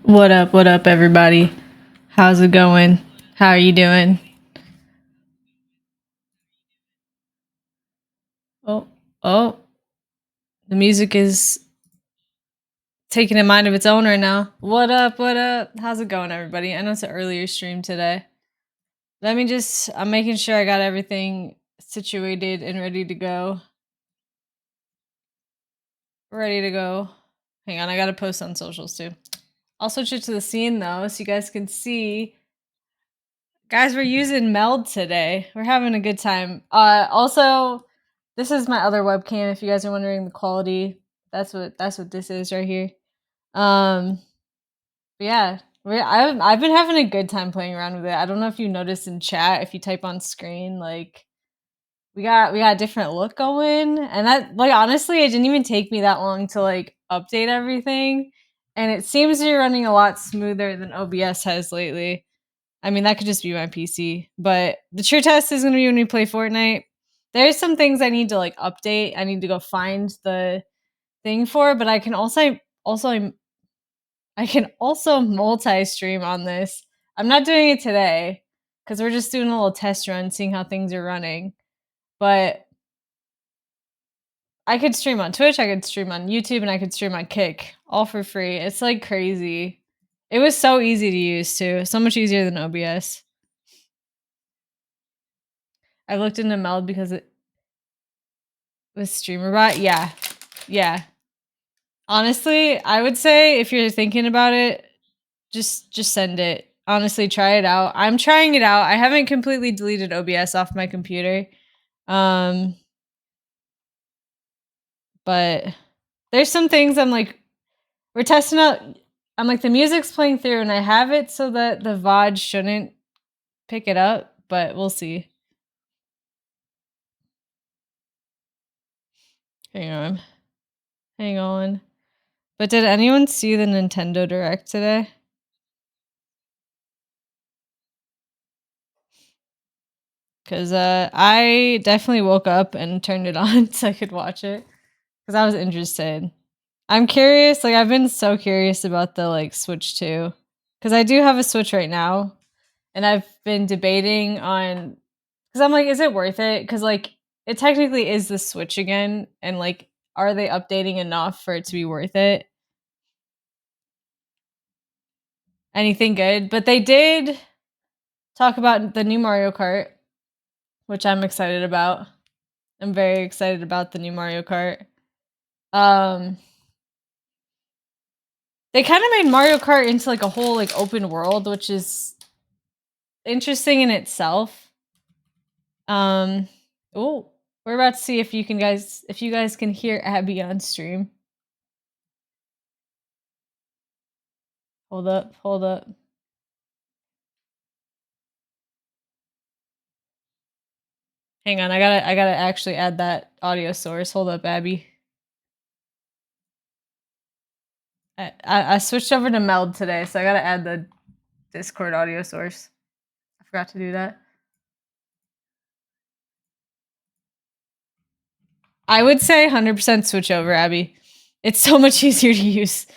What up, everybody? How's it going? How are you doing? Oh, oh, the music is taking a mind of its own right now. What up? What up? How's it going, everybody? I know it's an earlier stream today. I'm making sure I got everything situated and ready to go. Ready to go. Hang on, I gotta post on socials too. I'll switch it to the scene though, so you guys can see. Guys, we're using Meld today. We're having a good time. Also, this is my other webcam. If you guys are wondering the quality, that's what this is right here. But yeah, I've been having a good time playing around with it. I don't know if you noticed in chat, if you type on screen, like we got a different look going, and that, like, honestly, it didn't even take me that long to like update everything, and it seems to be running a lot smoother than OBS has lately. I mean, that could just be my PC, but the true test is going to be when we play Fortnite. There's some things I need to like update. I need to go find the thing for, but I can also multi-stream on this. I'm not doing it today because we're just doing a little test run, seeing how things are running. But I could stream on Twitch, I could stream on YouTube, and I could stream on Kick, all for free. It's like crazy. It was so easy to use too, so much easier than OBS. I looked into Meld because it was StreamerBot. Yeah. Honestly, I would say if you're thinking about it, just send it. Honestly, try it out. I'm trying it out. I haven't completely deleted OBS off my computer. But there's some things I'm like, we're testing out. I'm like, the music's playing through and I have it so that the VOD shouldn't pick it up, but we'll see. Hang on. But did anyone see the Nintendo Direct today? Because I definitely woke up and turned it on so I could watch it because I was interested. I'm curious. Like, I've been so curious about the like Switch 2 because I do have a Switch right now, and I've been debating on, because I'm like, is it worth it? Because like it technically is the Switch again, and like, are they updating enough for it to be worth it? Anything good? But they did talk about the new Mario Kart, which I'm excited about. I'm very excited about the new Mario Kart. They kind of made Mario Kart into like a whole like open world, which is interesting in itself. Oh, we're about to see if you guys can hear Abby on stream. Hold up. Hang on, I gotta actually add that audio source. Hold up, Abby. I switched over to Meld today, so I gotta add the Discord audio source. I forgot to do that. I would say 100% switch over, Abby. It's so much easier to use.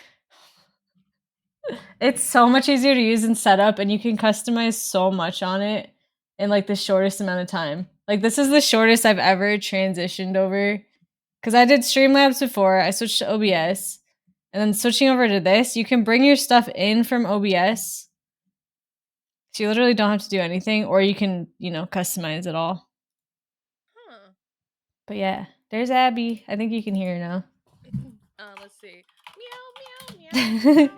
It's so much easier to use and set up, and you can customize so much on it in like the shortest amount of time. Like, this is the shortest I've ever transitioned over, because I did Streamlabs before. I switched to OBS, and then switching over to this, you can bring your stuff in from OBS. So you literally don't have to do anything, or you can, customize it all. Huh. But yeah, there's Abby. I think you can hear her now. Let's see. Meow, meow, meow, meow.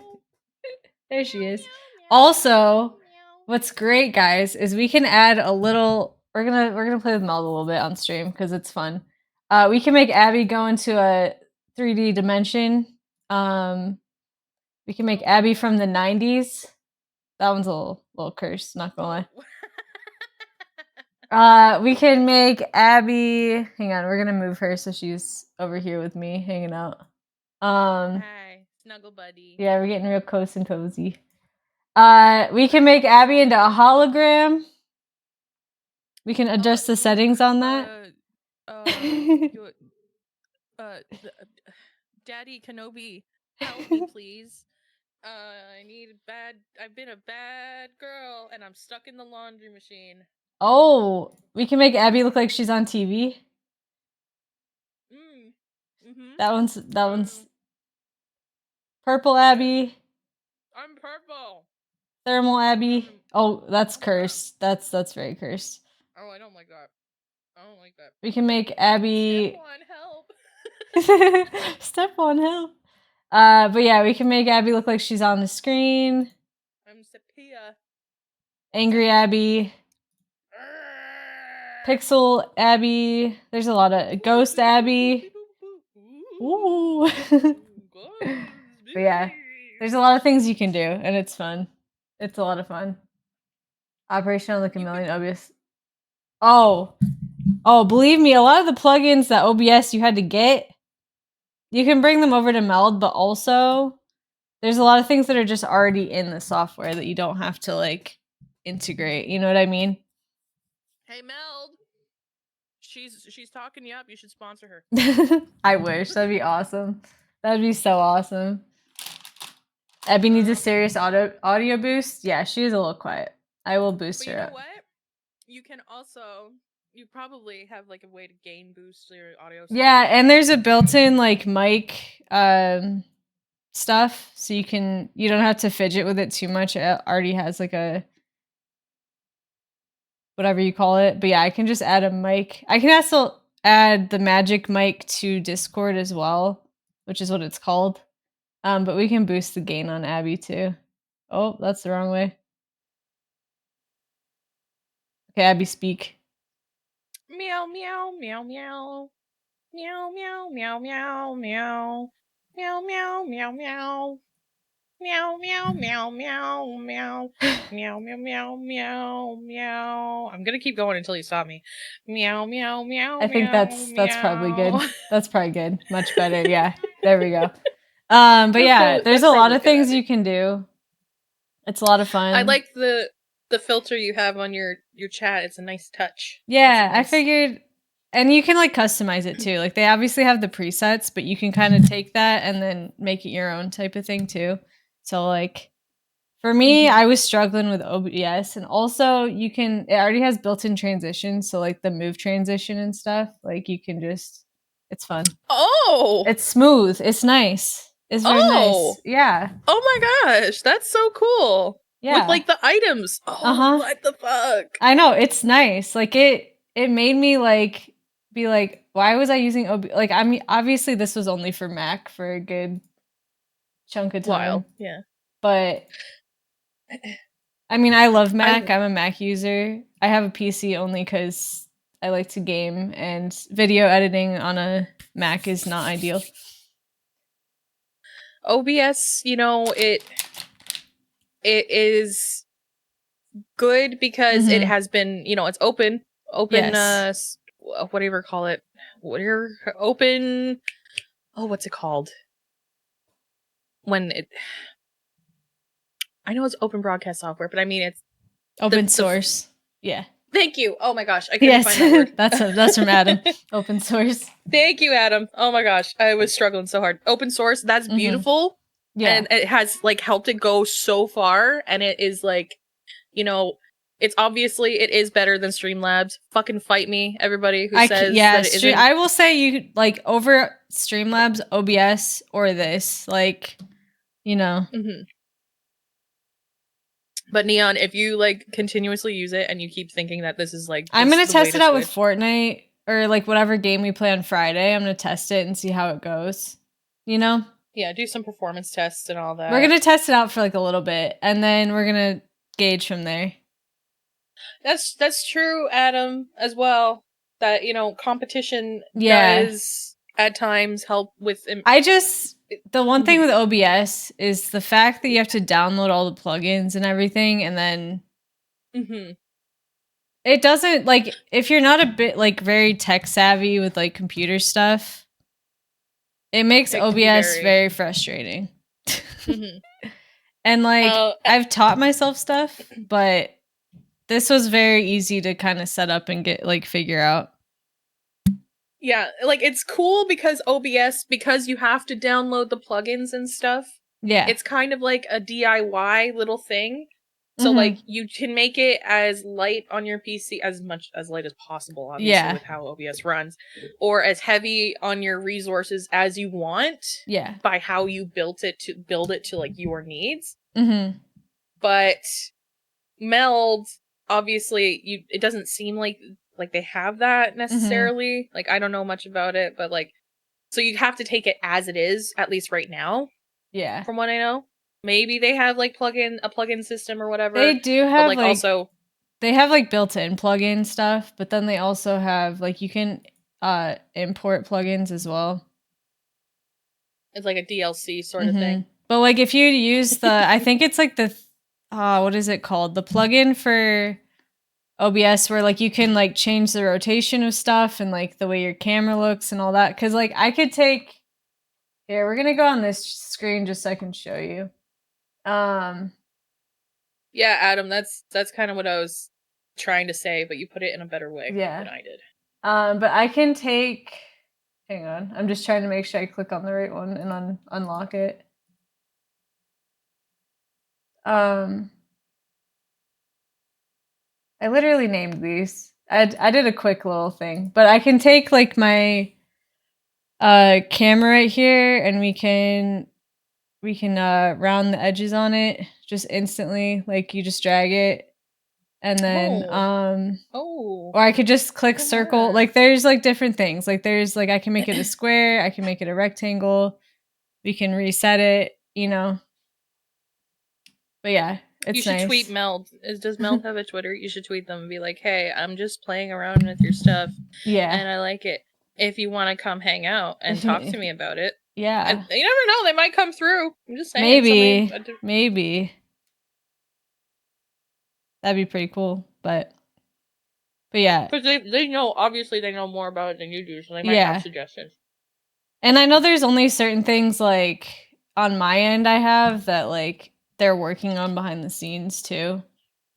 There she is. Also, what's great, guys, is we can add a little. We're gonna play with Meld a little bit on stream because it's fun. We can make Abby go into a 3D dimension. We can make Abby from the 90s. That one's a little cursed, not gonna lie. We can make Abby. Hang on, we're gonna move her so she's over here with me, hanging out. Hi, snuggle buddy. Yeah, we're getting real close and cozy. We can make Abby into a hologram. We can adjust the settings on that. Daddy Kenobi, help me, please. I need bad. I've been a bad girl, and I'm stuck in the laundry machine. Oh, we can make Abby look like she's on TV. Mm. Mhm. That one's purple Abby, I'm purple. thermal Abby. I'm. Oh, that's Oh crap. cursed. That's very cursed. Oh, I don't like that. I don't like that. We can make Step Abby one, help. step on hill. But yeah, we can make Abby look like she's on the screen. I'm Sepia. Angry Abby, Pixel Abby. There's a lot of Ghost Abby. Ooh. But yeah, there's a lot of things you can do, and it's fun. It's a lot of fun. Operational like a You can. million OBS. Oh, oh, believe me, a lot of the plugins that OBS you had to get, you can bring them over to Meld, but also there's a lot of things that are just already in the software that you don't have to like integrate. You know what I mean? Hey, Meld. She's talking you up. You should sponsor her. I wish. That'd be awesome. That'd be so awesome. Abby needs a serious audio boost. Yeah, she's a little quiet. I will boost But her you know up. what? You can also. You probably have like a way to gain boost your audio. Yeah, Somehow. and there's a built-in like mic stuff, so you don't have to fidget with it too much. It already has like a whatever you call it. But yeah, I can just add a mic. I can also add the magic mic to Discord as well, which is what it's called. But we can boost the gain on Abby too. Oh, that's the wrong way. Okay, Abby, speak. Meow meow meow meow. Meow meow meow meow meow. Meow meow meow meow. Meow meow meow meow meow. Meow meow meow meow meow. I'm gonna keep going until you stop me. Meow meow meow I think meow that's probably good. meow. That's probably good. Much better. Yeah. There we go. But yeah, there's That's a lot probably of good, things Abby. you can do. It's a lot of I fun. like the filter you have on your chat. It's a nice touch. It's a Yeah, I nice. figured and you can like customize it too. Like they obviously have the presets, but you can kind of take that and then make it your own type of thing too. So like for me, Mm-hmm. I was struggling with OBS and also it already has built-in transitions, so like the move transition and stuff, like you can just it's fun. Oh. It's smooth. It's nice. It's very Oh. nice. Yeah. Oh my gosh, that's so cool. With Yeah. like the items. Oh, Uh-huh. what the fuck? I know, it's nice. Like it made me like be like, why was I using like I mean obviously this was only for Mac for a good chunk of time. While. Yeah. But I mean, I love I Mac. I'm a Mac user. I have a PC only cuz I like to game and video editing on a Mac is not ideal. OBS, it is good because it Mhm. has been, it's open Yes. whatever call it. Whatever open what's it called? When it I know it's open broadcast software, but I mean it's Open the source. Yeah. thank you. Oh my gosh, I couldn't Yes. find that word. That's from Adam. Open source. Thank you, Adam. Oh my gosh, I was struggling so hard. Open source, that's Mhm. beautiful. Yeah. And it has like helped it go so far, and it is like, you know, it's obviously it is better than Streamlabs. Fucking fight me, everybody who says Yeah, that it isn't. I will say you like over Streamlabs, OBS, or this, like, you know. Mhm. But Neon, if you like continuously use it and you keep thinking that this is like I'm gonna just the way test it to out with switch, Fortnite or like whatever game we play on Friday. I'm gonna test it and see how it goes. You know? yeah, do some performance tests and all We're that. gonna test it out for like a little bit and then we're gonna gauge from there. That's true, Adam, as well. That competition Yeah. does at times help with. The one thing Mhm. with OBS is the fact that you have to download all the plugins and everything and then Mhm. it doesn't like if you're not a bit like very tech savvy with like computer stuff, it makes It can be OBS very. very frustrating. Mhm. And like Uh, I've taught myself stuff, but this was very easy to kind of set up and get like figure out. yeah, like it's cool because OBS because you have to download the plugins and stuff. Yeah. It's kind of like a DIY little thing. So like Mhm. you can make it as light on your PC, as much as light as possible, obviously, Yeah. with how OBS runs, or as heavy on your resources as you want Yeah. by how you built it to build it to like your needs. Mhm. But Meld, obviously, it doesn't seem like they have that Mhm. necessarily. Like I don't know much about it, but like so you have to take it as it is, at least right now, Yeah. from what I know. Maybe they have like a plugin system or They whatever, do but have, like like also they have, like, built-in plugin stuff, but then they also have, like, you can, import plugins as well. it's like a DLC sort of thing. Mhm. But, like, if you use the I think it's, like, what is it called? The plugin for OBS where, like, you can, like, change the rotation of stuff and, like, the way your camera looks and all that. Because like, I could take here, we're gonna go on this screen just so I can show you. Um, Yeah, Adam, that's kind of what I was trying to say, but you put it in a better way yeah. than I did. But I can take hang on, I'm just trying to make sure I click on the right one and unlock it. Um, I literally named these. I did a quick little thing, but I can take like my camera right here and we can round the edges on it just instantly. Like you just drag it and then Oh, oh, or I could just click circle. smart. Like there's like different things. Like there's like I can make it a square, I can make it a rectangle. We can reset it, you know. But yeah, You it's should tweet nice. Meld. Does Meld have a Twitter? You should tweet them and be like, "Hey, I'm just playing around with your stuff, Yeah. and I like it. If you want to come hang out and talk to me about it, and Yeah. you never know, they might come through. I'm just saying, somebody, Maybe. Maybe. That'd be pretty cool. But yeah. because they know, obviously they know more about it than you do, so they might have Yeah. suggestions. And I know there's only certain things like on my end I have that like they're working on behind the scenes too.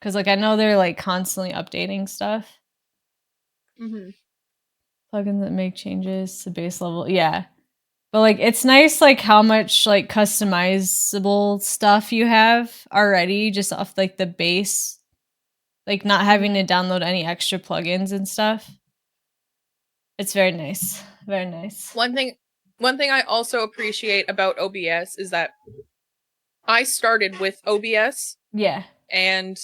Cause like I know they're like constantly updating stuff. Mm-hmm. Plugins that make changes to base level. Yeah. But like it's nice like how much like customizable stuff you have already just off like the base. Like not having Mm-hmm. to download any extra plugins and stuff. It's very nice. Very nice. One thing I also appreciate about OBS is that I started with OBS, Yeah. and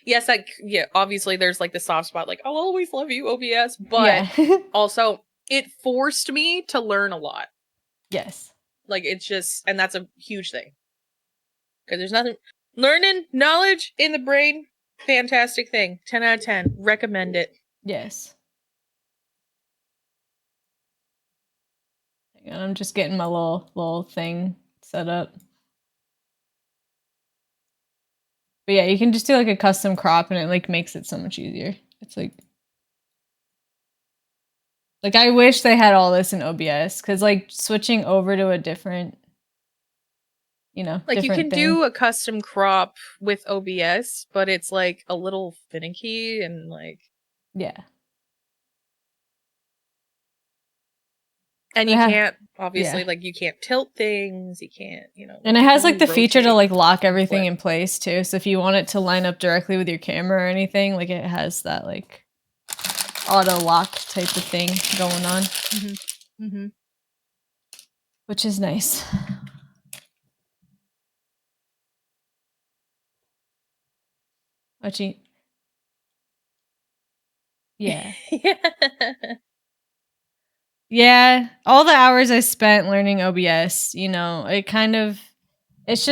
yes, like yeah, obviously there's like the soft spot, like I'll always love you, OBS, but Yeah. also it forced me to learn a lot. Yes. Like it's just, and that's a huge thing because there's nothing learning knowledge in the brain. Fantastic thing. 10 out of 10. Recommend it. Yes. Hang on, I'm just getting my little thing set up. But yeah, you can just do like a custom crop and it like makes it so much easier. It's like I wish they had all this in OBS cuz like switching over to a different, Like you different can thing. do a custom crop with OBS, but it's like a little finicky and like, Yeah. and But it you ha- can't, yeah. obviously, like you can't tilt things, you can't, And like it you can has only like the feature to rotate like lock and everything flip. in place too. So if you want it to line up directly with your camera or anything, like it has that like auto lock type of thing going on, Mm-hmm. Mm-hmm. which is nice. Actually, yeah. Yeah. Yeah, all the hours I spent learning OBS, it kind of it's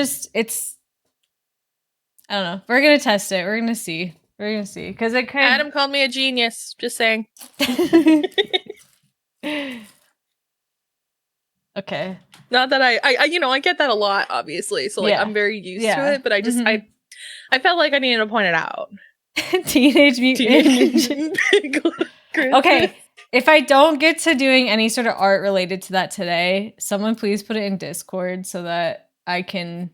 I don't know. We're going to test it. We're going to see. We're going to see cuz it could Adam called me a genius. Just saying. Okay. Not that I get that a lot, obviously. So like Yeah. I'm very used to Yeah. it, but I just Mhm. I felt like I needed to point it out. Teenage Mutant Teenage Ninja. Mutant Princess. Okay, if I don't get to doing any sort of art related to that today, someone please put it in Discord so that I can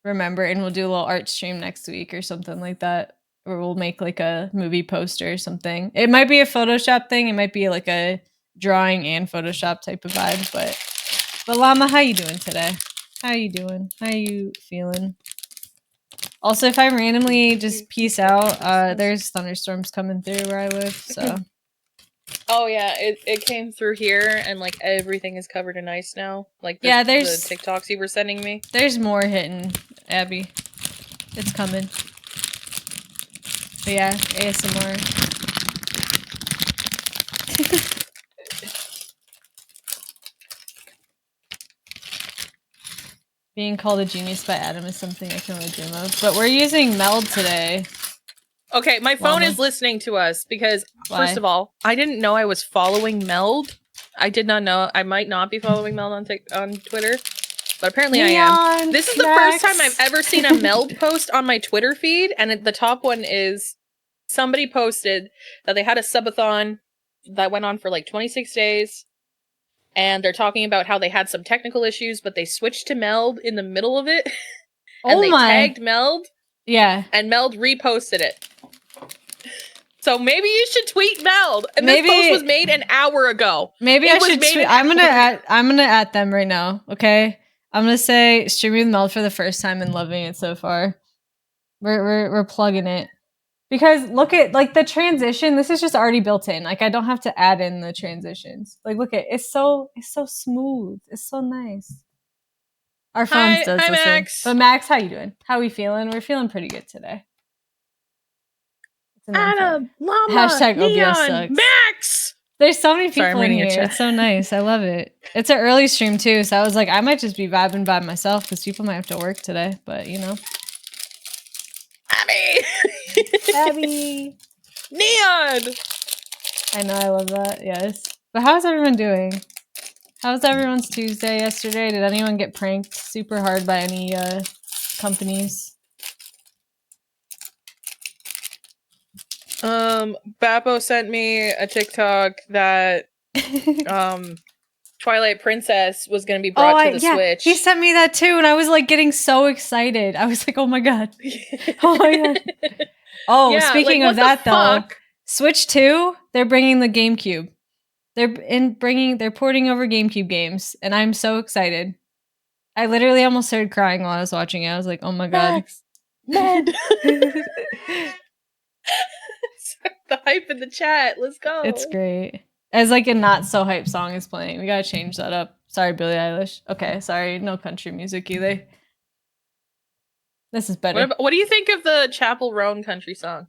remember and we'll do a little art stream next week or something like that. Or we'll make like a movie poster or something. It might be a Photoshop thing, it might be like a drawing and Photoshop type of vibe, but Llama, how you doing today? How you doing? How you feeling? Also, if I randomly just peace out, there's thunderstorms coming through where I live, so. Oh yeah, it came through here and like everything is covered in ice now. Like the TikToks you were sending me. There's more hitting, Abby. It's coming. But yeah, ASMR. Being called a genius by Adam is something I can only dream of. But we're using Meld today. Okay, my phone is listening to us because, first of all, I didn't know I was following Meld. I did not know. I might not be following Meld on Twitter, but apparently I am. This is the first time I've ever seen a Meld post on my Twitter feed, and the top one is somebody posted that they had a subathon that went on for like 26 days, and they're talking about how they had some technical issues, but they switched to Meld in the middle of it, and they tagged Meld. Yeah. And Meld reposted it. So maybe you should tweet Meld. And this post was made an hour ago. Maybe I should tweet. I'm gonna at them right now. Okay, I'm gonna say streaming with Meld for the first time and loving it so far. We're plugging it because look at like the transition. This is just already built in. Like I don't have to add in the transitions. Like look at it's so smooth. It's so nice. Our phones does listen. Max. But Max, how you doing? How we feeling? We're feeling pretty good today. Adam, Llama, Neon, Max! There's so many people in here. It's so nice. I love it. It's an early stream too, so I was like, I might just be vibing by myself because people might have to work today, but you know. Abby! Neon! I know, I love that, yes. But how's everyone doing? How's everyone's Tuesday yesterday? Did anyone get pranked super hard by any companies? Bappo sent me a TikTok that Twilight Princess was gonna be brought to the Switch. He sent me that too, and I was like getting so excited. I was like, oh my god. Oh my god. Oh, yeah, speaking of that though, Switch 2, they're bringing the GameCube. They're porting over GameCube games, and I'm so excited. I literally almost started crying while I was watching it. I was like, oh my god. Ned. The hype in the chat. Let's go. It's great. As like a not so hype song is playing. We gotta change that up. Sorry, Billie Eilish. Okay, sorry, no country music either. This is better. What do you think of the Chapel Roan country song?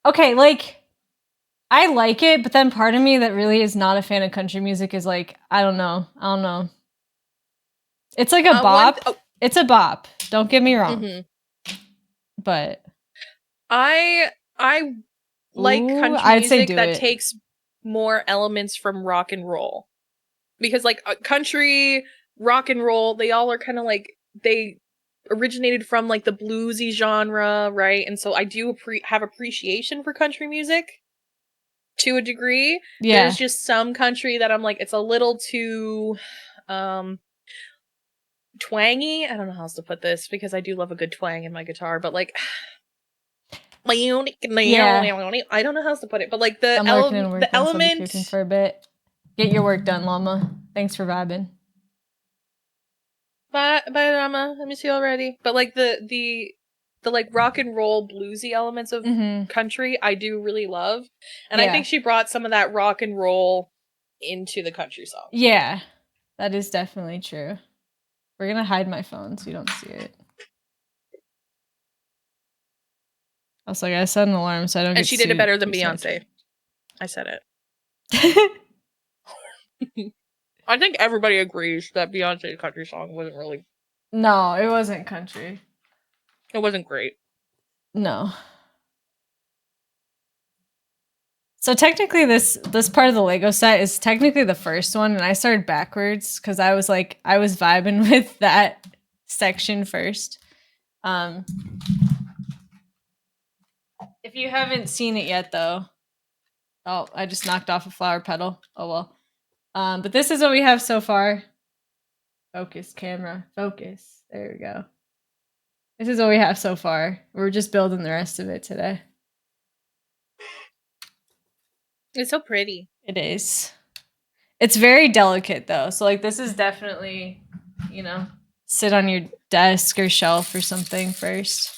Okay, like I like it, but then part of me that really is not a fan of country music is like, I don't know. It's like a bop. It's a bop. Don't get me wrong. Mm-hmm. But I like country music that takes more elements from rock and roll. Because like country, rock and roll, they all are kind of like they originated from like the bluesy genre, right? And so I do have appreciation for country music to a degree. Yeah. There's just some country that I'm like, it's a little too twangy. I don't know how else to put this because I do love a good twang in my guitar, but like yeah. I don't know how else to put it, but like the element for a bit. Get your work done, Llama. Thanks for vibing. Bye, Llama. I miss you already. But like the like rock and roll bluesy elements of country, I do really love, and I think she brought some of that rock and roll into the country song. Yeah, that is definitely true. We're gonna hide my phone so you don't see it. Also, I gotta set an alarm so I don't. And she did it better than Beyonce. I said it. I think everybody agrees that Beyonce's country song wasn't really. No, it wasn't country. It wasn't great. No. So technically, this part of the Lego set is technically the first one, and I started backwards because I was vibing with that section first. If you haven't seen it yet, though, oh, I just knocked off a flower petal. Oh well. But this is what we have so far. Focus, camera, focus. There we go. This is what we have so far. We're just building the rest of it today. It's so pretty. It is. It's very delicate though. So like this is definitely, you know, sit on your desk or shelf or something first.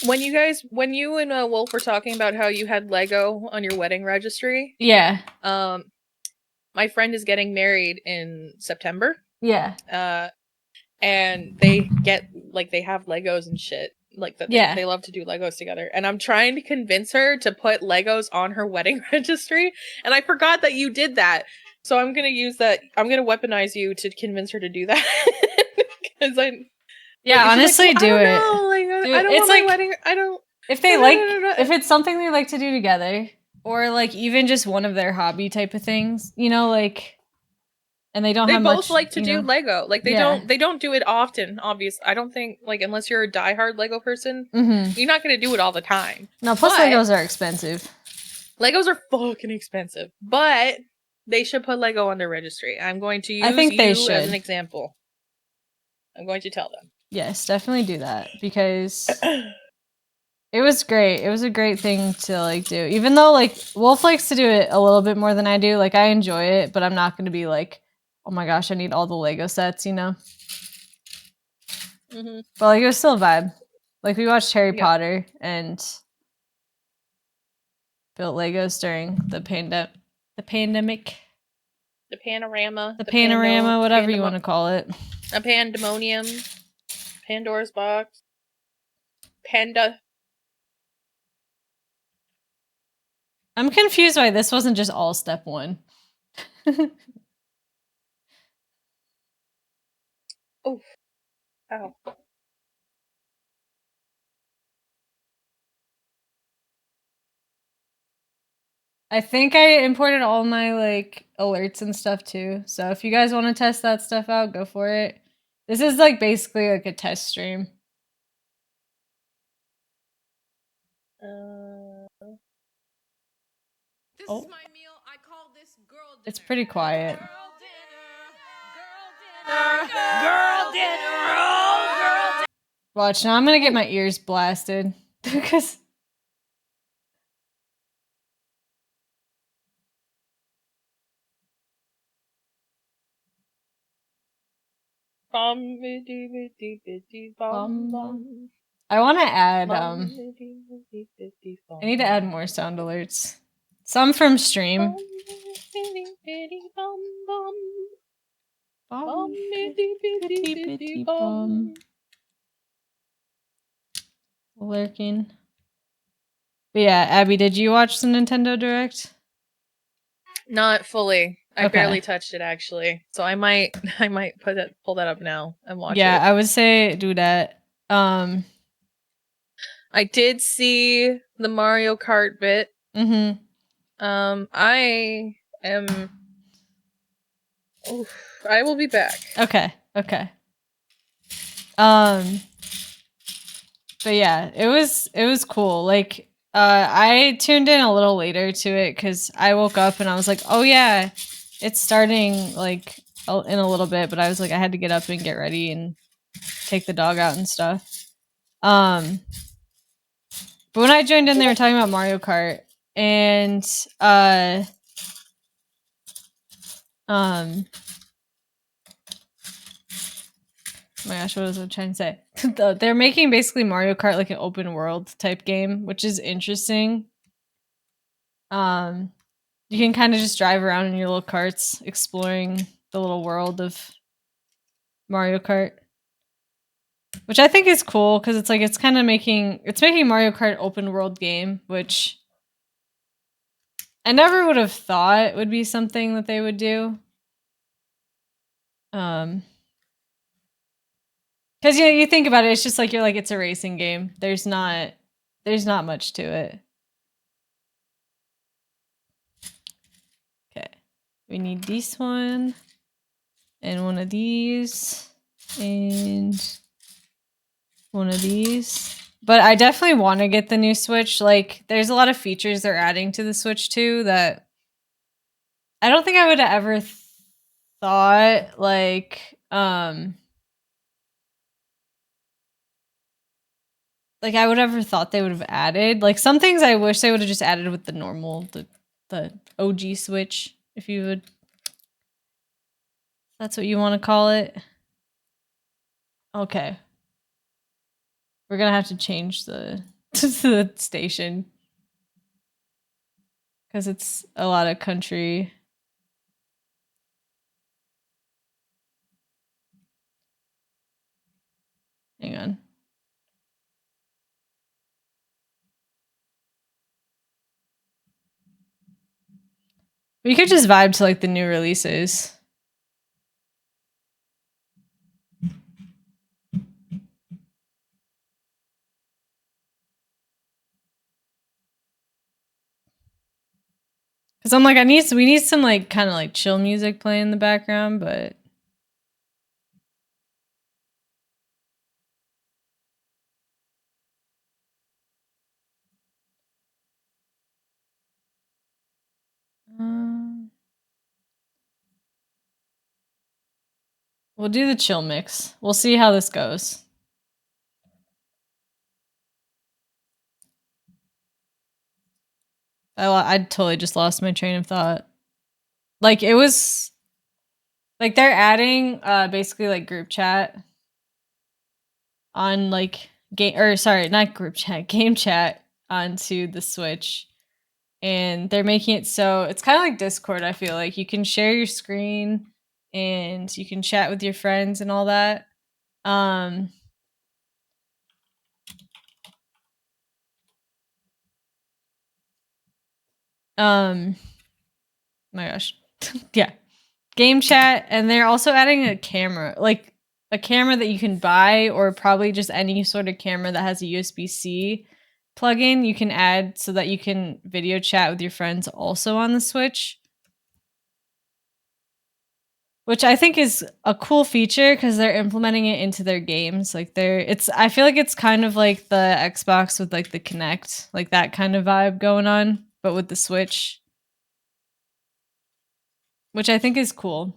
When you and Wolf were talking about how you had Lego on your wedding registry, Yeah. my friend is getting married in September. Yeah. And they have Legos and shit. Like that Yeah. they love to do Legos together. And I'm trying to convince her to put Legos on her wedding registry. And I forgot that you did that. So I'm gonna use that. I'm gonna weaponize you to convince her to do that. Because Yeah, honestly, like, well, do I don't it. know. Like, Do I it. don't It's want my like wedding. I don't. if they like, if it's something they like to do together, or like even just one of their hobby type of things, you know, like, and they don't They have both much, like to you do know? Lego. Like they Yeah. don't do it often. Obviously, I don't think like unless you're a diehard Lego person, Mm-hmm. you're not gonna do it all the time. No, plus But Legos are expensive. Legos are fucking expensive, but they should put Lego on their registry. I'm going to I use think they you as should. an example. I'm going to tell them. Yes, definitely do that because it was great. It was a great thing to like do. Even though like Wolf likes to do it a little bit more than I do. Like I enjoy it, but I'm not going to be like, oh my gosh, I need all the Lego sets, you know? Mm-hmm. But like it was still a vibe. Like we watched Harry Yep. Potter and built Legos during the pandemic. The panorama. The panorama, whatever you want to call it. A pandemonium. Pandora's box. Panda. I'm confused why this wasn't just all step one. Oh. Ow. I think I imported all my like alerts and stuff too. So if you guys want to test that stuff out, go for it. This is like basically like a test stream. This Oh. is my meal. I call this girl dinner. It's pretty quiet. Girl dinner. Girl dinner. Oh, girl dinner. Watch, now I'm gonna get my ears blasted. Because I want to add I need to add more sound alerts. Some from stream. Lurking. But yeah, Abby, did you watch the Nintendo Direct? Not fully. I Okay. barely touched it actually. So I might pull that up now and watch it. Yeah, I would say do that. I did see the Mario Kart bit. Mm-hmm. I am. Oof, I will be back. Okay. Okay. But yeah, it was cool. Like, I tuned in a little later to it because I woke up and I was like, oh yeah, it's starting like in a little bit. But I was like, I had to get up and get ready and take the dog out and stuff. But when I joined in, they were talking about Mario Kart and oh my gosh, what was I trying to say? They're making basically Mario Kart like an open world type game, which is interesting. You can kind of just drive around in your little carts, exploring the little world of Mario Kart, which I think is cool because it's like it's making Mario Kart open world game, which I never would have thought would be something that they would do. Because you think about it, it's just like it's a racing game. There's not much to it. Okay, we need this one and one of these and one of these. But I definitely want to get the new Switch. Like, there's a lot of features they're adding to the Switch too that I don't think I would have ever thought like I would have ever thought they would have added. Like some things I wish they would have just added with the normal the OG Switch, if you would. That's what you want to call it. Okay. We're gonna have to change the the station because it's a lot of country. Hang on. We could just vibe to like the new releases. Cause I'm like, we need some like kind of like chill music playing in the background, but um, we'll do the chill mix. We'll see how this goes. I totally just lost my train of thought. Like it was like they're adding basically like group chat on like game or sorry, not group chat, game chat onto the Switch. And they're making it so it's kind of like Discord, I feel like. You can share your screen and you can chat with your friends and all that. Um my gosh. Yeah. Game chat, and they're also adding a camera, like a camera that you can buy or probably just any sort of camera that has a USB-C plug-in you can add so that you can video chat with your friends also on the Switch. Which I think is a cool feature because they're implementing it into their games. Like I feel like it's kind of like the Xbox with like the Kinect, like that kind of vibe going on, but with the Switch, which I think is cool.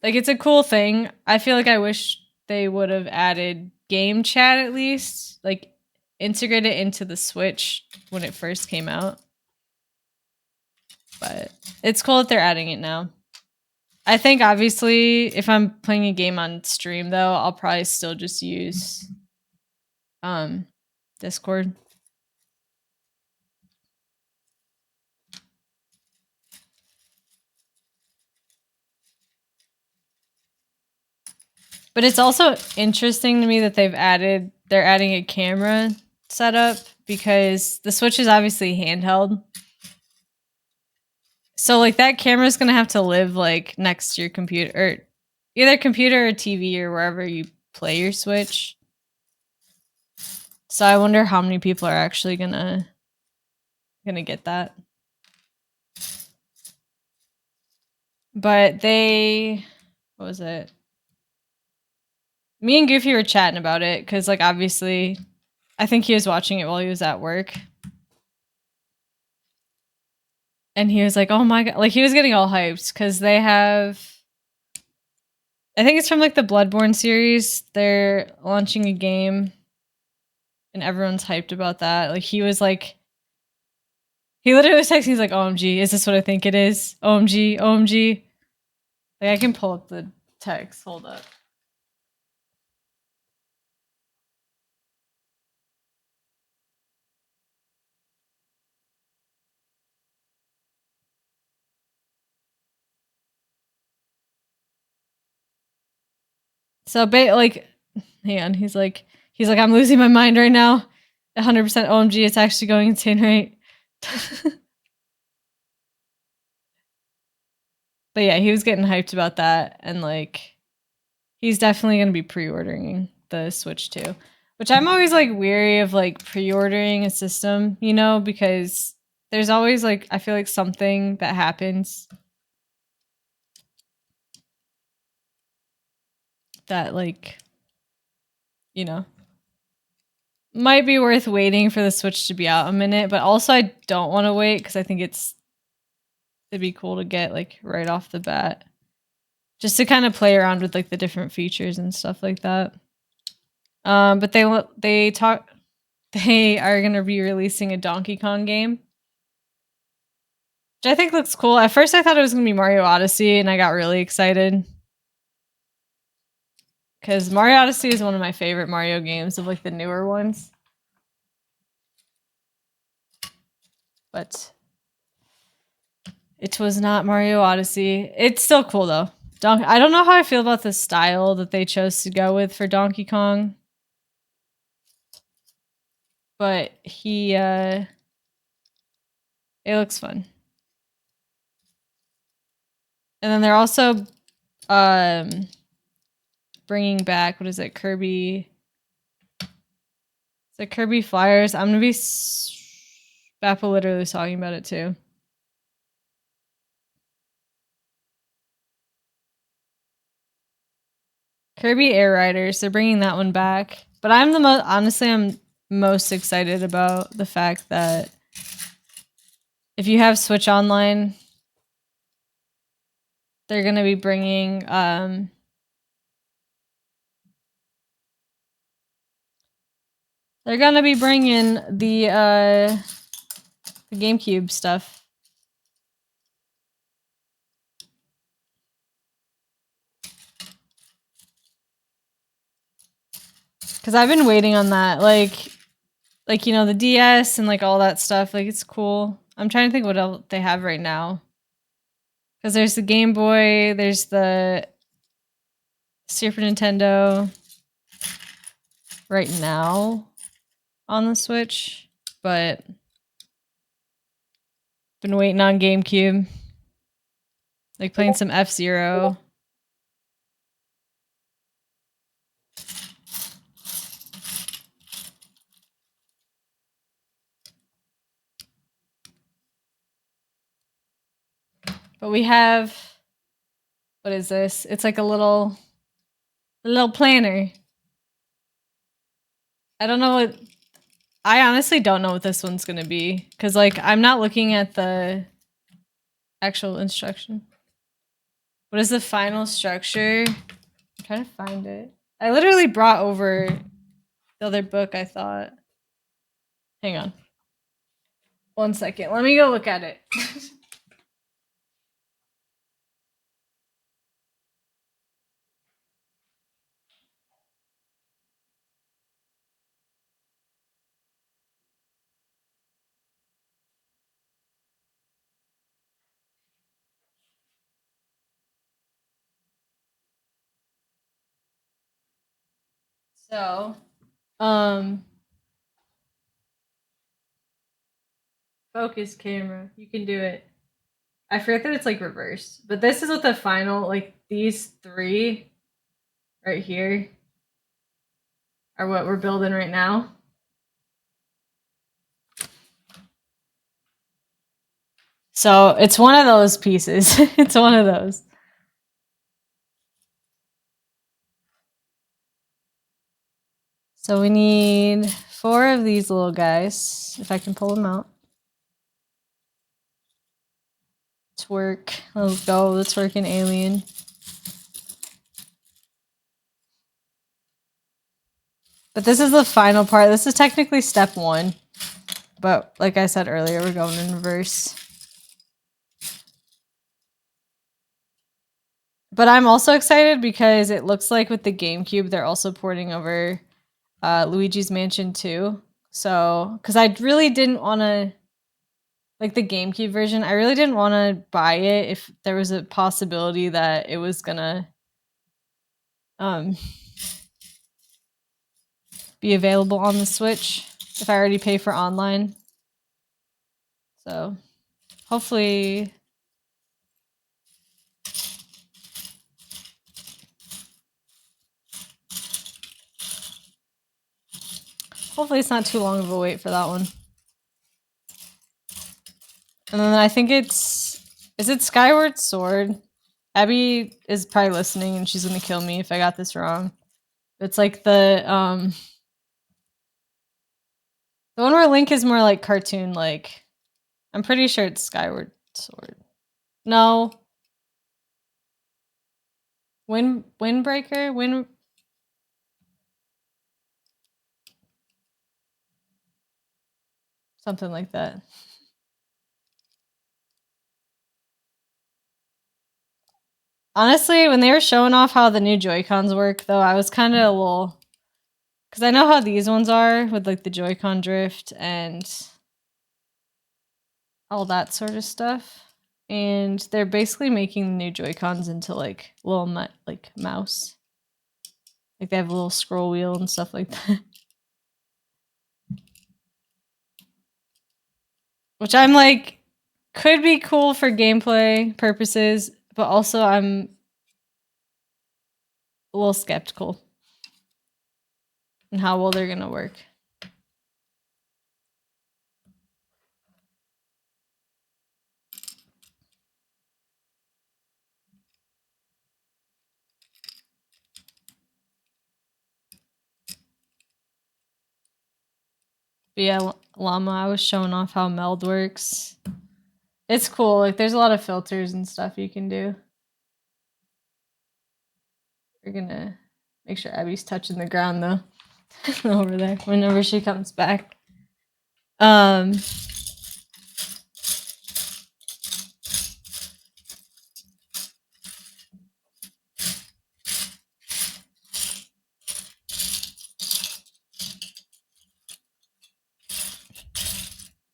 Like it's a cool thing. I feel like I wish they would have added game chat at least, like integrate it into the Switch when it first came out. But it's cool that they're adding it now. I think obviously if I'm playing a game on stream though, I'll probably still just use Discord. But it's also interesting to me that they're adding a camera setup because the Switch is obviously handheld. So like that camera is going to have to live like next to your computer or either computer or TV or wherever you play your Switch. So I wonder how many people are actually going to get that. But what was it? Me and Goofy were chatting about it cuz like obviously I think he was watching it while he was at work. And he was like, "Oh my god." Like he was getting all hyped cuz they have I think it's from like the Bloodborne series. They're launching a game and everyone's hyped about that. Like he was like he literally was texting, he's like, OMG, is this what I think it is? OMG, OMG. Like I can pull up the text. Hold up. So like hang on, he's like, I'm losing my mind right now. 100% OMG, it's actually going insane, right? But yeah, he was getting hyped about that, and like he's definitely gonna be pre-ordering the Switch too. Which I'm always like weary of like pre-ordering a system, you know, because there's always like I feel like something that happens that like, you know, might be worth waiting for the Switch to be out a minute, but also I don't want to wait because I think it'd be cool to get like right off the bat. Just to kind of play around with like the different features and stuff like that. But they are gonna be releasing a Donkey Kong game. Which I think looks cool. At first I thought it was gonna be Mario Odyssey and I got really excited. because Mario Odyssey is one of my favorite Mario games of like the newer ones. But it was not Mario Odyssey. It's still cool though. I don't know how I feel about the style that they chose to go with for Donkey Kong. But it looks fun. And then they're also bringing back, what is it, Kirby? It's like Kirby Flyers. I'm gonna be Bappa literally was talking about it too. Kirby Air Riders, they're bringing that one back. But I'm most excited about the fact that if you have Switch Online, they're gonna be bringing the GameCube stuff. Cause I've been waiting on that, like you know, the DS and like all that stuff. Like it's cool. I'm trying to think what else they have right now. Cause there's the Game Boy, there's the Super Nintendo right now on the Switch, but been waiting on GameCube. Like playing some F-Zero. But we have, what is this? It's like a little planner. I honestly don't know what this one's gonna be. Cause like I'm not looking at the actual instruction. What is the final structure? I'm trying to find it. I literally brought over the other book, I thought. Hang on. 1 second. Let me go look at it. So, focus camera. You can do it. I forget that it's like reversed, but this is what the final, like these three right here are what we're building right now. So it's one of those pieces. It's one of those. So we need 4 of these little guys, if I can pull them out. Let's work. Let's go. Let's work in Alien. But this is the final part. This is technically step 1. But like I said earlier, we're going in reverse. But I'm also excited because it looks like with the GameCube, they're also porting over Luigi's Mansion 2. So, because I really didn't want to, like the GameCube version, I really didn't want to buy it if there was a possibility that it was gonna be available on the Switch if I already pay for online. So, hopefully it's not too long of a wait for that one. And then I think is it Skyward Sword? Abby is probably listening and she's gonna kill me if I got this wrong. It's like the one where Link is more like cartoon like. I'm pretty sure it's Skyward Sword. No. Windbreaker? Something like that. Honestly, when they were showing off how the new Joy-Cons work, though, I was kind of a little, because I know how these ones are with like the Joy-Con drift and all that sort of stuff. And they're basically making the new Joy-Cons into like little like mouse. Like they have a little scroll wheel and stuff like that. Which I'm like, could be cool for gameplay purposes, but also I'm a little skeptical on how well they're gonna work. But yeah, Llama, I was showing off how meld works. It's cool. Like there's a lot of filters and stuff you can do. We're gonna make sure Abby's touching the ground though. Over there whenever she comes back.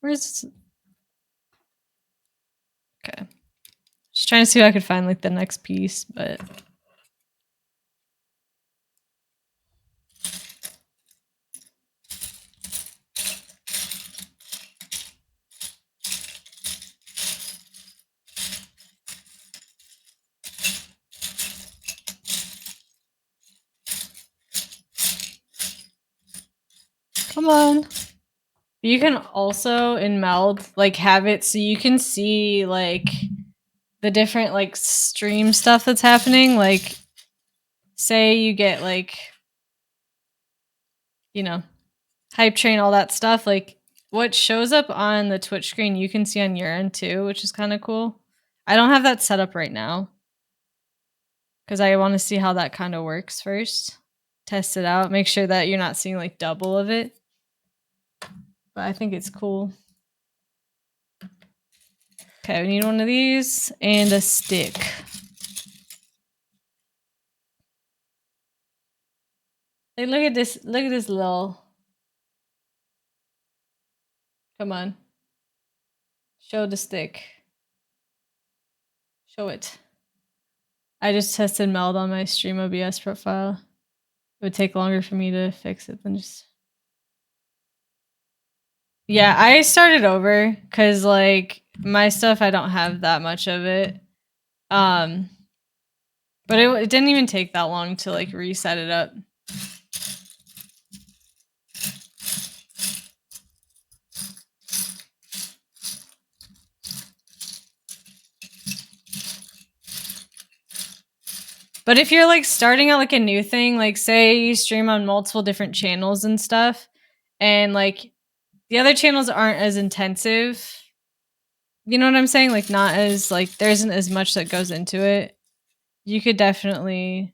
Where's okay. Just trying to see if I could find like the next piece, but come on. You can also in meld like have it so you can see like the different like stream stuff that's happening. Like say you get like, you know, hype train, all that stuff. Like what shows up on the Twitch screen you can see on your end too, which is kind of cool. I don't have that set up right now because I want to see how that kind of works first. Test it out, make sure that you're not seeing like double of it. But I think it's cool. Okay, we need one of these and a stick. Hey, look at this little. Come on. Show the stick. Show it. I just tested meld on my Stream OBS profile. It would take longer for me to fix it than just. Yeah, I started over because like my stuff, I don't have that much of it. But it didn't even take that long to like reset it up. But if you're like starting out like a new thing, like say you stream on multiple different channels and stuff, and like the other channels aren't as intensive, you know what I'm saying? Like not as like there isn't as much that goes into it. You could definitely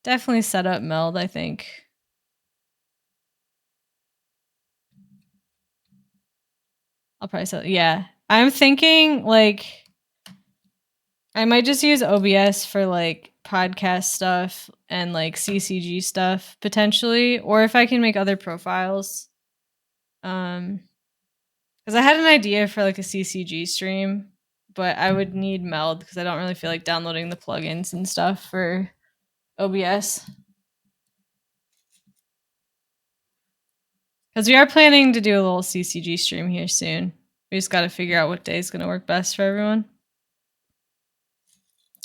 set up meld, I think. I'll probably set, yeah. I'm thinking like I might just use OBS for like podcast stuff and like CCG stuff potentially, or if I can make other profiles. Because I had an idea for like a CCG stream, but I would need meld because I don't really feel like downloading the plugins and stuff for OBS. Because we are planning to do a little CCG stream here soon. We just got to figure out what day is going to work best for everyone.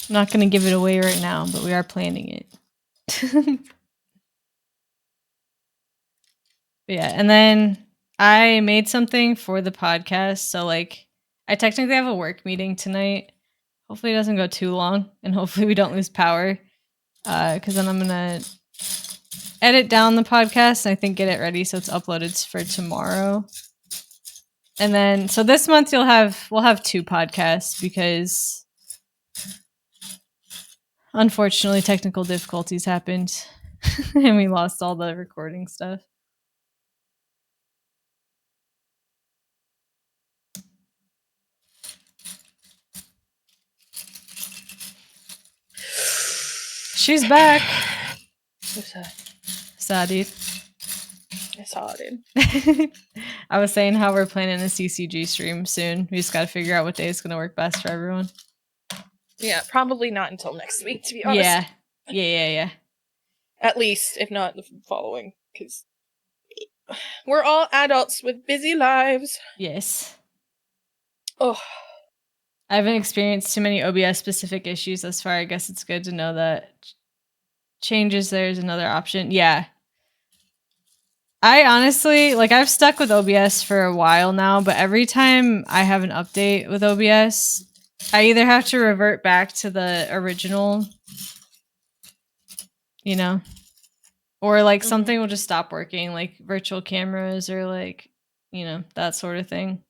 I'm not going to give it away right now, but we are planning it. Yeah, and then I made something for the podcast. So like I technically have a work meeting tonight. Hopefully it doesn't go too long and hopefully we don't lose power. Because then I'm gonna edit down the podcast and I think get it ready so it's uploaded for tomorrow. And then so this month we'll have 2 podcasts because unfortunately technical difficulties happened and we lost all the recording stuff. She's back. What's that? Sad, dude. I saw it. I was saying how we're planning a CCG stream soon. We just got to figure out what day is going to work best for everyone. Yeah, probably not until next week, to be honest. Yeah. At least, if not the following, because we're all adults with busy lives. Yes. Oh. I haven't experienced too many OBS specific issues thus far. I guess it's good to know that changes there's another option. Yeah. I honestly, like, I've stuck with OBS for a while now, but every time I have an update with OBS, I either have to revert back to the original, you know, or like something will just stop working, like virtual cameras or like, you know, that sort of thing.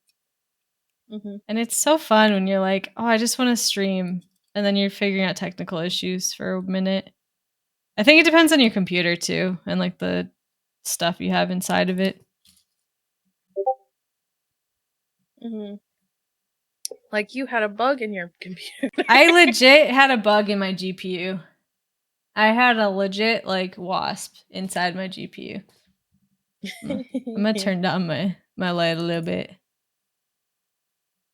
And it's so fun when you're like, oh, I just want to stream. And then you're figuring out technical issues for a minute. I think it depends on your computer too, and like the stuff you have inside of it. Like you had a bug in your computer. I legit had a bug in my GPU. I had a legit like wasp inside my GPU. I'm gonna turn down my light a little bit.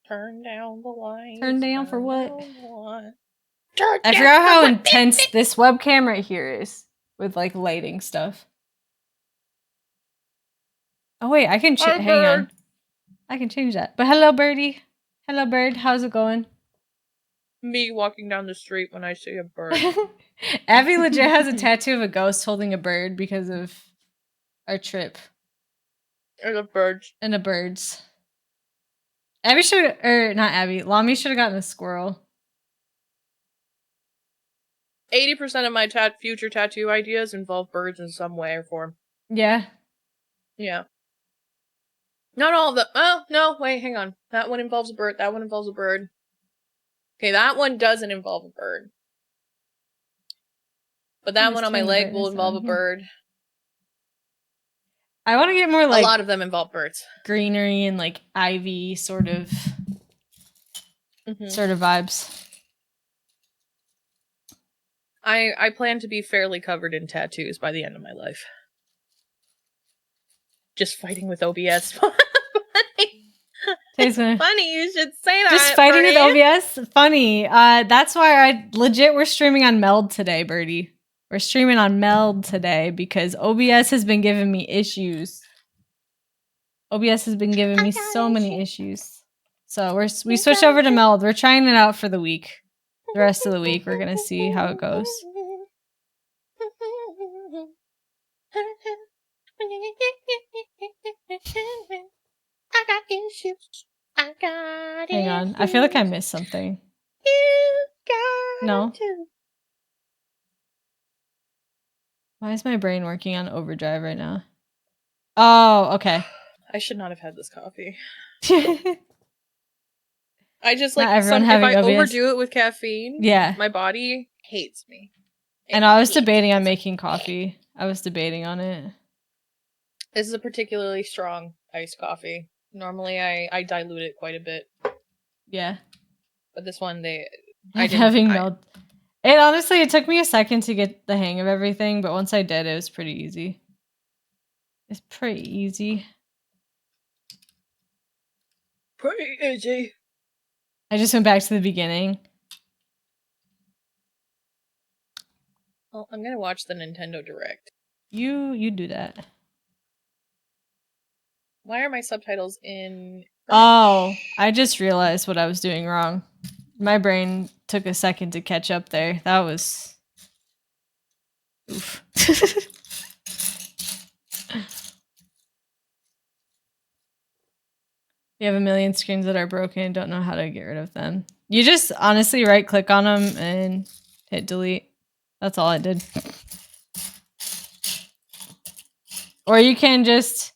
Turn down the light. Turn down for what? I forgot how intense this webcam right here is with like lighting stuff. Oh wait, I can hang on. I can change that. But hello, birdie. Hello, bird. How's it going? Me walking down the street when I see a bird. Abby legit has a tattoo of a ghost holding a bird because of our trip. And the birds. And the birds. Abby should, or not Abby, Lami should have gotten a squirrel. 80% of my future tattoo ideas involve birds in some way or form. Yeah. Yeah. Not all of them. Oh, no, wait, hang on. That one involves a bird. That one involves a bird. Okay, that one doesn't involve a bird. But that one on my leg will involve a bird. I want to get more like a lot of them involve birds. Greenery and like ivy sort of vibes. I plan to be fairly covered in tattoos by the end of my life. Just fighting with OBS. Funny you should say that. Just fighting Birdie. with OBS? Funny. That's why I legit we're streaming on Meld today, Birdie. We're streaming on Meld today because OBS has been giving me issues. OBS has been giving me so many issues. So we switched over to Meld. We're trying it out for the week. The rest of the week, we're gonna see how it goes. I got issues. I got Hang on. I feel like I missed something. You got No. to. Why is my brain working on overdrive right now? Oh, okay. I should not have had this coffee. I just like if I overdo it with caffeine, yeah, my body hates me. And I was debating on making coffee. I was debating on it. This is a particularly strong iced coffee. Normally I dilute it quite a bit. Yeah. But this one having Meld. It honestly it took me a second to get the hang of everything, but once I did it was pretty easy. It's pretty easy. Pretty easy. I just went back to the beginning. Well, I'm gonna watch the Nintendo Direct. You do that. Why are my subtitles in French? Oh, I just realized what I was doing wrong. My brain took a second to catch up there. That was... Oof. You have a million screens that are broken, don't know how to get rid of them. You just honestly right click on them and hit delete. That's all I did. Or you can just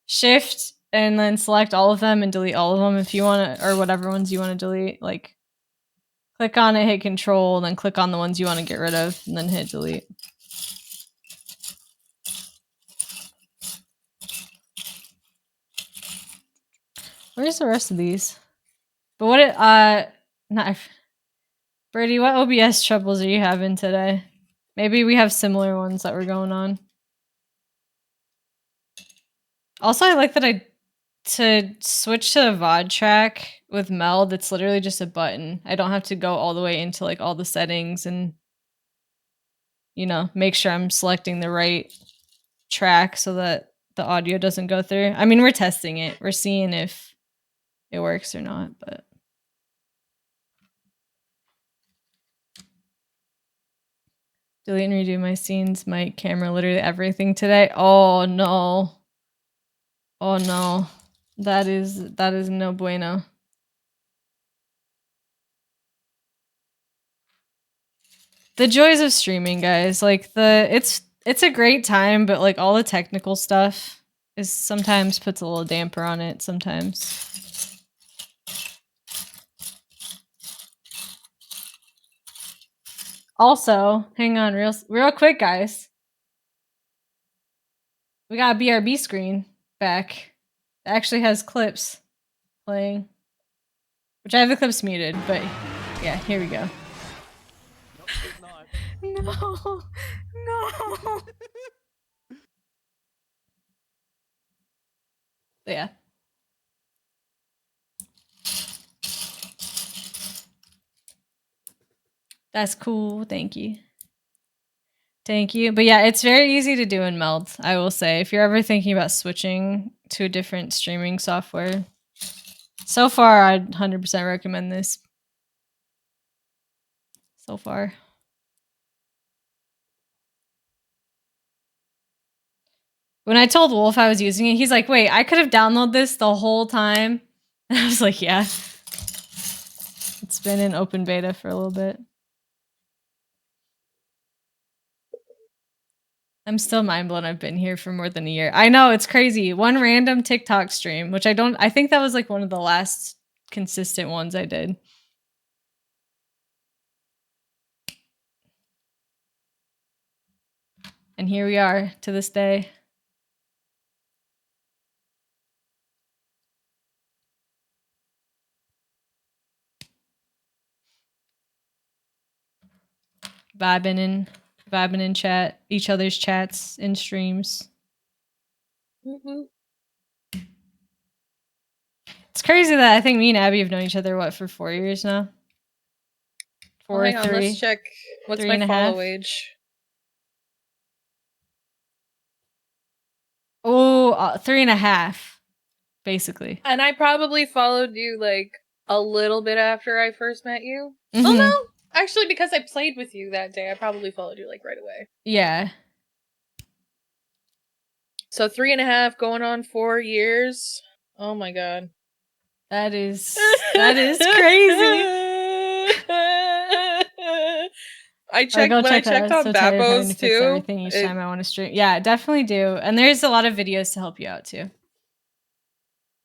shift and then select all of them and delete all of them if you want to, or whatever ones you want to delete. Like click on it, hit control, then click on the ones you want to get rid of, and then hit delete. Where's the rest of these? But what Birdie, what OBS troubles are you having today? Maybe we have similar ones that were going on. Also, I like that to switch to a VOD track with Meld, it's literally just a button. I don't have to go all the way into like all the settings and make sure I'm selecting the right track so that the audio doesn't go through. I mean, we're testing it. We're seeing if it works or not, but delete and redo my scenes, mic, camera, literally everything today. Oh no. Oh no. That is no bueno. The joys of streaming, guys. Like it's a great time, but like all the technical stuff is sometimes puts a little damper on it sometimes. Also, hang on real quick, guys. We got a BRB screen back. It actually has clips playing. Which I have the clips muted, but yeah, here we go. No. No. But yeah. That's cool. Thank you. Thank you. But yeah, it's very easy to do in Meld, I will say. If you're ever thinking about switching to a different streaming software, so far I'd 100% recommend this. So far. When I told Wolf I was using it, he's like, wait, I could have downloaded this the whole time. And I was like, yeah. It's been in open beta for a little bit. I'm still mind blown. I've been here for more than a year. I know, it's crazy. One random TikTok stream, which I think that was like one of the last consistent ones I did. And here we are to this day. Vibing in chat, each other's chats in streams. It's crazy that I think me and Abby have known each other, what, for 4 years now? Well, hang on, let's check. What's my follow age? Oh, 3.5, basically. And I probably followed you like a little bit after I first met you. Mm-hmm. Oh no! Actually, because I played with you that day, I probably followed you like right away. Yeah. So 3.5 going on 4 years. Oh my god. That is crazy. I checked when I checked on Bappos too. Everything each time I want to stream. Yeah, definitely do. And there's a lot of videos to help you out too.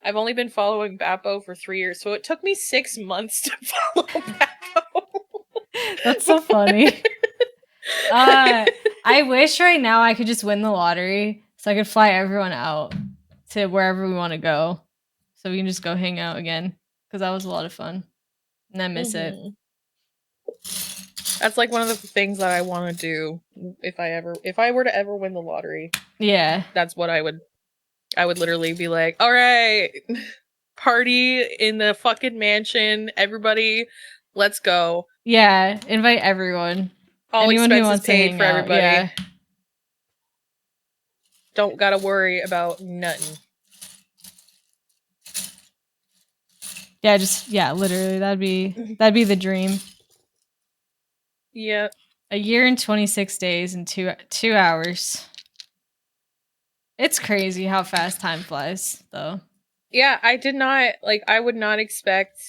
I've only been following Bappo for 3 years, so it took me 6 months to follow Bappo. That's so funny. I wish right now I could just win the lottery so I could fly everyone out to wherever we want to go. So we can just go hang out again. Because that was a lot of fun. And I miss it. That's like one of the things that I want to do if I were to ever win the lottery. Yeah. That's what I would literally be like, all right, party in the fucking mansion. Everybody, let's go. Yeah, invite everyone. All Anyone expenses who wants paid to for everybody. Yeah. Don't gotta worry about nothing. Yeah, literally, that'd be the dream. Yeah. A year and 26 days and 2 hours. It's crazy how fast time flies, though. Yeah, I would not expect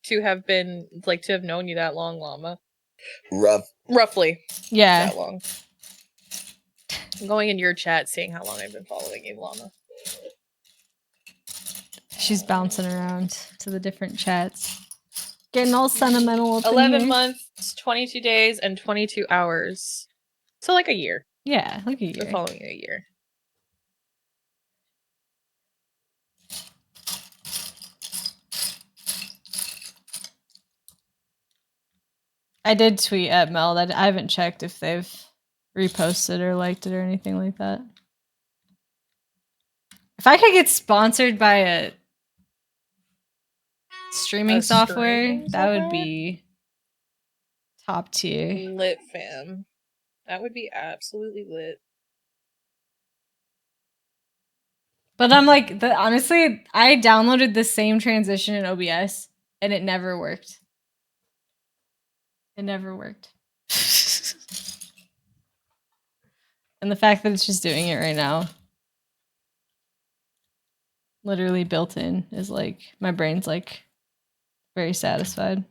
to have known you that long, Llama. Roughly. Yeah. That long. I'm going in your chat, seeing how long I've been following you, Llama. She's bouncing around to the different chats. Getting all sentimental. 11 months, 22 days, and 22 hours. So like a year. Yeah, like a year. We're following you a year. I did tweet at Mel that I haven't checked if they've reposted or liked it or anything like that. If I could get sponsored by a streaming software, that would be top tier. Lit, fam. That would be absolutely lit. But I'm like, honestly, I downloaded the same transition in OBS and it never worked. It never worked. And the fact that it's just doing it right now, literally built in, is like, my brain's like very satisfied.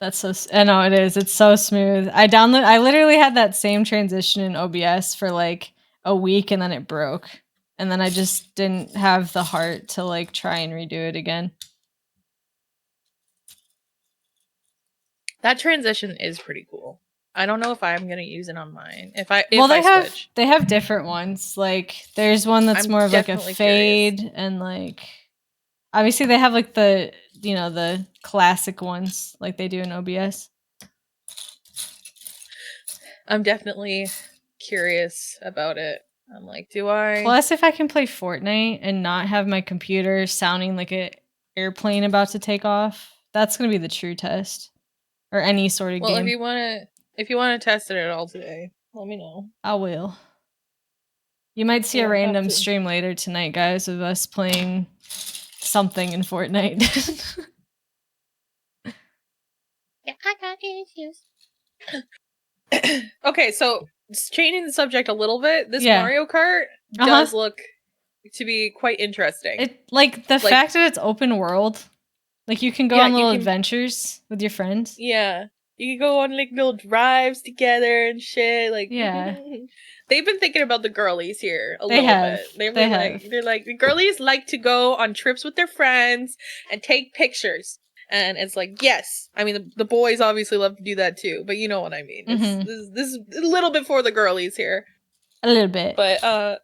That's so, I know it is. It's so smooth. I literally had that same transition in OBS for like a week and then it broke. And then I just didn't have the heart to like try and redo it again. That transition is pretty cool. I don't know if I'm gonna use it on mine. If I switch. They have different ones. Like there's one that's more of like a fade curious. And like obviously they have like the the classic ones like they do in OBS. I'm definitely curious about it. I'm like, do I? Plus, if I can play Fortnite and not have my computer sounding like an airplane about to take off, that's gonna be the true test. Or any sort of game. Well, if you wanna test it at all today, let me know. I will. You might see a random stream later tonight, guys, of us playing something in Fortnite. Yeah, I got issues. Okay, so changing the subject a little bit, this Mario Kart does look to be quite interesting. Like the fact that it's open world, like you can go on little adventures with your friends. Yeah, you can go on like little drives together and shit. Like, yeah, they've been thinking about the girlies here a little bit. They're like the girlies like to go on trips with their friends and take pictures. And it's like, yes. I mean, the boys obviously love to do that too, but you know what I mean. This is a little bit for the girlies here. A little bit. But, well,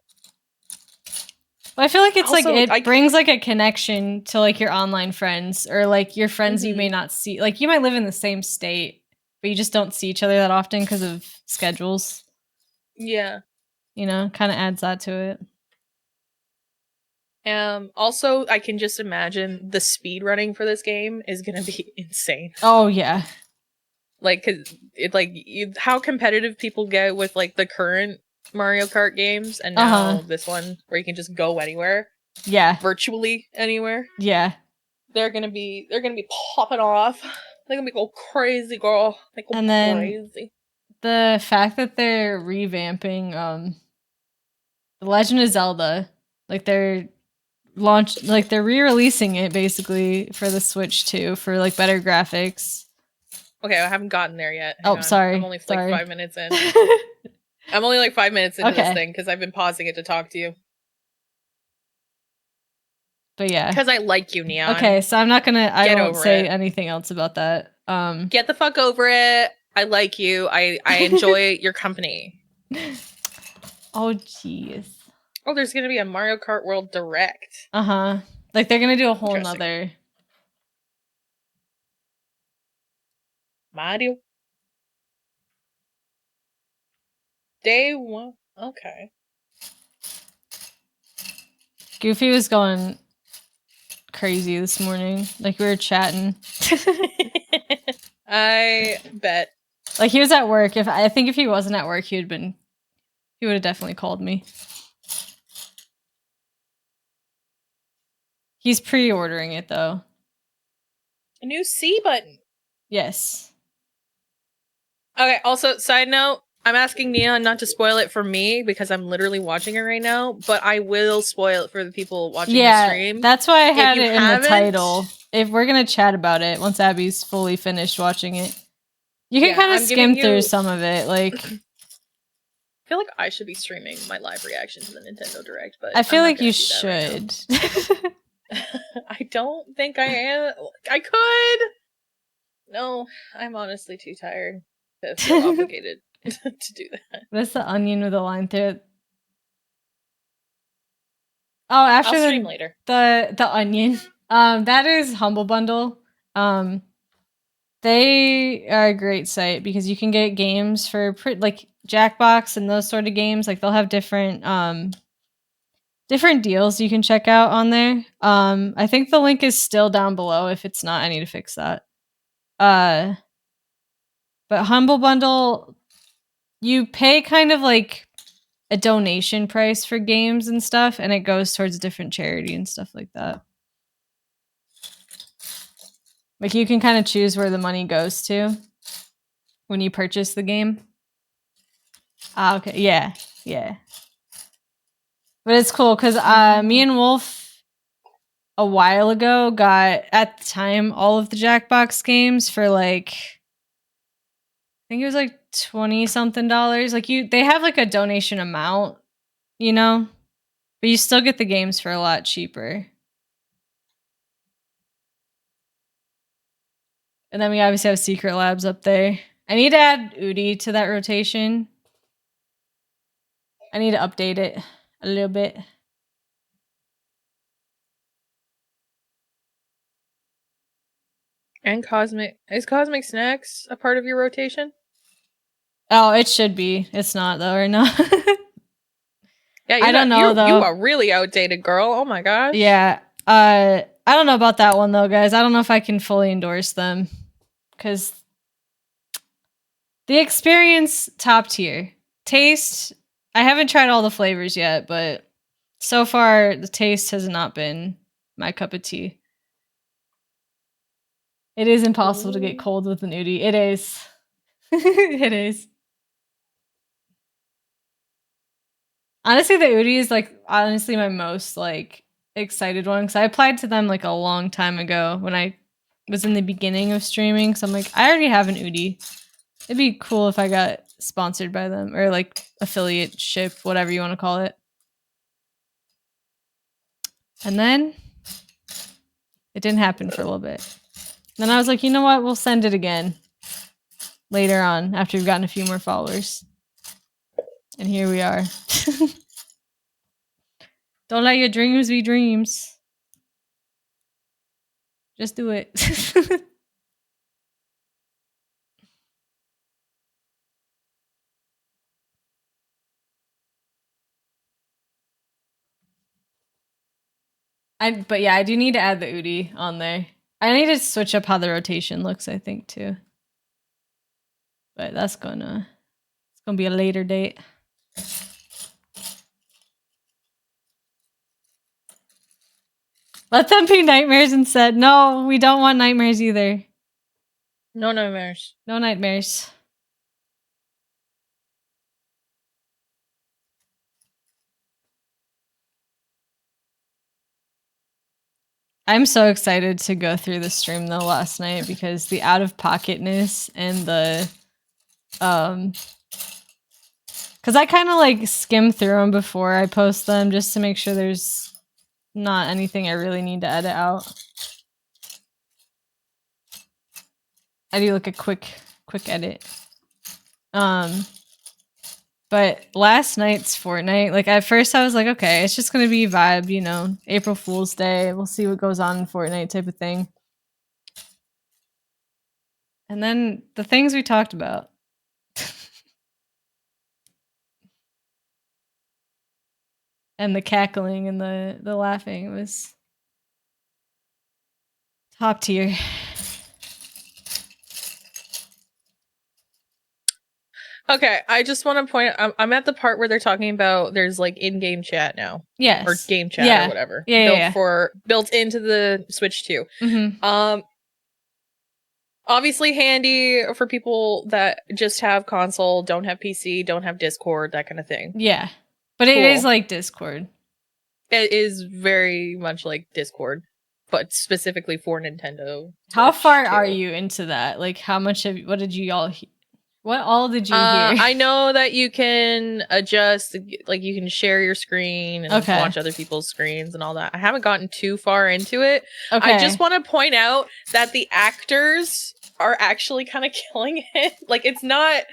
I feel like it's also, like, it brings, like, a connection to, like, your online friends or, like, your friends you may not see. Like, you might live in the same state, but you just don't see each other that often because of schedules. Yeah. You know, kind of adds that to it. Also, I can just imagine the speed running for this game is gonna be insane. Oh yeah, like, cause it how competitive people get with like the current Mario Kart games, and now this one where you can just go anywhere. Yeah, virtually anywhere. Yeah, they're gonna be popping off. They're gonna be go crazy, girl. Like go crazy. The fact that they're revamping The Legend of Zelda, like they're re-releasing it basically for the Switch too, for like better graphics. Okay, I haven't gotten there yet. Hang on. Sorry. I'm only like 5 minutes in. I'm only like 5 minutes into this thing because I've been pausing it to talk to you. But yeah. Because I like you, Neon. Okay, so I won't say anything else about that. Get the fuck over it. I like you. I enjoy your company. Oh jeez. Oh, there's gonna be a Mario Kart World Direct. Like they're gonna do a whole nother Mario. Day 1. Okay. Goofy was going crazy this morning. Like we were chatting. I bet. Like he was at work. I think if he wasn't at work, he would have definitely called me. He's pre-ordering it though. A new C button. Yes. Okay, also, side note, I'm asking Neon not to spoil it for me because I'm literally watching it right now, but I will spoil it for the people watching the stream. That's why I had it in the title. If we're gonna chat about it once Abby's fully finished watching it. You can kind of skim through some of it, like I feel like I should be streaming my live reaction to the Nintendo Direct, but I feel like you should. Right I don't think I am. I could. No, I'm honestly too tired to feel obligated. to do that. What's the onion with a line through it? Oh, after I'll stream later. the onion. That is Humble Bundle. They are a great site because you can get games for like Jackbox and those sort of games. Like they'll have different different deals you can check out on there. I think the link is still down below. If it's not, I need to fix that. But Humble Bundle, you pay kind of like a donation price for games and stuff, and it goes towards a different charity and stuff like that. Like you can kind of choose where the money goes to when you purchase the game. Ah, okay. Yeah. Yeah. But it's cool because me and Wolf a while ago got, at the time, all of the Jackbox games for like, I think it was like $20-something. Like they have like a donation amount, you know? But you still get the games for a lot cheaper. And then we obviously have Secret Labs up there. I need to add Udi to that rotation. I need to update it a little bit. And is Cosmic Snacks a part of your rotation? Oh, it should be. It's not though, or not. Yeah, I don't know though. You are really outdated, girl. Oh my gosh. Yeah. I don't know about that one though, guys. I don't know if I can fully endorse them. Cause the experience, top tier. Taste, I haven't tried all the flavors yet, but so far the taste has not been my cup of tea. It is impossible to get cold with an Udi. It is. It is. Honestly, the Udi is like honestly my most like excited one because I applied to them like a long time ago when I was in the beginning of streaming. So I'm like, I already have an Udi. It'd be cool if I got sponsored by them or like affiliate ship, whatever you want to call it. And then it didn't happen for a little bit. Then I was like, you know what? We'll send it again later on after we've gotten a few more followers. And here we are. Don't let your dreams be dreams. Just do it. But yeah, I do need to add the Udi on there. I need to switch up how the rotation looks, I think, too. But it's gonna be a later date. Let them be nightmares instead. No, we don't want nightmares either. No nightmares. No nightmares. I'm so excited to go through the stream though last night because the out-of-pocketness and the because I kind of like skim through them before I post them just to make sure there's not anything I really need to edit out. I do like a quick edit. But last night's Fortnite, like at first I was like, okay, it's just gonna be vibe, you know, April Fool's Day. We'll see what goes on in Fortnite type of thing. And then the things we talked about. And the cackling and the laughing was top tier. Okay, I just want to point out, I'm at the part where they're talking about there's like in-game chat now. Yes. Or game chat or whatever. Yeah. Built into the Switch 2. Mm-hmm. Obviously handy for people that just have console, don't have PC, don't have Discord, that kind of thing. Yeah. But it is like Discord. It is very much like Discord, but specifically for Nintendo. How far are you into that? Like how much what did you all what all did you hear? I know that you can adjust, like you can share your screen and watch other people's screens and all that. I haven't gotten too far into it. Okay. I just want to point out that the actors are actually kind of killing it. Like, it's not.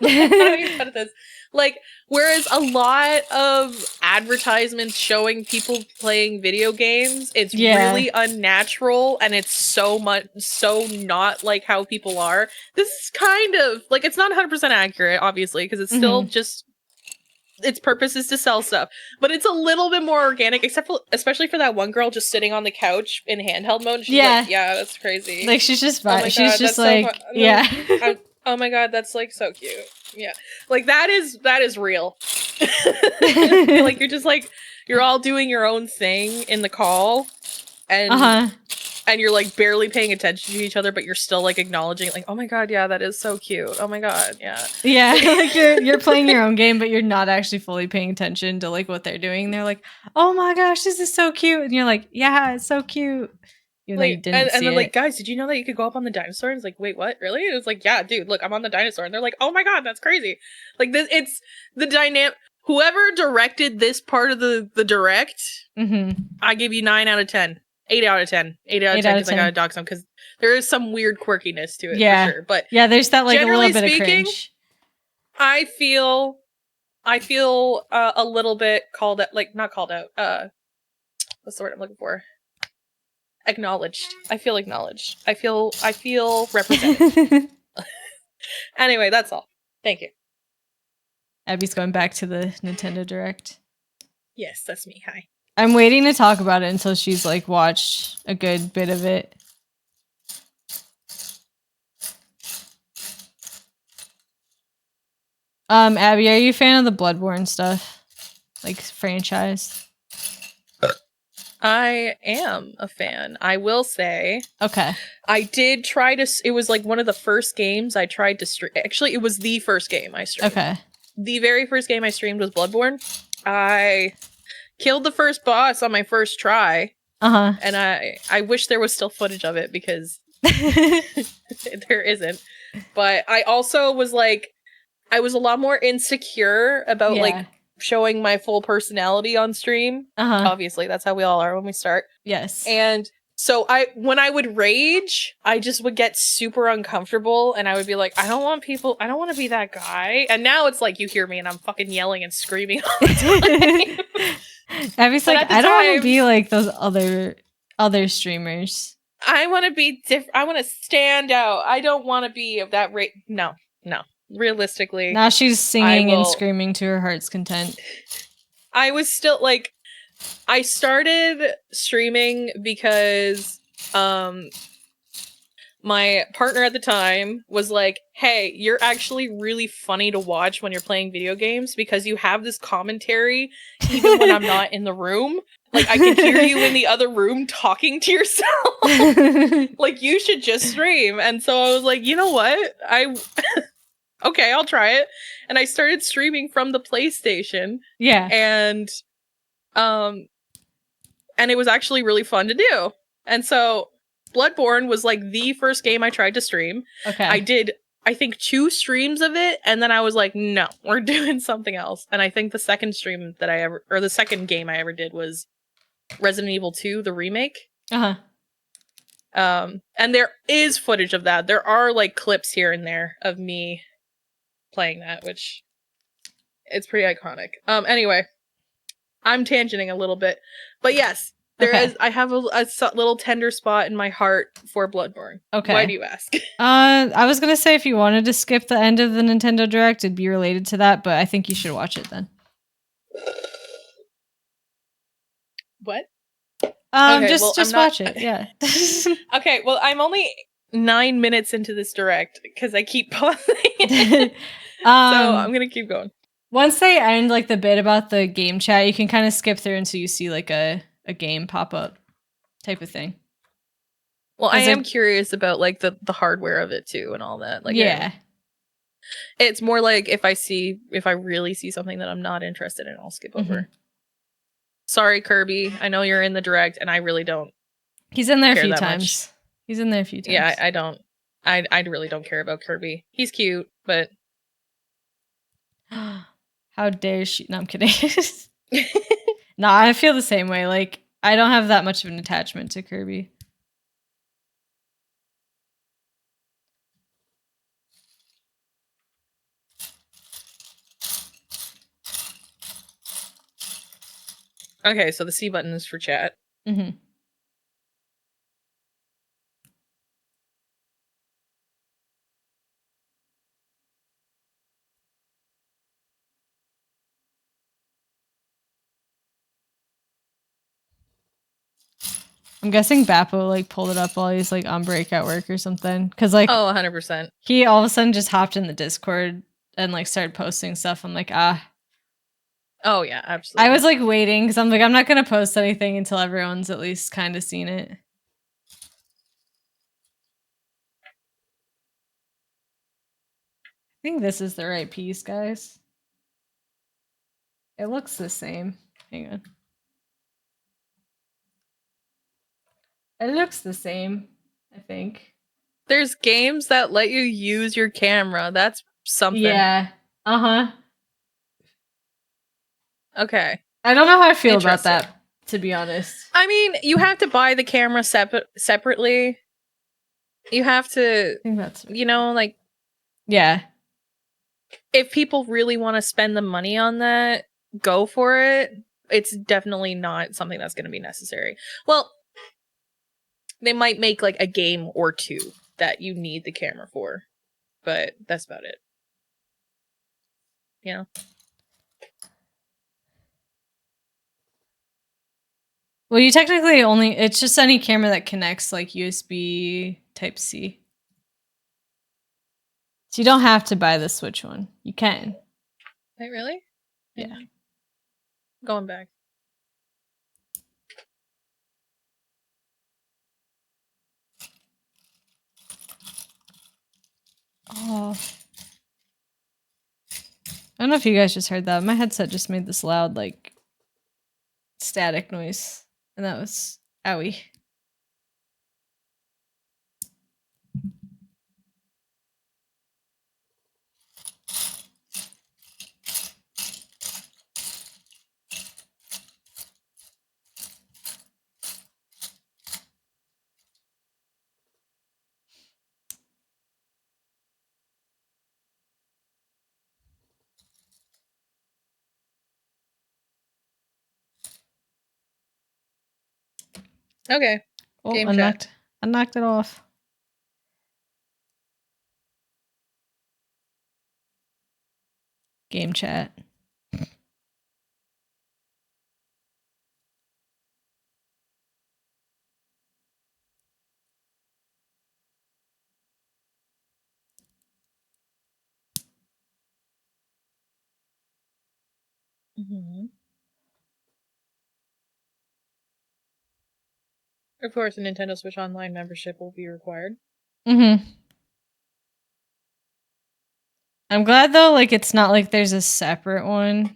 How do you put this? Like, whereas a lot of advertisements showing people playing video games, it's really unnatural and it's so not like how people are. This is kind of like, it's not 100% accurate, obviously, because it's still just, its purpose is to sell stuff, but it's a little bit more organic, especially for that one girl just sitting on the couch in handheld mode. She's like, yeah, that's crazy. Like, she's just God, she's just like, so oh my god, that's like so cute. Yeah, like that is real. Like, you're just like, you're all doing your own thing in the call, and and you're like barely paying attention to each other, but you're still like acknowledging, like, oh my god, yeah, that is so cute. Oh my god, yeah. Yeah, like you're playing your own game, but you're not actually fully paying attention to like what they're doing. They're like, oh my gosh, this is so cute. And you're like, yeah, it's so cute. Even though you didn't see and then it. like, guys, did you know that you could go up on the dinosaur? And it's like, wait, what? Really? It was like, yeah, dude, look, I'm on the dinosaur. And they're like, oh my god, that's crazy. Like, this, it's the dynamic. Whoever directed this part of the direct, I give you 9 out of 10. 8 out of 10. 8 out of 10 because I gotta dog some, because there is some weird quirkiness to it, for sure. But yeah, there's that like a little bit of cringe. I feel a little bit called out, like, not called out. What's the word I'm looking for? Acknowledged. I feel acknowledged. I feel represented. Anyway, that's all. Thank you. Abby's going back to the Nintendo Direct. Yes, that's me. Hi. I'm waiting to talk about it until she's like watched a good bit of it. Abby, are you a fan of the Bloodborne stuff? Like, franchise? I am a fan. I will say. Okay. I did try to. It was like one of the first games I tried to stream. Actually, it was the first game I streamed. Okay. The very first game I streamed was Bloodborne. I killed the first boss on my first try. And I wish there was still footage of it, because there isn't. But I also was like, I was a lot more insecure about like showing my full personality on stream. Obviously, that's how we all are when we start. Yes. And so when I would rage, I just would get super uncomfortable, and I would be like, I don't want to be that guy. And now it's like, you hear me and I'm fucking yelling and screaming all the time. Abby's like, I don't want to be like those other streamers. I want to be different. I want to stand out. I don't want to be of that rate. No. Realistically. Now she's singing and screaming to her heart's content. I was still like, I started streaming because my partner at the time was like, hey, you're actually really funny to watch when you're playing video games, because you have this commentary even when I'm not in the room. Like, I can hear you in the other room talking to yourself. Like, you should just stream. And so I was like, you know what? Okay, I'll try it. And I started streaming from the PlayStation. Yeah. And it was actually really fun to do. And so Bloodborne was like the first game I tried to stream. Okay. I did, I think, 2 streams of it, and then I was like, no, we're doing something else. And I think the second stream that the second game I ever did was Resident Evil 2, the remake. And there is footage of that. There are like clips here and there of me playing that, which it's pretty iconic. Anyway, I'm tangenting a little bit, but yes, there is. I have a little tender spot in my heart for Bloodborne. Okay. Why do you ask? I was gonna say, if you wanted to skip the end of the Nintendo Direct, it'd be related to that, but I think you should watch it then. What? Okay, just watch it. Yeah. Okay. Well, I'm only 9 minutes into this direct because I keep pausing it. So I'm gonna keep going. Once they end like the bit about the game chat, you can kind of skip through until you see like a game pop up type of thing. Well, I am curious about like the hardware of it too and all that. Like, yeah. It's more like if I really see something that I'm not interested in, I'll skip over. Sorry, Kirby. I know you're in the direct, and I really don't. He's in there a few times. He's in there a few times. Yeah, I don't. I really don't care about Kirby. He's cute, but how dare she? No, I'm kidding. No, I feel the same way. Like, I don't have that much of an attachment to Kirby. Okay, so the C button is for chat. Mm-hmm. I'm guessing Bappo like pulled it up while he's like on break at work or something. Cause like Oh, 100%. he all of a sudden just hopped in the Discord and like started posting stuff. I'm like, Oh yeah, absolutely. I was like waiting because I'm like, I'm not gonna post anything until everyone's at least kind of seen it. I think this is the right piece, guys. It looks the same. Hang on. It looks the same, I think. There's games that let you use your camera. That's something. Yeah. Uh-huh. Okay. I don't know how I feel about that, to be honest. I mean, you have to buy the camera separately. You have to, I think that's you know, like, yeah. if people really want to spend the money on that, go for it. It's definitely not something that's going to be necessary. Well, they might make like a game or two that you need the camera for, but that's about it. You know? Well, you technically only, it's just any camera that connects like USB type C. So you don't have to buy the Switch one. You can. Wait, really? Yeah. Going back. Oh. I don't know if you guys just heard that. My headset just made this loud, like, static noise. And that was owie. Okay. Oh, Game I chat. knocked it off. Game chat. Mm-hmm. Of course, a Nintendo Switch Online membership will be required. Mm-hmm. I'm glad though, like it's not like there's a separate one.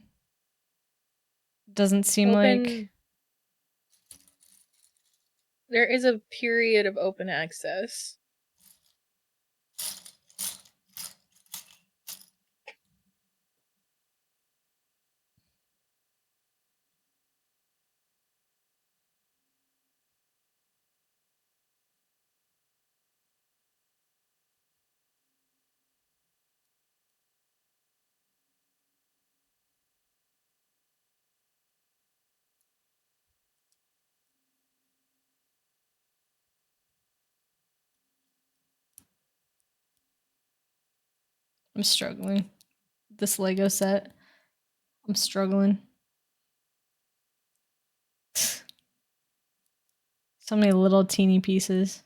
Doesn't seem like There is a period of open access. I'm struggling. This Lego set. I'm struggling. So many little teeny pieces.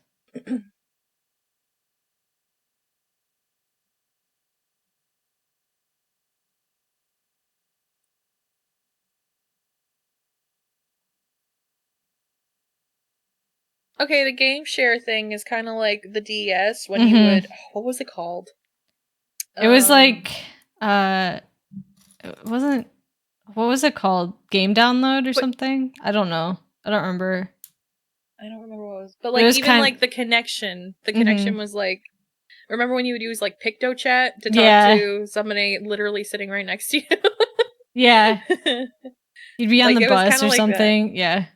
Okay, the game share thing is kind of like the DS when you would. What was it called? It was like, it wasn't. What was it called? Game download or something? I don't know. I don't remember. I don't remember what it was, but like was even like the connection. The connection was like. Remember when you would use like PictoChat to talk to somebody literally sitting right next to you? Yeah. You'd be on Like, the it was bus kinda or like that. something. Yeah.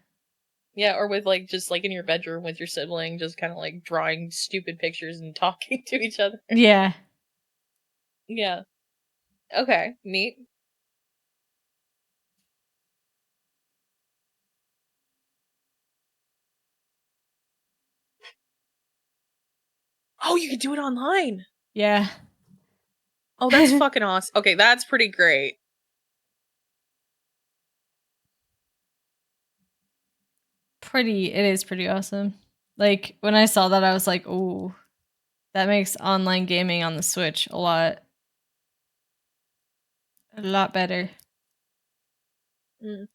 Yeah, or with like just like in your bedroom with your sibling, just kind of like drawing stupid pictures and talking to each other. Yeah. Yeah. Okay, neat. Oh, you can do it online. Yeah. Oh, that's fucking awesome. Okay, that's pretty great. It is pretty awesome. Like, when I saw that, I was like, "Ooh, that makes online gaming on the Switch a lot better." Mm.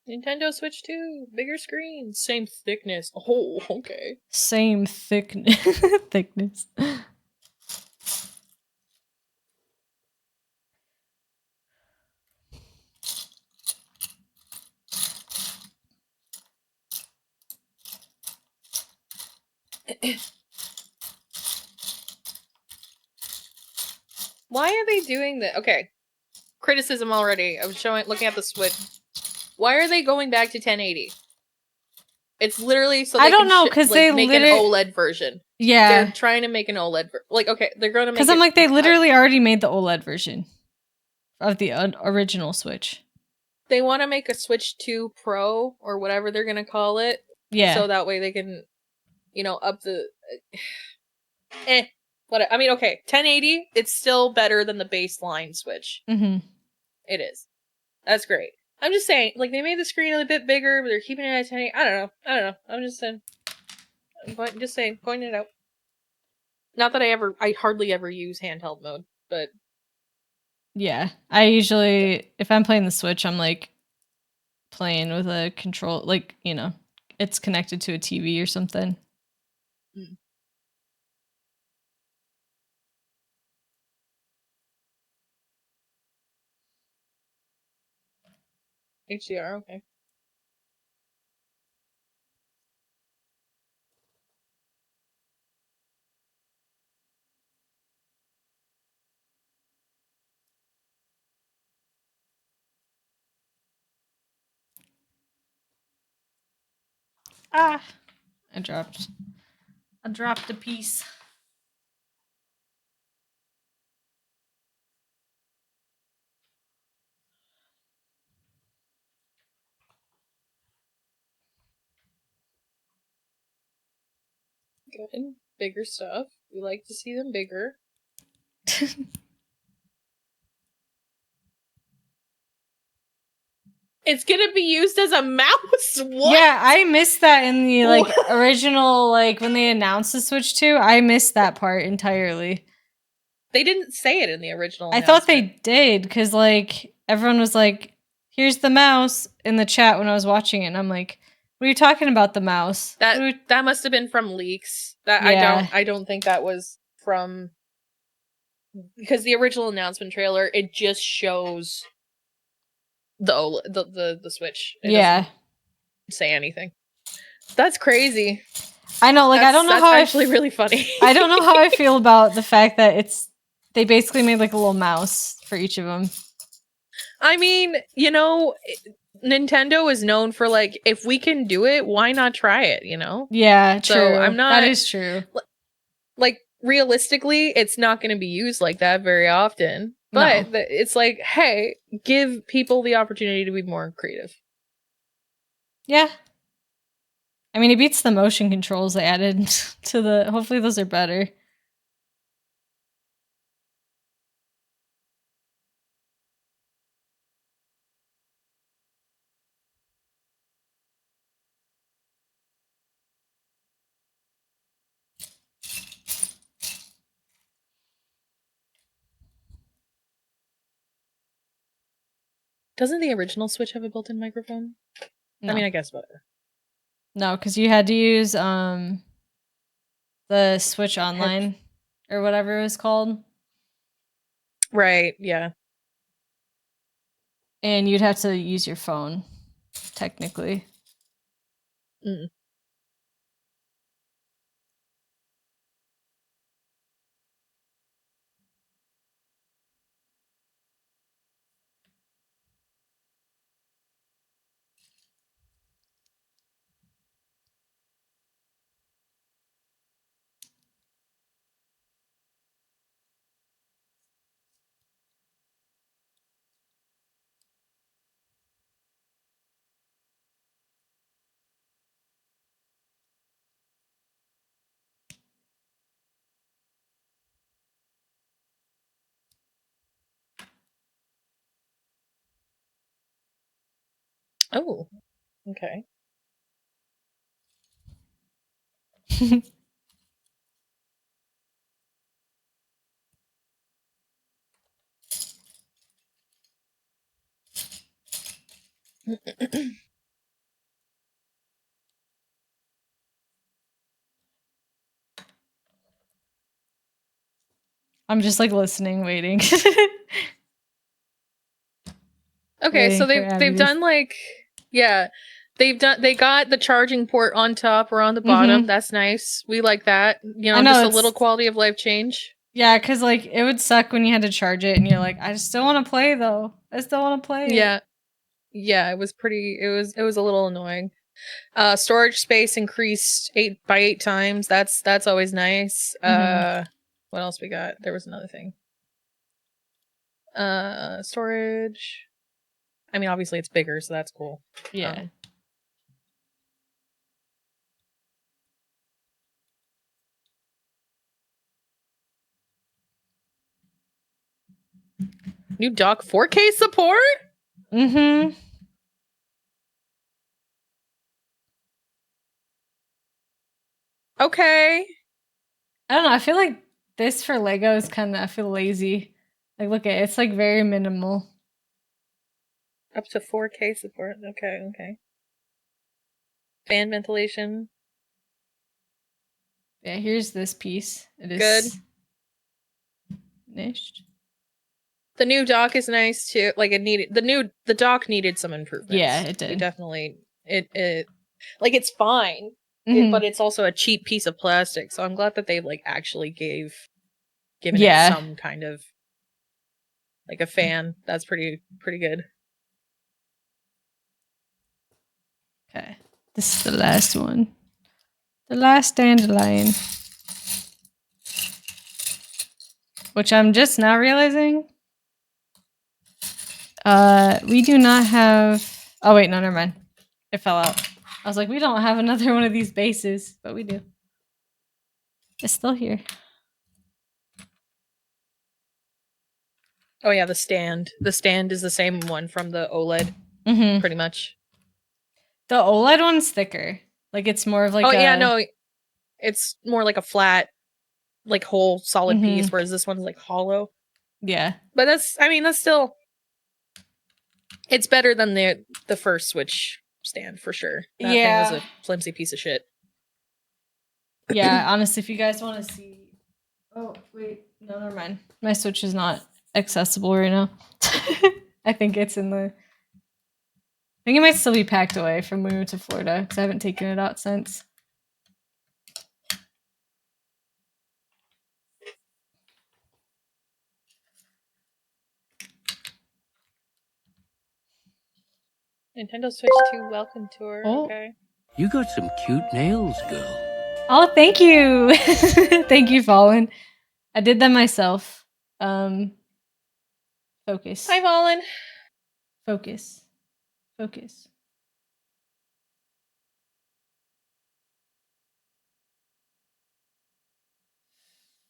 Nintendo Switch 2, bigger screen, same thickness. Oh, okay. Same thickness. thickness. Why are they doing that? Okay, criticism already. I was looking at the Switch. Why are they going back to 1080? It's literally so they I don't can know, because they make an literally. OLED version. Yeah. They're trying to make an OLED like, okay, they're going to make Because I'm like, they literally already made the OLED version of the original Switch. They want to make a Switch 2 Pro or whatever they're going to call it. Yeah. So that way they can, up the what I mean, okay, 1080, it's still better than the baseline Switch. Mm-hmm. It is. That's great. I'm just saying, like, they made the screen a bit bigger, but they're keeping it at 1080. I don't know. I'm just saying. Pointing it out. Not that I hardly ever use handheld mode, but Yeah. I usually, if I'm playing the Switch, I'm like playing with a control, like, it's connected to a TV or something. Mm. HDR, okay. Ah, I dropped a piece. Good. Bigger stuff. We like to see them bigger. It's gonna be used as a mouse. What? Yeah, I missed that in the original, like when they announced the Switch 2. I missed that part entirely. They didn't say it in the original I thought announcement. they did, because like everyone was like, "Here's the mouse" in the chat when I was watching it, and I'm like, "What are you talking about, the mouse?" That must have been from leaks. That Yeah. I don't think that was from, because the original announcement trailer, it just shows the Switch. It doesn't say anything. That's crazy. I know, like, I don't know that's how actually really funny. I don't know how I feel about the fact that they basically made like a little mouse for each of them. I mean, Nintendo is known for, like, if we can do it, why not try it, Yeah, true. So I'm not. That is true. Like, realistically, it's not going to be used like that very often. But it's like, hey, give people the opportunity to be more creative. Yeah. I mean, it beats the motion controls they added to the. Hopefully, those are better. Doesn't the original Switch have a built-in microphone? No. I mean, I guess whatever. No, because you had to use the Switch Online or whatever it was called. Right, yeah. And you'd have to use your phone, technically. Mm. Oh, okay. I'm just like listening, waiting. Okay, Waiting so for they've Abby they've to done like yeah, they got the charging port on top or on the bottom. Mhm. That's nice. We like that. I know, Just a it's little quality of life change. yeah, cause like, it would suck when you had to charge it and you're like, "I still wanna play, though. I still wanna play it." Yeah. Yeah, it was a little annoying. Storage space increased 8 times. That's always nice. Mhm. What else we got? There was another thing. Storage. I mean, obviously it's bigger, so that's cool. Yeah. New dock 4K support? Mhm. Okay. I don't know, I feel like this for Lego is kinda I feel lazy. Like, look at it, it's, like, very minimal. Up to 4K support. Okay. Fan ventilation. Yeah, here's this piece. It Good. is finished. The new dock is nice too. Like the dock needed some improvements. Yeah, it We did. definitely it like it's fine. But Mhm. it's also a cheap piece of plastic, so I'm glad that they like actually given it Yeah. some kind of like a fan. That's pretty good. Okay. This is the last one. The last dandelion. Which I'm just now realizing. We do not have. Oh wait, no, never mind. It fell out. I was like, we don't have another one of these bases, but we do. It's still here. Oh yeah, the stand. The stand is the same one from the OLED, Mm-hmm. pretty much. The OLED one's thicker. Like it's more of like Oh a. yeah, no, it's more like a flat, like whole solid Mm-hmm. piece, whereas this one's like hollow. Yeah. But that's still it's better than the first Switch stand for sure. That thing was Yeah. a flimsy piece of shit. Yeah. Honestly, if you guys want to see. Oh wait, no, never mind. My Switch is not accessible right now. I think it's in the. I think it might still be packed away from when we went to Florida because I haven't taken it out since. Nintendo Switch 2 welcome tour. Oh. Okay. You got some cute nails, girl. Oh, thank you. Thank you, Fallen. I did them myself. Focus. Hi, Valen. Focus. Focus.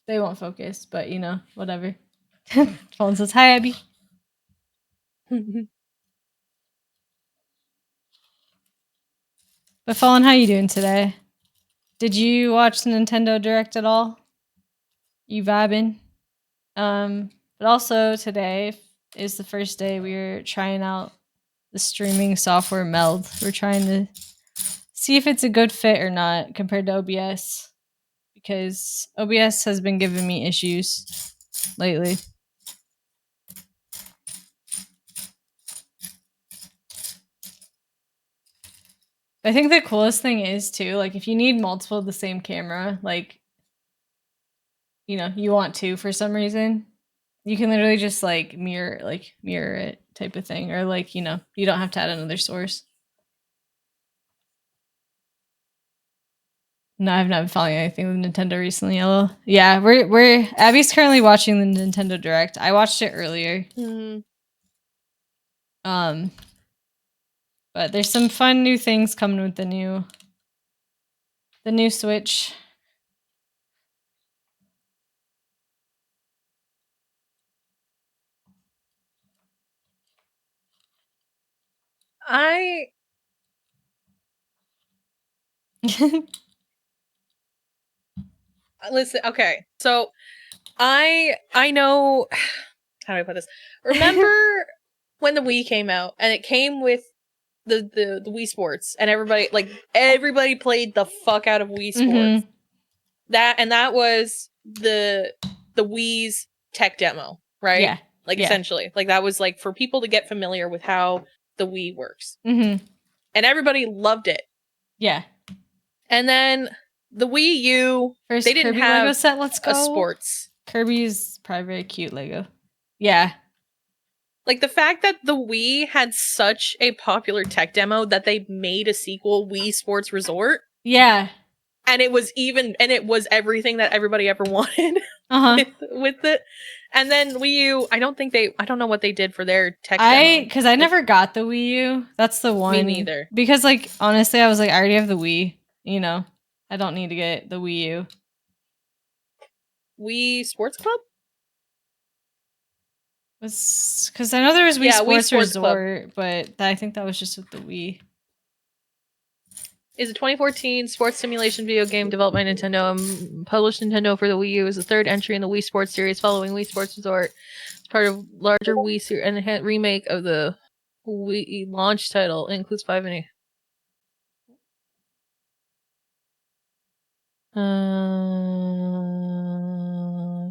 They won't focus, but you know, whatever. Fallen says, "Hi, Abby." But Fallen, how you doing today? Did you watch the Nintendo Direct at all? You vibing? But also today is the first day we're trying out the streaming software Meld. We're trying to see if it's a good fit or not compared to OBS because OBS has been giving me issues lately. I think the coolest thing is too, like if you need multiple of the same camera, like you know, you want to for some reason, you can literally just mirror it type of thing. Or like, you know, you don't have to add another source. No, I've not been following anything with Nintendo recently. Hello. Yeah, we're Abby's currently watching the Nintendo Direct. I watched it earlier. Um, but there's some fun new things coming with the new Switch. Listen, okay. So I know how do I put this? Remember when the Wii came out and it came with the Wii Sports and everybody played the fuck out of Wii Sports. That was the Wii's tech demo, right? Yeah. Like Yeah. essentially. Like that was like for people to get familiar with how the Wii works. Mm-hmm. And everybody loved it. Yeah. And then the Wii U, First they didn't Kirby have Lego set, let's go. a sports. Kirby's probably very cute Lego. Yeah. Like the fact that the Wii had such a popular tech demo that they made a sequel, Wii Sports Resort. Yeah. And it was everything that everybody ever wanted with it. And then Wii U, I don't know what they did for their tech demo. Because I never got the Wii U. That's the one. Me neither. Because, like, honestly, I was like, I already have the Wii. You know, I don't need to get the Wii U. Wii Sports Club? Because I know there was Wii Sports Resort, but I think that was just with the Wii. Is a 2014 sports simulation video game developed by Nintendo and published Nintendo for the Wii U. Is the third entry in the Wii Sports series following Wii Sports Resort. It's part of larger Wii series and a remake of the Wii launch title. It includes 5 mini.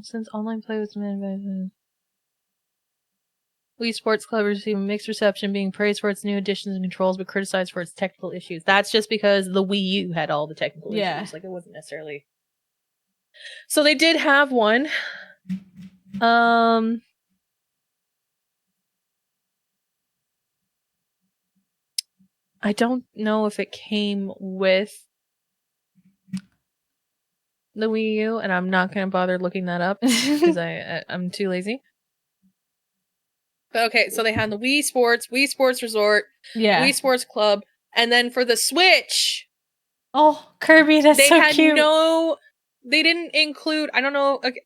Since online play was demanded by Wii Sports Club received mixed reception, being praised for its new additions and controls, but criticized for its technical issues. That's just because the Wii U had all the technical issues. Like, it wasn't necessarily... So they did have one. I don't know if it came with the Wii U, and I'm not going to bother looking that up because I'm too lazy. But okay, so they had the Wii Sports Resort, Wii Sports Club, and then for the Switch... Oh, Kirby, that's so cute. They didn't include... I don't know... Okay,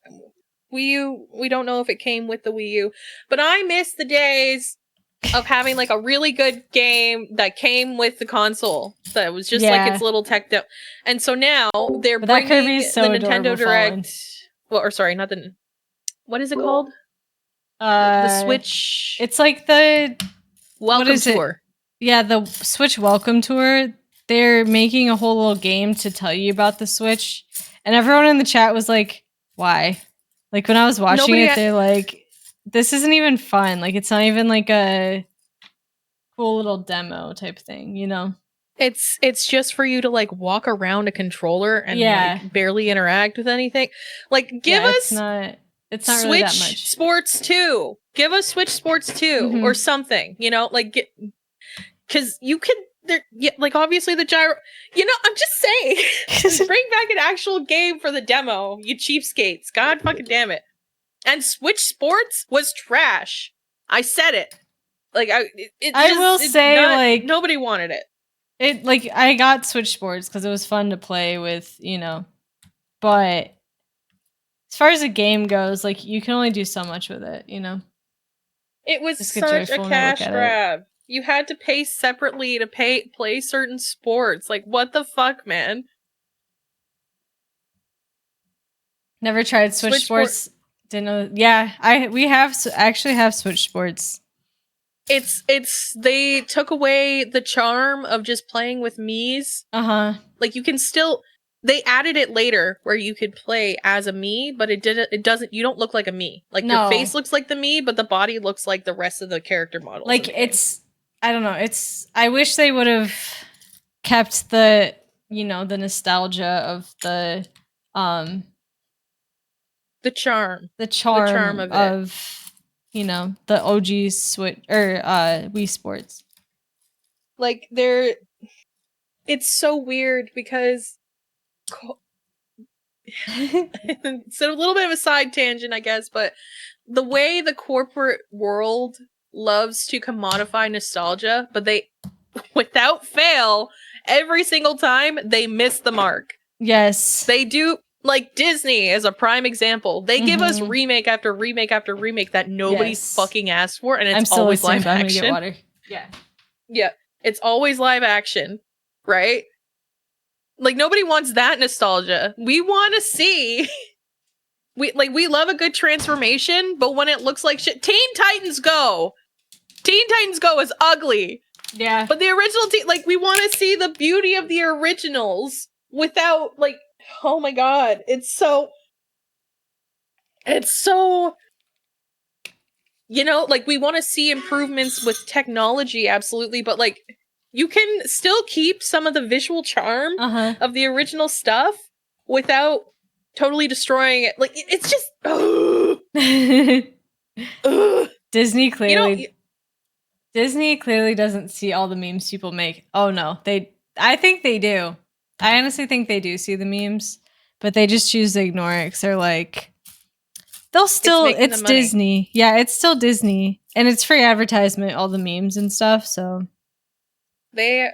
Wii U, we don't know if it came with the Wii U, but I miss the days of having like a really good game that came with the console that was just like its little tech demo. And so now they're bringing the Nintendo Direct. Well, or sorry, not the... What is it called? The Switch... It's like the... Welcome Tour. Yeah, the Switch Welcome Tour. They're making a whole little game to tell you about the Switch. And everyone in the chat was like, why? Like, when I was watching they're like, this isn't even fun. Like, it's not even like a cool little demo type thing, you know? It's just for you to like walk around a controller and like barely interact with anything. Like, give us it's not Switch really that much. Sports 2. Give us Switch Sports 2 or something, you know, like because you could like obviously the gyro, you know, I'm just saying. Bring back an actual game for the demo, you cheapskates. God fucking damn it. And Switch Sports was trash. I said it. Like nobody wanted it. It like I got Switch Sports because it was fun to play with, you know. But as far as a game goes, like you can only do so much with it, you know. It was such a cash grab. You had to pay separately to play certain sports. Like, what the fuck, man? Never tried Switch Sports. Didn't know. Yeah, we actually have Switch Sports. They took away the charm of just playing with Miis. Like you can still... They added it later where you could play as a Mii, but it doesn't, you don't look like a Mii. Like your face looks like the Mii, but the body looks like the rest of the character models. Like I don't know, I wish they would have kept the, you know, the nostalgia of the charm of you know, the OG Switch or Wii Sports. Like it's so weird because it's a little bit of a side tangent, I guess, but the way the corporate world loves to commodify nostalgia, but they, without fail, every single time they miss the mark. Yes. They do. Like Disney is a prime example. They give us remake after remake after remake that nobody fucking asked for, and it's always live action. Get water. Yeah. It's always live action, right? Like nobody wants that nostalgia. We want to see we love a good transformation, but when it looks like shit, Teen Titans Go is ugly. Yeah. But the original we want to see the beauty of the originals without like, oh my god, it's so you know, like we want to see improvements with technology, absolutely, but like you can still keep some of the visual charm of the original stuff without totally destroying it. Like it's just Disney clearly doesn't see all the memes people make. Oh no, I think they do. I honestly think they do see the memes, but they just choose to ignore it because they're like, it's Disney. Yeah, it's still Disney, and it's free advertisement, all the memes and stuff. So they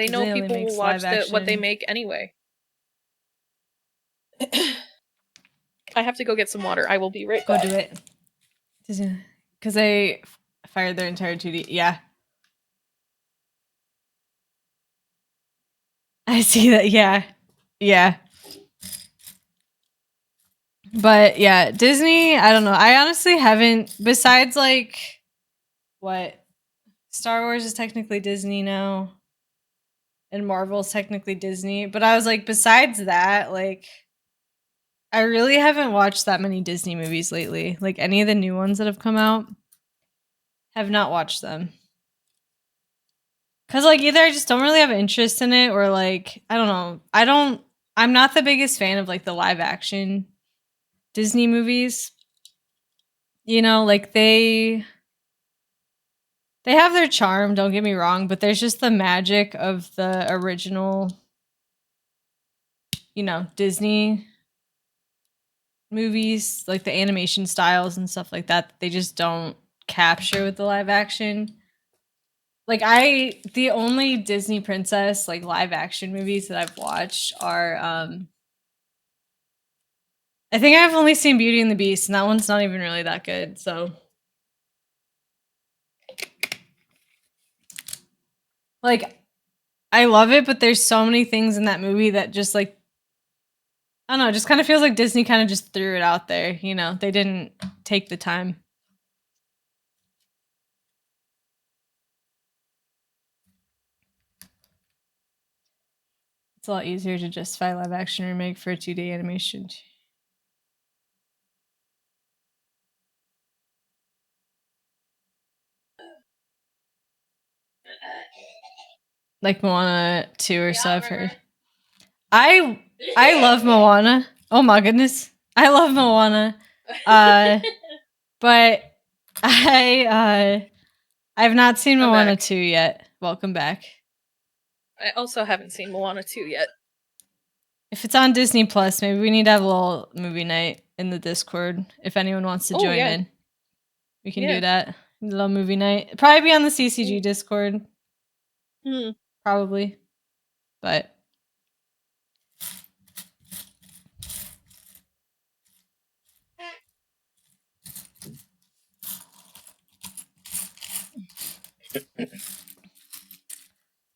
know people will watch what they make anyway. I have to go get some water. I will be right back. Go do it. Because they fired their entire 2D. Yeah. I see that. Yeah. Yeah. But yeah, Disney, I don't know. I honestly haven't, besides like, what? Star Wars is technically Disney now. And Marvel's technically Disney. But I was like, besides that, like, I really haven't watched that many Disney movies lately. Like, any of the new ones that have come out, have not watched them. Because, like, either I just don't really have interest in it, or, like, I don't know. I'm not the biggest fan of, like, the live action Disney movies. You know, like, they have their charm, don't get me wrong, but there's just the magic of the original, you know, Disney movies, like the animation styles and stuff like that, they just don't capture with the live action. Like the only Disney princess like live action movies that I've watched are I think I've only seen Beauty and the Beast, and that one's not even really that good. So like I love it, but there's so many things in that movie that just like I don't know, it just kind of feels like Disney kind of just threw it out there, you know. They didn't take the time. It's a lot easier to justify live action remake for a 2D animation. Like Moana 2 or so, I've heard. I love Moana. Oh my goodness. I love Moana. But I've not seen Moana 2 yet. Welcome back. I also haven't seen Moana 2 yet. If it's on Disney Plus, maybe we need to have a little movie night in the Discord. If anyone wants to join in, we can do that. A little movie night. Probably be on the CCG Discord. Probably. But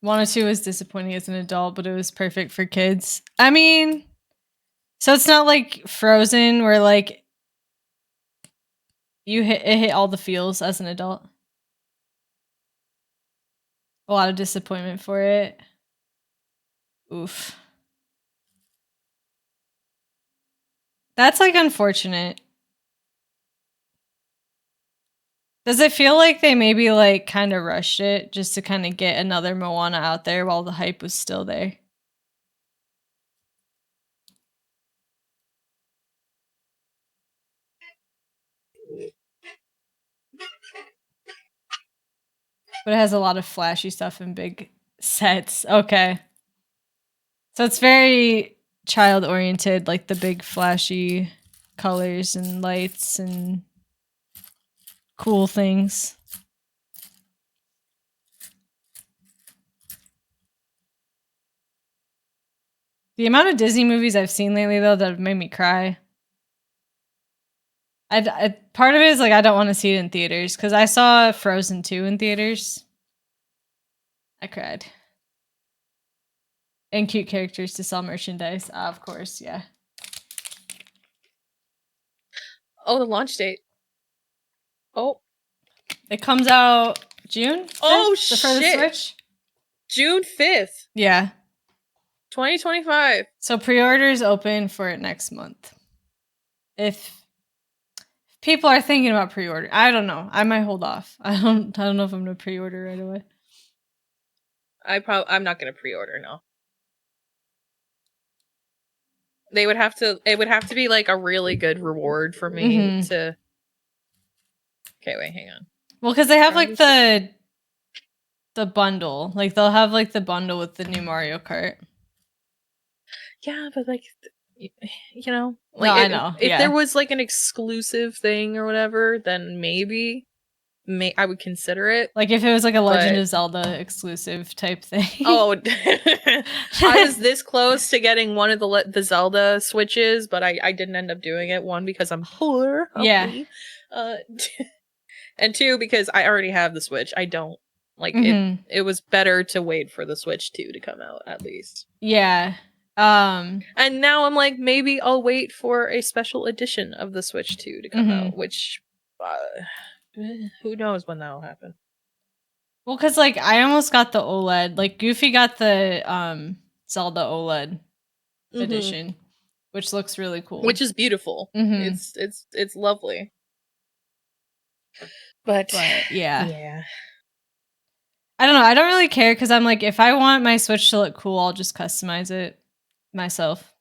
Moana 2 was disappointing as an adult, but it was perfect for kids. I mean, so it's not like Frozen where like it hit all the feels as an adult. A lot of disappointment for it. Oof. That's like unfortunate. Does it feel like they maybe like kind of rushed it just to kind of get another Moana out there while the hype was still there? But it has a lot of flashy stuff and big sets. Okay. So it's very child oriented, like the big flashy colors and lights and cool things. The amount of Disney movies I've seen lately, though, that have made me cry. Part of it is like I don't want to see it in theaters because I saw Frozen 2 in theaters. I cried. And cute characters to sell merchandise. Of course, yeah. Oh, the launch date. Oh. It comes out June 5th, Oh, for the shit. Switch. June 5th, Yeah. 2025. So pre-orders open for it next month. If people are thinking about pre-order, I don't know. I might hold off. I don't know if I'm gonna pre-order right away. I'm not gonna pre-order, no. It would have to be like a really good reward for me to. Okay, wait, hang on. Well, because they have like the bundle. Like they'll have like the bundle with the new Mario Kart. Yeah, but like, you know, No, like I know. if Yeah. there was like an exclusive thing or whatever, then maybe I would consider it. Like if it was like a Legend but- of Zelda exclusive type thing. Oh, I was this close to getting one of the Zelda Switches, but I didn't end up doing it. One, because I'm poor. Yeah. And two, because I already have the Switch. I don't like Mhm. it. It was better to wait for the Switch 2 to come out, at least. Yeah. And now I'm like, maybe I'll wait for a special edition of the Switch 2 to come out, which who knows when that'll happen. Well, because like I almost got the OLED. Like Goofy got the Zelda OLED edition, which looks really cool. Which is beautiful. It's lovely. But yeah. I don't know. I don't really care because I'm like, if I want my Switch to look cool, I'll just customize it myself.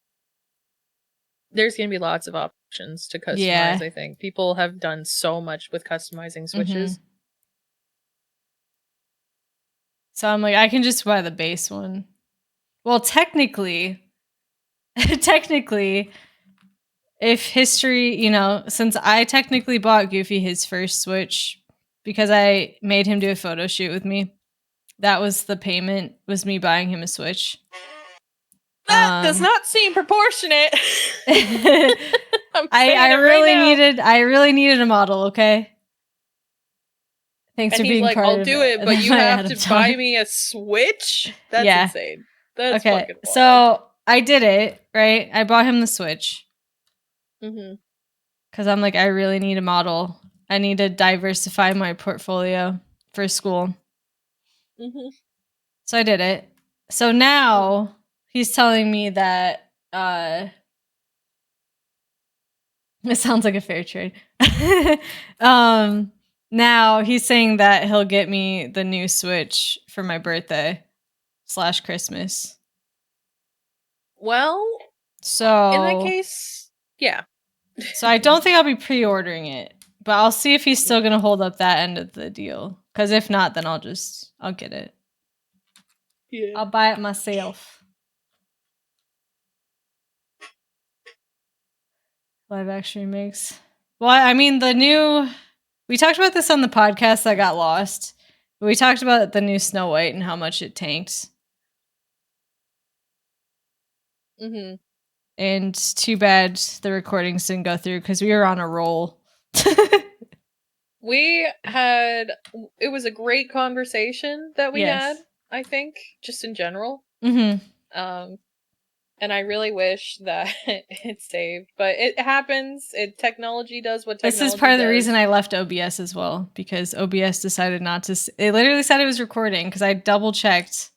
There's gonna be lots of options to customize. Yeah. I think people have done so much with customizing Switches. So I'm like, I can just buy the base one. Well, technically, if history, you know, since I technically bought Goofy his first Switch because I made him do a photo shoot with me. That was the payment, was me buying him a Switch. That does not seem proportionate. I really needed a model, okay? Thanks and for being like, part I'll of do it, but you my have Adam to talk. buy me a Switch? That's insane. That's okay. fucking wild. So I did it, right? I bought him the Switch. Because I'm like, I really need a model. I need to diversify my portfolio for school. So I did it. So now he's telling me that it sounds like a fair trade. Now he's saying that he'll get me the new Switch for my birthday / Christmas. Well, so in that case, yeah. So I don't think I'll be pre-ordering it, but I'll see if he's still gonna hold up that end of the deal. Because if not, then I'll get it. Yeah. I'll buy it myself. Live action remakes. Well, I mean, we talked about this on the podcast that got lost. We talked about the new Snow White and how much it tanked. And too bad the recordings didn't go through because we were on a roll. It was a great conversation that we had, I think, just in general. And I really wish that it saved, but it happens. Technology does what technology does. This is part of the reason I left OBS as well, because OBS decided not to. It literally said it was recording because I double checked.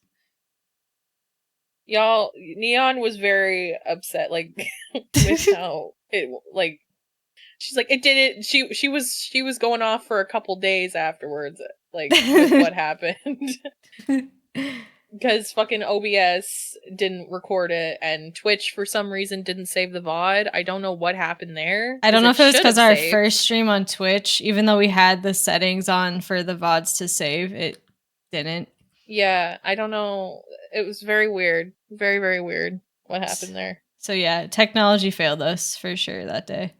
Y'all, Neon was very upset, like with how it like. She's like, it didn't. She was going off for a couple days afterwards, like with what happened. Because fucking OBS didn't record it, and Twitch for some reason didn't save the VOD. I don't know what happened there. I don't know if it was because our first stream on Twitch, even though we had the settings on for the VODs to save, it didn't. Yeah, I don't know. It was very weird. Very, very weird what happened there. So yeah, technology failed us for sure that day.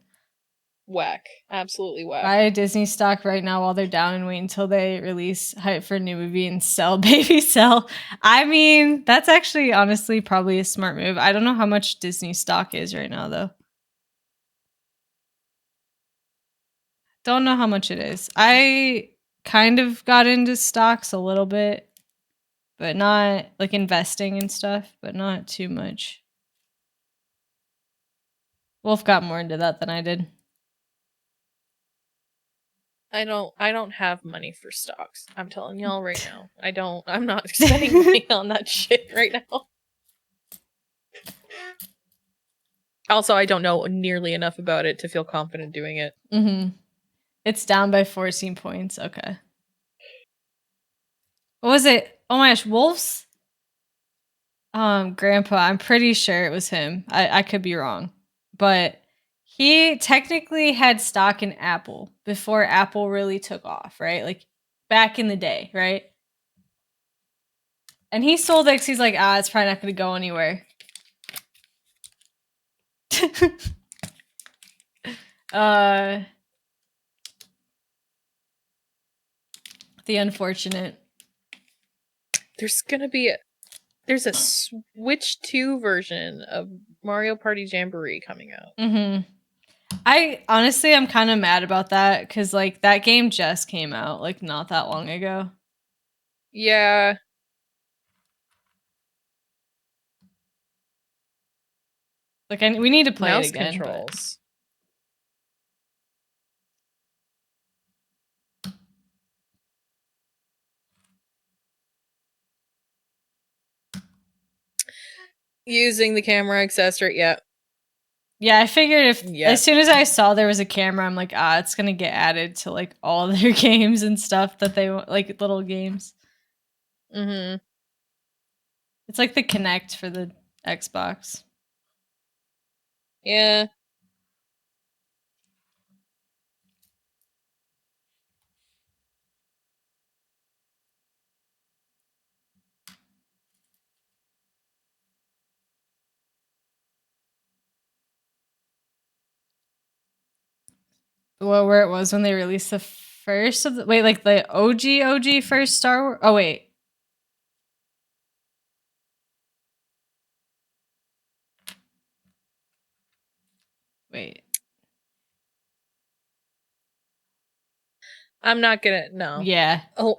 Whack. Absolutely whack. Buy Disney stock right now while they're down and wait until they release hype for a new movie and sell, baby, sell. I mean, that's actually honestly probably a smart move. I don't know how much Disney stock is right now, though. Don't know how much it is. I kind of got into stocks a little bit, but not like investing and stuff, but not too much. Wolf got more into that than I did. I don't have money for stocks. I'm telling y'all right now. I'm not spending money on that shit right now. Also, I don't know nearly enough about it to feel confident doing it. It's down by 14 points. Okay. What was it? Oh my gosh, Wolf's grandpa, I'm pretty sure it was him. I could be wrong. But he technically had stock in Apple before Apple really took off, right? Like back in the day, right? And he sold it 'cause he's like, it's probably not going to go anywhere. The unfortunate. There's a Switch 2 version of Mario Party Jamboree coming out. I'm kind of mad about that because like that game just came out like not that long ago. Yeah. Like we need to play Mouse it again. controls. Using the camera accessory, yeah. Yeah, I figured as soon as I saw there was a camera, I'm like, it's gonna get added to like all their games and stuff that they want, like little games. It's like the Kinect for the Xbox. Yeah. Well, where it was when they released the first of the like the OG first Star Wars. Oh wait. Wait. I'm not gonna no. Yeah. Oh,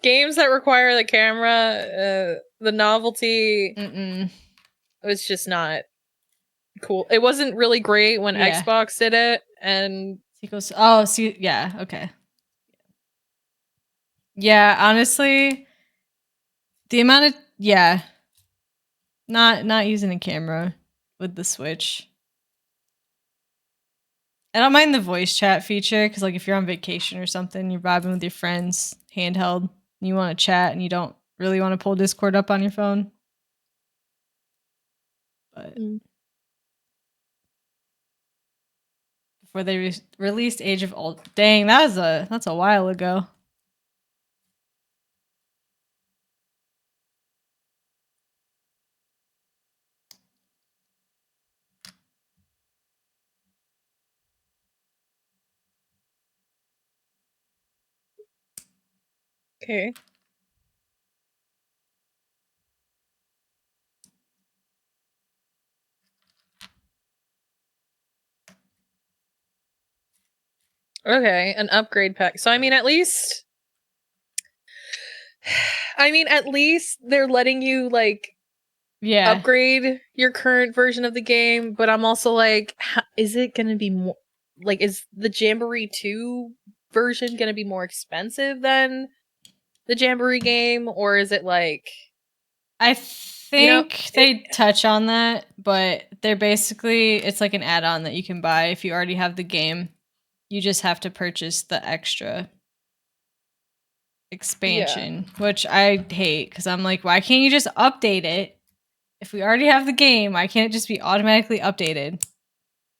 games that require the camera, the novelty was just not cool. It wasn't really great when Xbox did it, and yeah, okay. Yeah, honestly, the amount of not using a camera with the Switch. I don't mind the voice chat feature because, like, if you're on vacation or something, you're vibing with your friends, handheld, and you want to chat, and you don't really want to pull Discord up on your phone. But before they released Age of Ultron, dang, that's a while ago. okay. Okay, an upgrade pack. So I mean, at least they're letting you like upgrade your current version of the game, but I'm also like, is it going to be more like is the Jamboree 2 version going to be more expensive than the Jamboree game, or is it like I think they touch on that, but they're basically it's like an add-on that you can buy if you already have the game. You just have to purchase the extra expansion, which I hate because I'm like, why can't you just update it? If we already have the game, why can't it just be automatically updated?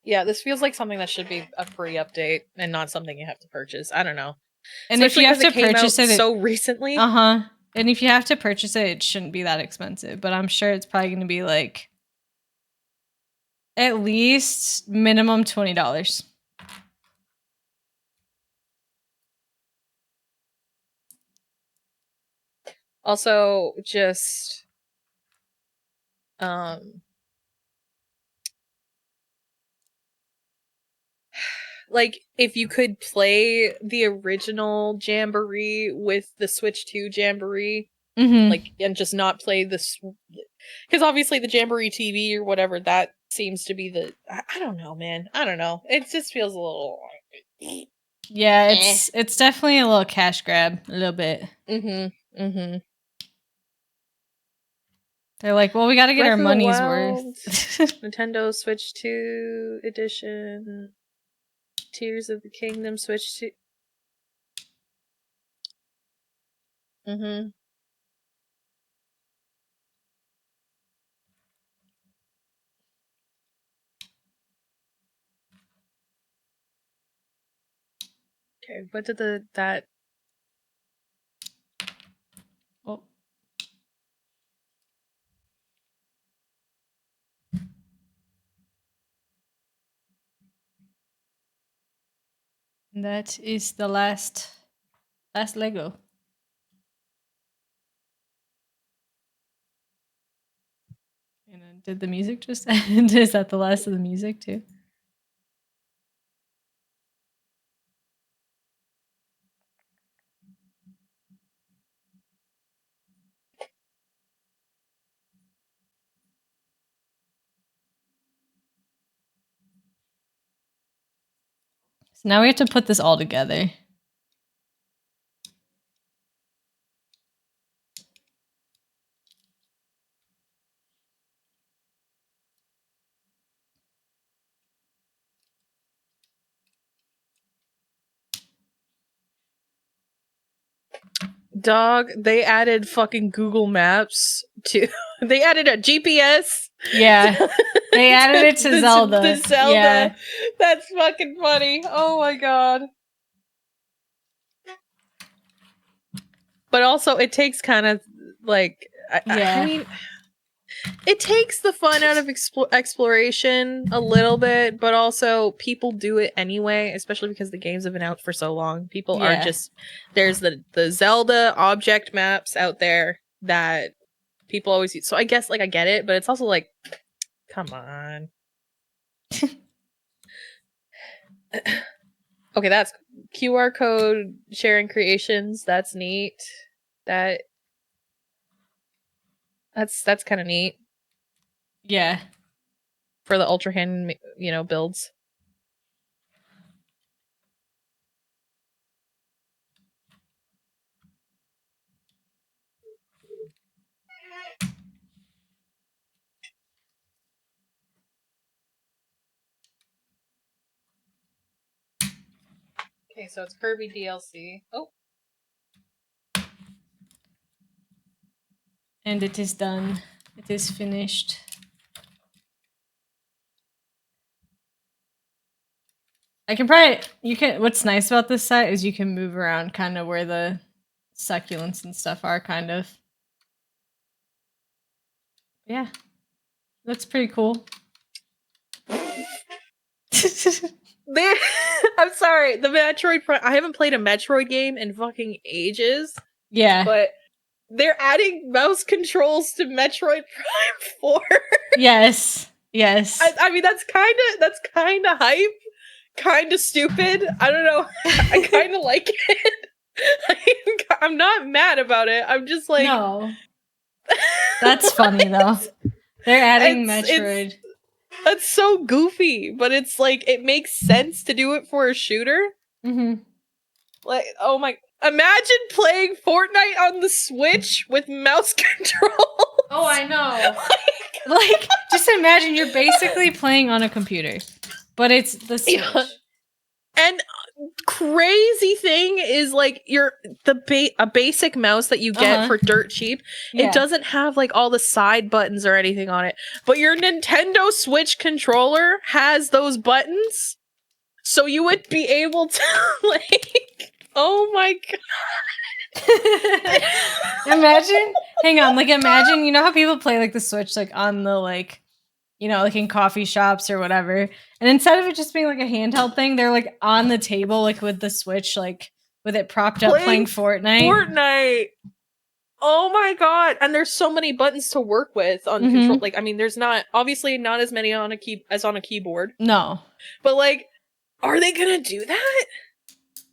Yeah, this feels like something that should be a free update and not something you have to purchase. I don't know. And especially if you have to purchase it so recently. And if you have to purchase it, it shouldn't be that expensive. But I'm sure it's probably going to be like at least minimum $20. Also, just like if you could play the original Jamboree with the Switch 2 Jamboree, Mhm. Like, and just not play this, because obviously the Jamboree TV or whatever, that seems to be the, I don't know, man. I don't know. It just feels a little. Yeah, Eh. it's definitely a little cash grab, a little bit. Mm-hmm. Mm-hmm. They're like, well, we got to get Breath our of the money's Wild, worth. Nintendo Switch 2 edition, Tears of the Kingdom Switch 2. Mm-hmm. Okay, what did that? Oh. That is the last Lego. And then did the music just end? Is that the last of the music too? So now we have to put this all together. Dog, they added fucking Google Maps to. They added a GPS. Yeah. They added it to Zelda. The Zelda. Yeah. That's fucking funny. Oh my god. But also, it takes kind of like. Yeah. I mean, it takes the fun out of exploration a little bit, but also people do it anyway, especially because the games have been out for so long. People are Yeah. just, there's the Zelda object maps out there that people always use. So I guess like I get it, but it's also like, come on. Okay, that's QR code sharing creations. That's neat. That's kind of neat Yeah. for the Ultra Hand, builds. Okay, so it's Kirby DLC. Oh. And it is done. It is finished. What's nice about this set is you can move around kind of where the succulents and stuff are, kind of. Yeah. Looks pretty cool. I'm sorry, the Metroid Prime. I haven't played a Metroid game in fucking ages. Yeah. But they're adding mouse controls to Metroid Prime 4. Yes. Yes. I mean, that's kind of hype, kind of stupid. I don't know. I kind of like it. I'm not mad about it. I'm just like, no. That's funny though. They're adding Metroid. That's so goofy, but it's like it makes sense to do it for a shooter. Mm-hmm. Like, oh my! Imagine playing Fortnite on the Switch with mouse control. Oh, I know. Like, just imagine you're basically playing on a computer, but it's the Switch. Yeah. And crazy thing is, like, a basic mouse that you get for dirt cheap. Yeah. It doesn't have like all the side buttons or anything on it, but your Nintendo Switch controller has those buttons, so you would be able to like. Oh my god! Imagine, you know how people play like the Switch like on the like, like in coffee shops or whatever, and instead of it just being like a handheld thing, they're like on the table like with the Switch like with it propped up playing Fortnite. Oh my god! And there's so many buttons to work with on control. Like, I mean, there's obviously not as many on a keyboard. No, but like, are they gonna do that?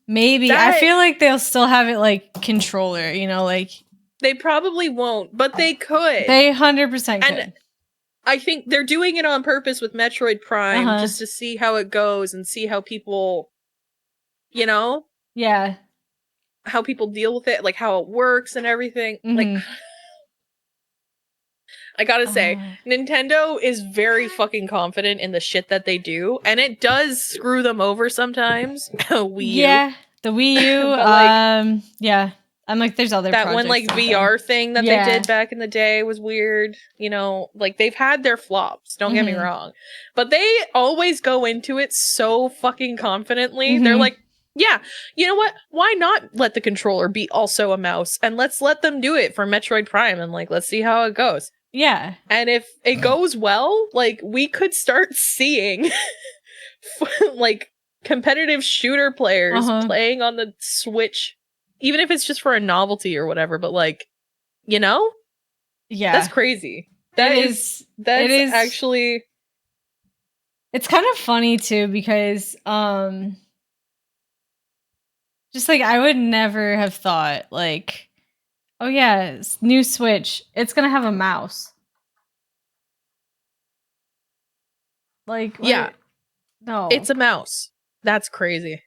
Maybe. I feel like they'll still have it like controller, like They probably won't, but they could. They 100% could. And I think they're doing it on purpose with Metroid Prime just to see how it goes and see how people, you know? Yeah. How people deal with it, like how it works and everything. Like, I gotta say, Nintendo is very fucking confident in the shit that they do, and it does screw them over sometimes. Wii U. Yeah, the Wii U. But, like, yeah. I'm like, there's other that one projects like out VR there. thing that they did back in the day was weird. You know, like they've had their flops. Don't get me wrong, but they always go into it so fucking confidently. They're like, yeah, you know what? Why not let the controller be also a mouse, and let's let them do it for Metroid Prime, and like let's see how it goes. Yeah. And if it goes well, like we could start seeing like competitive shooter players playing on the Switch, even if it's just for a novelty or whatever, but like, you know? Yeah. That's crazy. That's actually, it's kind of funny too because just like I would never have thought like, oh yeah, new Switch, it's going to have a mouse. Like, yeah. No. It's a mouse. That's crazy.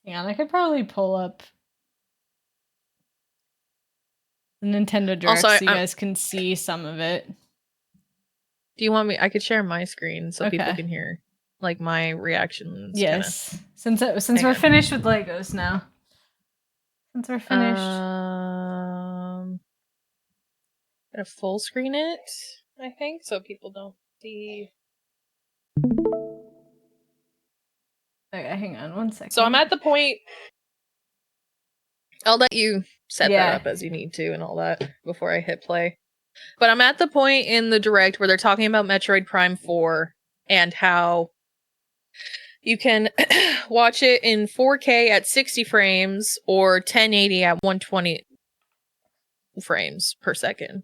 Hang on, I could probably pull up the Nintendo Direct so you guys can see some of it. Do you want me? I could share my screen so people can hear like my reactions. Yes. Kinda. Since we're finished with Legos now. Since we're finished. Gonna full screen it, I think, so people don't see. Okay, hang on 1 second. So I'm at the point. I'll let you set that up as you need to and all that before I hit play. But I'm at the point in the Direct where they're talking about Metroid Prime 4 and how you can watch it in 4K at 60 frames or 1080 at 120 frames per second.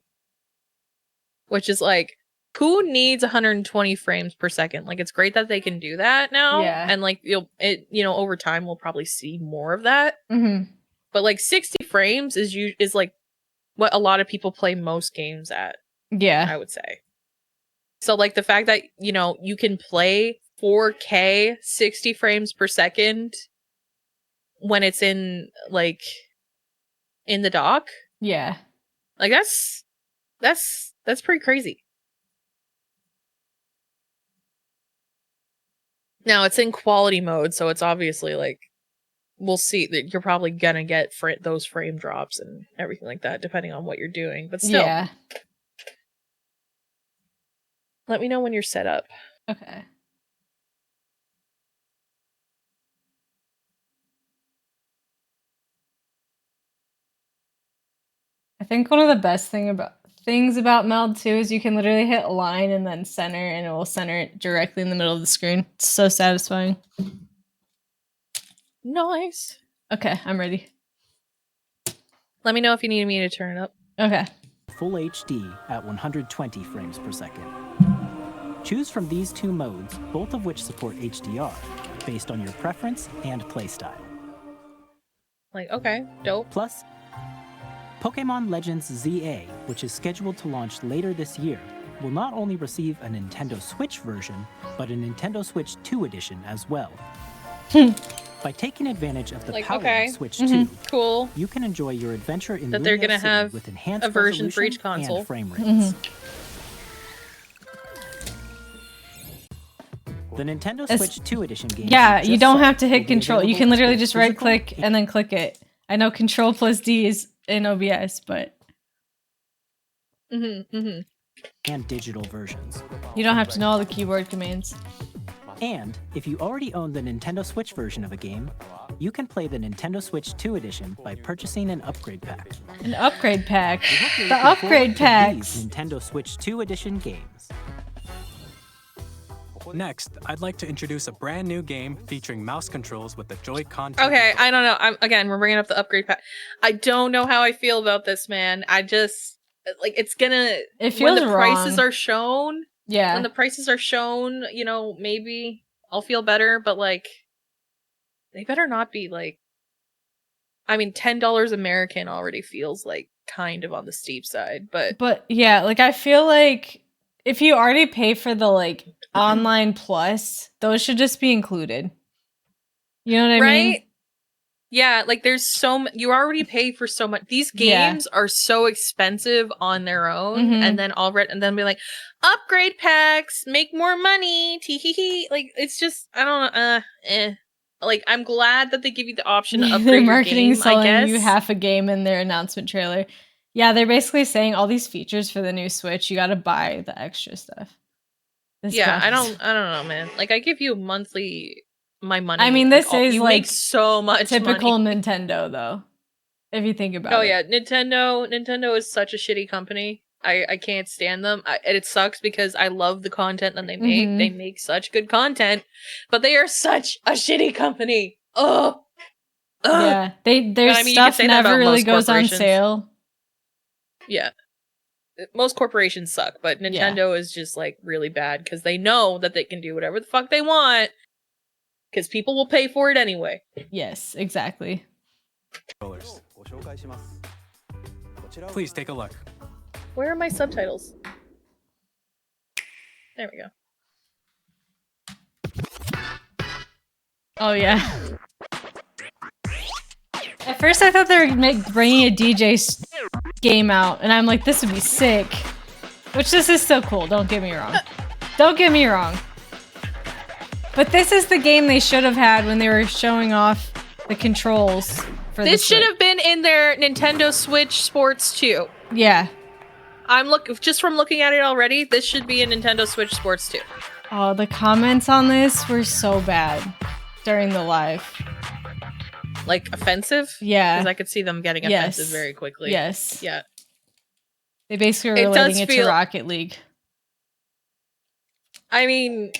Which is like, who needs 120 frames per second? Like, it's great that they can do that now. Yeah. And like, over time we'll probably see more of that. Mm-hmm. But like 60 frames is like what a lot of people play most games at. Yeah. I would say. So like the fact that, you can play 4K 60 frames per second when it's in like in the dock. Yeah. Like that's pretty crazy. Now it's in quality mode, so it's obviously like we'll see that you're probably gonna get those frame drops and everything like that, depending on what you're doing. But still, let me know when you're set up. Okay. I think one of the best things about Meld 2 is you can literally hit line and then center, and it will center it directly in the middle of the screen. It's so satisfying. Nice. Okay, I'm ready. Let me know if you need me to turn it up. Okay. Full HD at 120 frames per second. Choose from these two modes, both of which support HDR, based on your preference and playstyle. Like, okay, dope. Plus, Pokémon Legends ZA, which is scheduled to launch later this year, will not only receive a Nintendo Switch version, but a Nintendo Switch 2 edition as well. By taking advantage of the power of Switch 2, cool. you can enjoy your adventure in that they're gonna have with enhanced a version for each console and frame rates. The Nintendo Switch 2 edition game. Yeah, you don't have to hit control. You can literally just right click and then click it. I know control plus D is in OBS, but and digital versions. You don't have to know all the keyboard commands. And if you already own the Nintendo Switch version of a game, you can play the Nintendo Switch 2 edition by purchasing an upgrade pack. An upgrade pack. The upgrade packs. Nintendo Switch 2 edition games. Next, I'd like to introduce a brand new game featuring mouse controls with the Joy-Con. Okay, I don't know. We're bringing up the upgrade pack. I don't know how I feel about this, man. I just it's gonna. It feels when the wrong. prices are shown. Yeah. When the prices are shown, maybe I'll feel better. But like, They better not be like, I mean, $10 American already feels like kind of on the steep side, but yeah, like I feel like if you already pay for the like online plus, those should just be included. You know what I mean? right? Yeah, like there's you already pay for so much. These Yeah. games are so expensive on their own, Mhm. and then be like, upgrade packs, make more money, tee hee hee. Like it's just, I don't know, Like I'm glad that they give you the option to Their upgrade your marketing game, I selling you guess. half a game in their announcement trailer. Yeah, they're basically saying all these features for the new Switch, you got to buy the extra stuff. This Yeah, I costs. don't know, man. Like I give you monthly my money. I mean, like, this is you like make so much typical money. Nintendo though. If you think about Oh it. yeah, Nintendo is such a shitty company. I can't stand them. And it sucks because I love the content that they make. Mhm. They make such good content, but they are such a shitty company. Oh. Yeah, their But I mean, you could stuff say that never about really most goes on corporations. sale. Yeah. Most corporations suck, but Yeah. Nintendo is just like really bad because they know that they can do whatever the fuck they want because people will pay for it anyway. Yes, exactly. Controllers. Please take a look. Where are my subtitles? There we go. Oh yeah. At first I thought they were bringing a DJ game out, and I'm like, this would be sick. Which this is still cool, don't get me wrong. Don't get me wrong. But this is the game they should have had when they were showing off the controls for This the should Switch. have been in their Nintendo Switch Sports 2. Yeah. Just from looking at it already, this should be a Nintendo Switch Sports 2. Oh, the comments on this were so bad during the live. Like offensive? Yeah. Because I could see them getting offensive very quickly. Yes. Yeah. They basically were It does relating it to feel- Rocket League. I mean,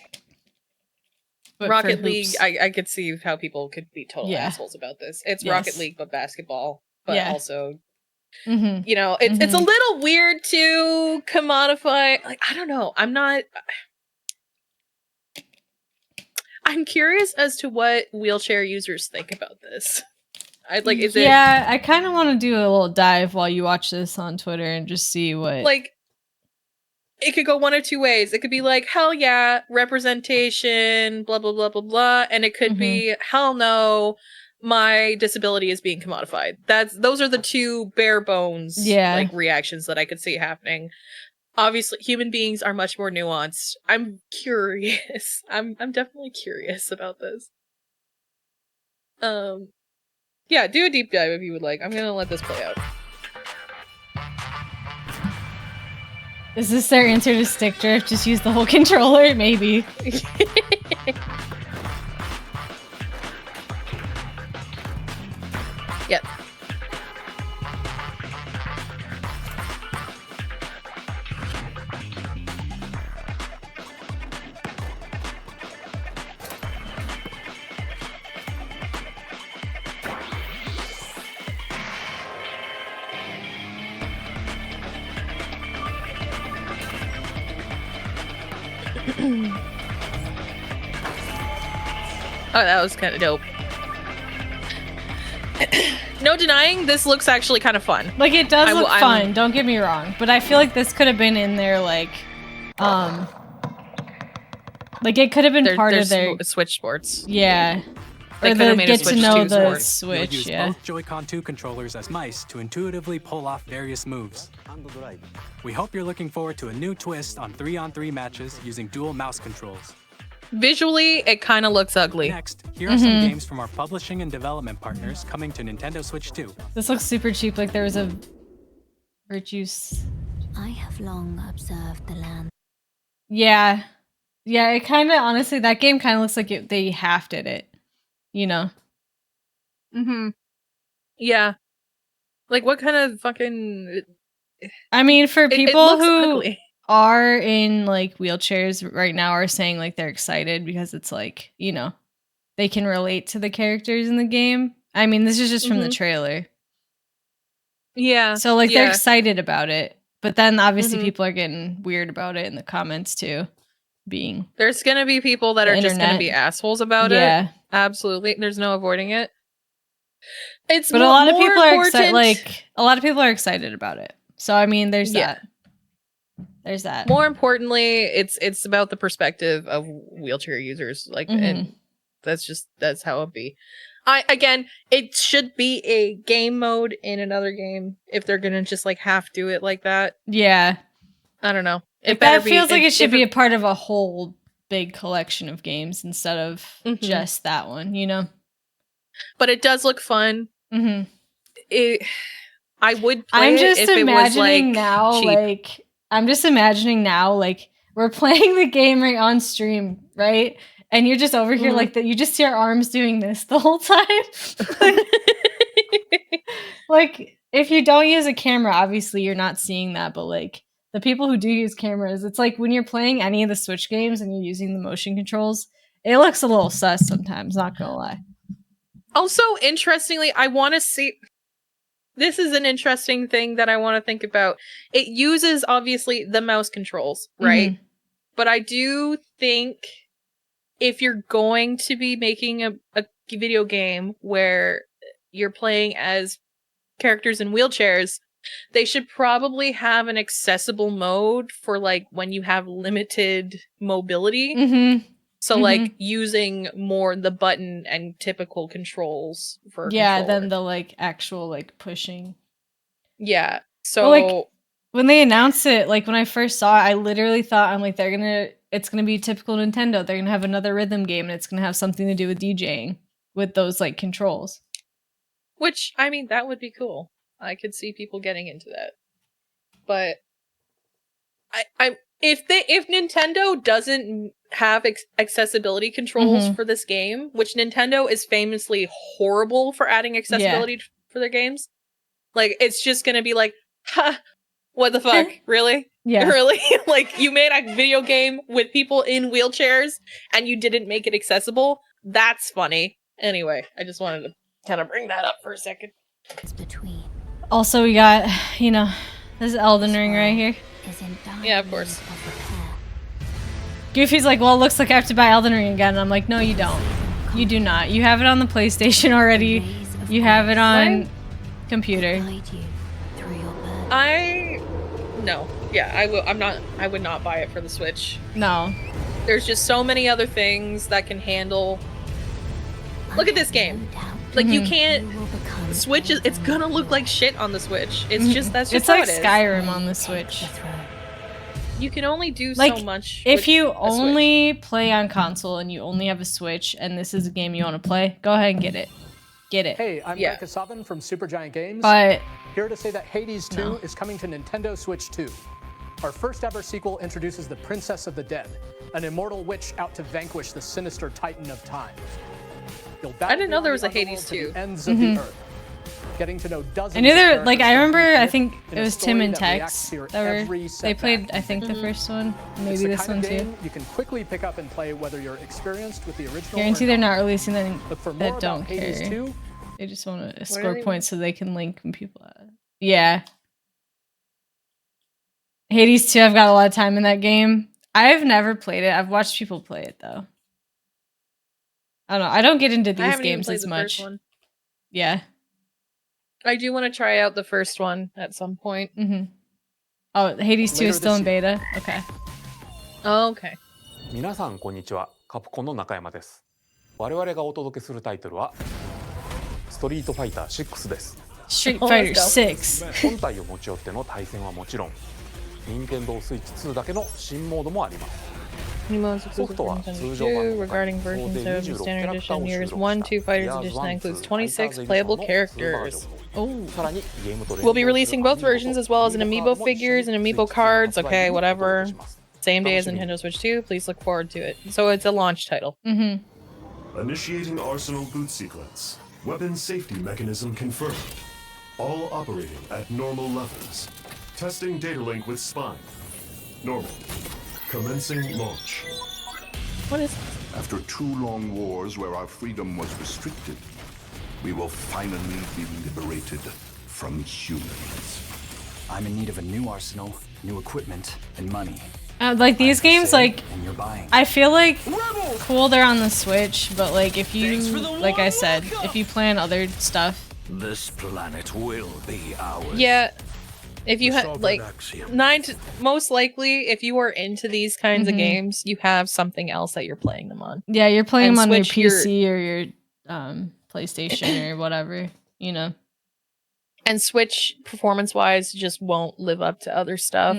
But Rocket for League, hoops. I could see how people could be total Yeah. assholes about this. It's Yes. Rocket League, but basketball. But Yeah. also, Mhm. you know, it's a Mhm. little weird to commodify. Like, I don't know. I'm curious as to what wheelchair users think about this. Is it Yeah, I kind of want to do a little dive while you watch this on Twitter and just see what. like? It could go one of two ways. It could be like, hell yeah, representation, blah blah blah blah blah, and it could be hell no, my disability is being commodified. Those are the two bare bones like reactions that I could see happening. Obviously, human beings are much more nuanced. I'm curious. I'm definitely curious about this. Yeah, do a deep dive if you would like. I'm gonna let this play out. Is this their answer to stick drift? Just use the whole controller? Maybe. Yep. Oh, that was kind of dope. No denying, this looks actually kind of fun. Like, it does look fun, don't get me wrong. But I feel like this could have been in their, like, it could have been part of their Switch Sports. Yeah. They or could have the made a get to Switch know 2 the Sports. Switch, You'll use yeah. both Joy-Con 2 controllers as mice to intuitively pull off various moves. We hope you're looking forward to a new twist on 3-on-3 matches using dual mouse controls. Visually, it kind of looks ugly. Next, here are some games from our publishing and development partners coming to Nintendo Switch 2. This looks super cheap, like there was a Virtue's. I have long observed the land. Yeah. Yeah, it kind of, honestly, that game kind of looks like they half did it. You know? Mm-hmm. Yeah. Like, what kind of fucking... I mean, for people it looks who ugly. are in, like, wheelchairs right now are saying, like, they're excited because it's, like, you know, they can relate to the characters in the game. I mean, this is just from the trailer. Yeah. So, like, yeah. they're excited about it. But then, obviously, people are getting weird about it in the comments, too. being. There's gonna be people that The are just gonna internet. be assholes about Yeah. it. Absolutely. There's no avoiding it. It's But a more, lot of more people are important. a lot of people are excited about it. So I mean, there's Yeah. that. There's that. More importantly, it's about the perspective of wheelchair users. Like, and that's how it be. Again, it should be a game mode in another game if they're gonna just like half do it like that. Yeah. I don't know. Like, that feels like it should be a part of a whole big collection of games instead of just that one, you know? But it does look fun. Mm-hmm. I would play I'm it just if it was like now, cheap. I'm just imagining now, like, we're playing the game right on stream, right? And you're just over here like that. You just see our arms doing this the whole time. Like, if you don't use a camera, obviously you're not seeing that. But like the people who do use cameras, it's like when you're playing any of the Switch games and you're using the motion controls, it looks a little sus sometimes. Not gonna lie. Also, interestingly, I want to see. This is an interesting thing that I want to think about. It uses obviously the mouse controls, right? But I do think if you're going to be making a video game where you're playing as characters in wheelchairs, they should probably have an accessible mode for like when you have limited mobility. So like using more the button and typical controls for than the like actual like pushing. Yeah. So well, like when they announced it, like when I first saw it, I literally thought I'm like it's gonna be typical Nintendo. They're gonna have another rhythm game and it's gonna have something to do with DJing with those like controls. Which, I mean, that would be cool. I could see people getting into that. But if Nintendo doesn't have accessibility controls for this game, which Nintendo is famously horrible for adding accessibility for their games, like it's just gonna be like, ha, what the fuck? Really? Yeah. Really? Like you made a video game with people in wheelchairs and you didn't make it accessible? That's funny. Anyway, I just wanted to kind of bring that up for a second. Also, we got, this Elden Ring right here. Yeah, of course. Goofy's like, well, it looks like I have to buy Elden Ring again. And I'm like, no, you don't. You do not. You have it on the PlayStation already. You have it on computer. No. Yeah, I would not buy it for the Switch. No. There's just so many other things that can handle. Look at this game. Like you can't Switch it's gonna look like shit on the Switch. It's just that's just it's how like it is. Skyrim on the Switch. You can only do like, so much. If you only play on console and you only have a Switch and this is a game you want to play, go ahead and get it. Get it. Hey, I'm Mike Kasavan from Supergiant Games. But here to say that Hades 2 is coming to Nintendo Switch 2. Our first ever sequel introduces the Princess of the Dead, an immortal witch out to vanquish the sinister Titan of Time. I didn't know there was a Hades 2. Ends of the earth. Getting to know dozens I knew there, of like, I remember, I think in it a was story Tim and that Tex reacts that to were, every they setback. played, I think, the first one, It's maybe the this kind one of game too. you can quickly pick up and play whether you're experienced with the original Guarantee or they're not. not releasing them But for more that about don't Hades care. 2, They just want to are score they- points so they can link when people. Yeah. Hades 2, I've got a lot of time in that game. I've never played it. I've watched people play it though. I don't know. I don't get into I these haven't even games played as the much. first one. Yeah. I do want to try out the first one at some point. Oh, Hades 2 is Later still in this beta? Okay. Oh, okay. 皆さんこんにちは。カプコンの中山です。我々がお届けするタイトルはストリートファイター6です。Street Oh, Fighter let's go. 6. 本体を持ち寄っての対戦はもちろん、任天堂スイッチ2だけの新モードもあります。 New modes exclusive Software for Nintendo 通常版 2 regarding versions of the standard edition years 1, 2 Fighters Edition that includes 26 playable characters. Oh. さらにゲームと連動 We'll be releasing both versions as well as an amiibo figures and amiibo cards. Okay, whatever. Same day as Nintendo Switch 2. Please look forward to it. So it's a launch title. Initiating Arsenal boot sequence. Weapon safety mechanism confirmed. All operating at normal levels. Testing data link with spine. Normal. Commencing launch. What is After 2 long wars where our freedom was restricted, we will finally be liberated from humans. I'm in need of a new arsenal, new equipment, and money. Like these games, like I feel like cool they're on the Switch, but like if you, like I said, if you plan other stuff, This planet will be ours. Yeah, if you have like most likely, if you are into these kinds of games, you have something else that you're playing them on. yeah, you're playing And them on your Switch, PC or your PlayStation or whatever, you know. And Switch performance-wise just won't live up to other stuff.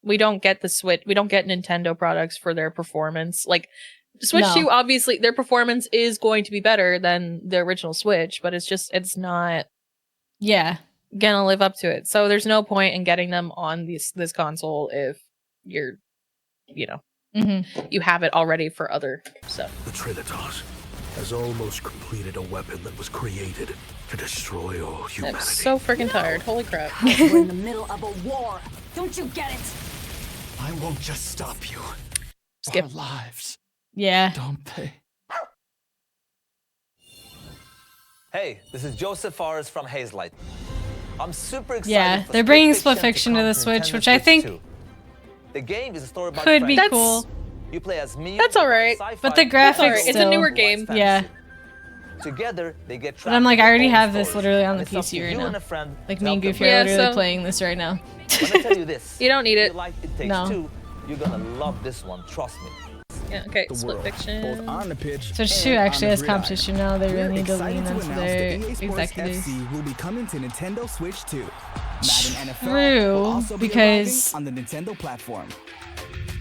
We don't get the Switch. We don't get Nintendo products for their performance. Like Switch 2, obviously, their performance is going to be better than the original Switch, but it's not. Yeah, gonna live up to it. So there's no point in getting them on this console if you're, you know, you have it already for other stuff. The Trinitas has almost completed a weapon that was created to destroy all humanity. I'm so freaking tired. Holy crap. We're in the middle of a war. Don't you get it? I won't just stop you. Skip. Our lives. Yeah. Don't they? Hey, this is Joseph Forrest from Hazelight. I'm super excited. Yeah, they're bringing Split Fiction to the Switch, which I think the game is a story about could be cool. You play as me. That's all right. But the graphics It's a newer game. Yeah. Together, they get But I'm like, I already have this literally on the PC right now. Like me and Goofy are literally playing this right now. Let me tell you this. You don't need it. Like It Takes Two, you're gonna love this one. Trust me. Yeah, okay, Split Fiction. Both on the pitch. Switch 2 actually has competition now. They really need to lean into their executives. FC will be coming to Nintendo Switch 2. Madden NFL will True, also be because arriving on the Nintendo platform.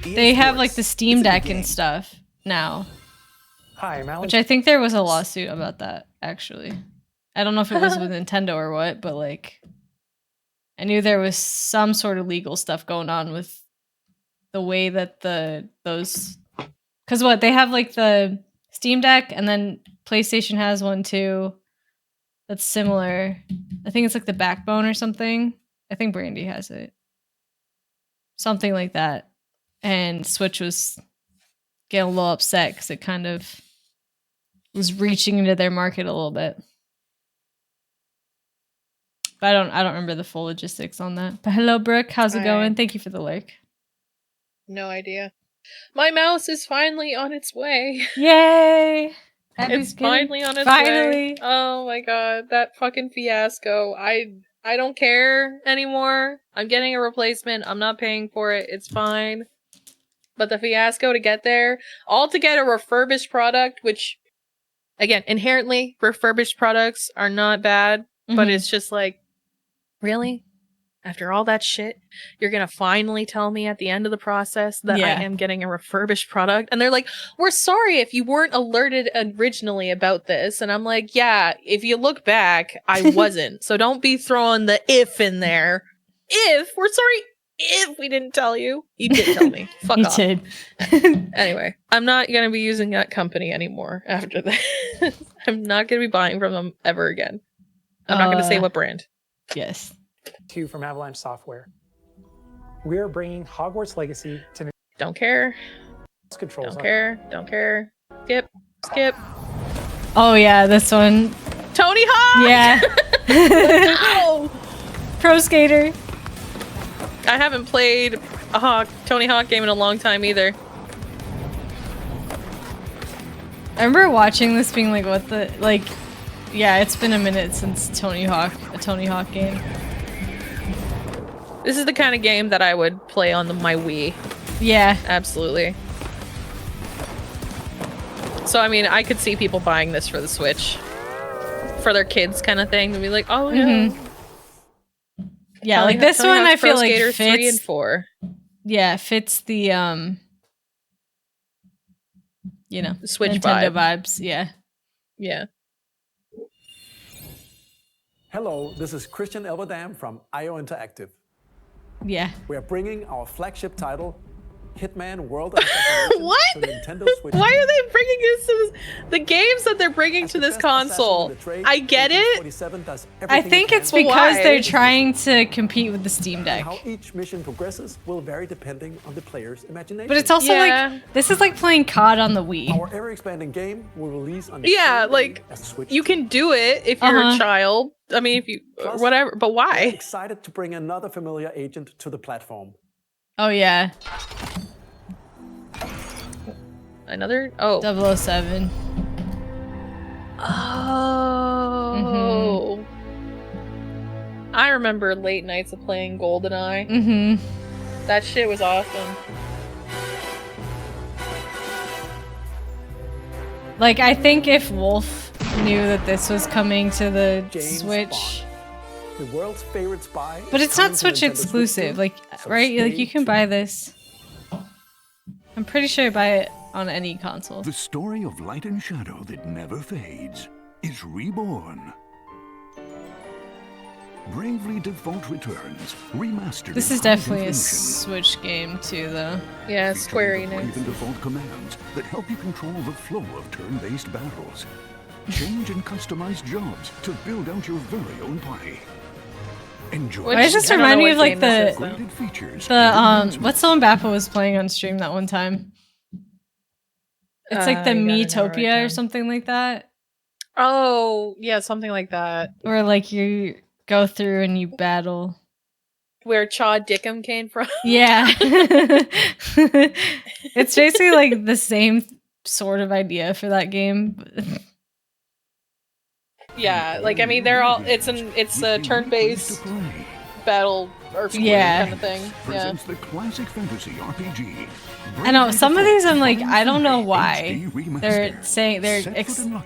they have like the Steam Deck and stuff now. Hi, I'm Alan. Which I think there was a lawsuit about that, actually. I don't know if it was with Nintendo or what, but like I knew there was some sort of legal stuff going on with the way that those because what they have like the Steam Deck and then PlayStation has one too that's similar. I think it's like the Backbone or something. I think Brandy has it. Something like that. And Switch was getting a little upset because it kind of was reaching into their market a little bit. But I don't remember the full logistics on that. But hello, Brooke. How's it going? Thank you for the lurk. No idea. My mouse is finally on its way. Yay! It's finally on its way. Oh my god, that fucking fiasco. I don't care anymore. I'm getting a replacement. I'm not paying for it. It's fine. But the fiasco to get there, all to get a refurbished product, which, again, inherently, refurbished products are not bad, but it's just like, really? After all that shit, you're gonna finally tell me at the end of the process that I am getting a refurbished product? And they're like, we're sorry if you weren't alerted originally about this. And I'm like, yeah, if you look back, I wasn't. So don't be throwing the if in there. We're sorry if we didn't tell you. You did tell me. Fuck off. You did. Anyway, I'm not gonna be using that company anymore after that. I'm not gonna be buying from them ever again. I'm not gonna say what brand. Yes. From Avalanche Software. We are bringing Hogwarts Legacy to Don't care. Controls. Don't care. Skip. Oh yeah, this one. Tony Hawk! Yeah. Ow! Pro Skater. I haven't played a Tony Hawk game in a long time either. I remember watching this being like, what the, like, yeah, it's been a minute since a Tony Hawk game. This is the kind of game that I would play on my Wii. Yeah. Absolutely. So, I mean, I could see people buying this for the Switch. For their kids kind of thing. To be like, oh, yeah. Yeah, like this Tony one Hawk's I feel Pro like Skater fits 3 and 4. Yeah, fits the you know, Switch Nintendo vibes. Yeah. Yeah. Hello, this is Christian Elverdam from IO Interactive. Yeah. We are bringing our flagship title, Hitman World of Assassination, What? to Nintendo Switch. Why are they bringing this to the games that they're bringing to this console? I get it. I think it's because they're trying to compete with the Steam Deck. How each mission progresses will vary depending on the player's imagination. But it's also like, this is like playing COD on the Wii. Our ever-expanding game will release on the Yeah, like, you can do it if you're a child. I mean, if you, whatever, but why? Excited to bring another familiar agent to the platform. Oh yeah. Another 007. Oh. I remember late nights of playing GoldenEye. Mm-hmm. That shit was awesome. Like, I think if Wolf knew that this was coming to the James Switch... Bond, the world's favorite spy. But is it's not coming to Switch Nintendo exclusive, Switch like, 2, so right? Like, stay you can buy this. I'm pretty sure you buy it on any console. The story of light and shadow that never fades is reborn. Bravely Default returns, remastered. This in is high definitely a definition. Switch game too, though. Yeah, Square Featuring the Enix. Brave and Default commands that help you control the flow of turn-based battles. Change and customize jobs to build out your very own party. Enjoy. Why does this remind me of like the what's the one Bappa was playing on stream that one time? It's like the You gotta know it Miitopia right or now. something like that. Oh, yeah, something like that. Where like you go through and you battle. Where Chaw Dickham came from. Yeah. It's basically like the same sort of idea for that game. Yeah, like I mean, they're all. It's a turn-based battle RPG kind of thing. Yeah. Presents the classic fantasy RPG. I know some of these I'm like I don't know why they're saying they're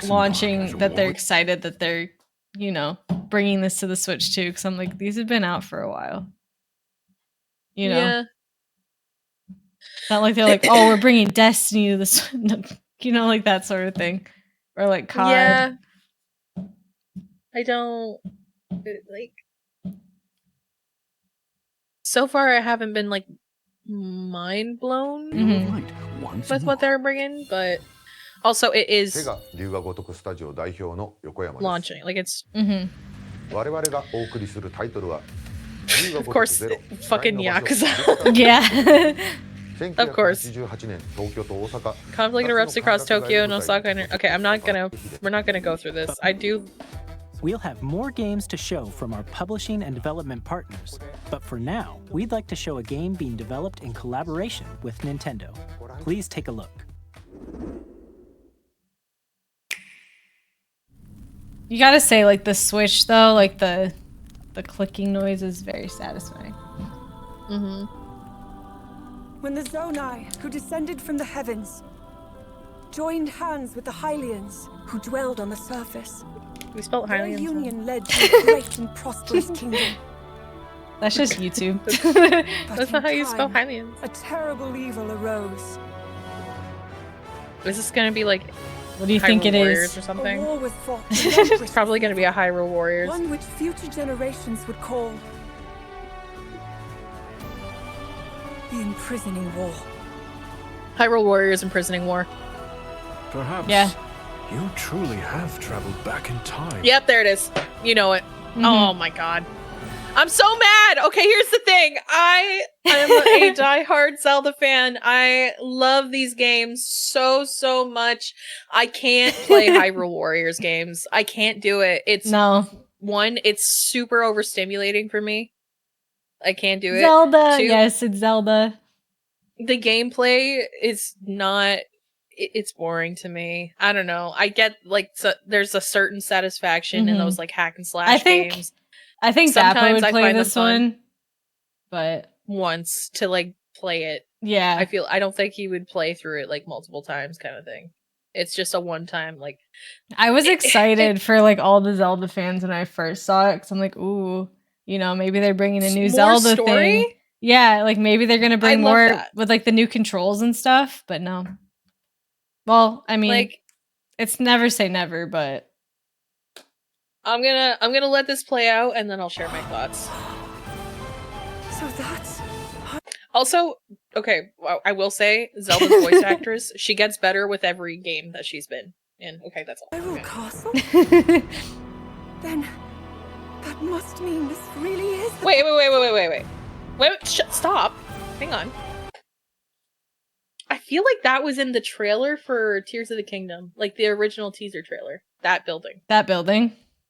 launching that they're excited that they're bringing this to the Switch too, because I'm like these have been out for a while. Yeah. Not like they're like, oh, we're bringing Destiny to the Switch, like that sort of thing, or like COD. Yeah. I don't like. So far, I haven't been like mind blown with what they're bringing, but also it is launching. Like it's. Of course, fucking Yakuza. Yeah. Of course. Conflict erupts across Tokyo and Osaka. Okay, we're not gonna go through this. I do. We'll have more games to show from our publishing and development partners, but for now, we'd like to show a game being developed in collaboration with Nintendo. Please take a look. You gotta say, like, the Switch, though, like, the clicking noise is very satisfying. Mm-hmm. When the Zonai, who descended from the heavens, joined hands with the Hylians, who dwelled on the surface, we spelled their Hylians. union led to a great and prosperous kingdom. That's just YouTube. That's not how you spell Hylians. A terrible evil arose. Is this gonna be like? What do you think it Warriors is? or something? A war was fought. It's probably gonna be a Hyrule Warriors. One which future generations would call the imprisoning war. Hyrule Warriors imprisoning war. Perhaps you truly have traveled back in time. Yep, there it is. You know it. Oh my god. I'm so mad! Okay, here's the thing. I am a diehard Zelda fan. I love these games so much. I can't play Hyrule Warriors games. I can't do it. It's it's super overstimulating for me. I can't do it. Zelda! Yes, it's Zelda. The gameplay is not... It's boring to me. I don't know. I get, like, there's a certain satisfaction in those, like, hack and slash games. I think Zappa would play this one, but once to like play it. Yeah, I don't think he would play through it like multiple times, kind of thing. It's just a one time like. I was excited for like all the Zelda fans when I first saw it because I'm like, ooh, maybe they're bringing a new Zelda thing. Yeah, like maybe they're gonna bring more with like the new controls and stuff, but no. Well, I mean, like, it's never say never, but. I'm gonna let this play out and then I'll share my thoughts. So that's also okay. I will say Zelda's voice actress, she gets better with every game that she's been in. Okay, that's all. Hyrule Castle? Then that must mean this really is. Wait! Stop! Hang on. I feel like that was in the trailer for Tears of the Kingdom, like the original teaser trailer. That building.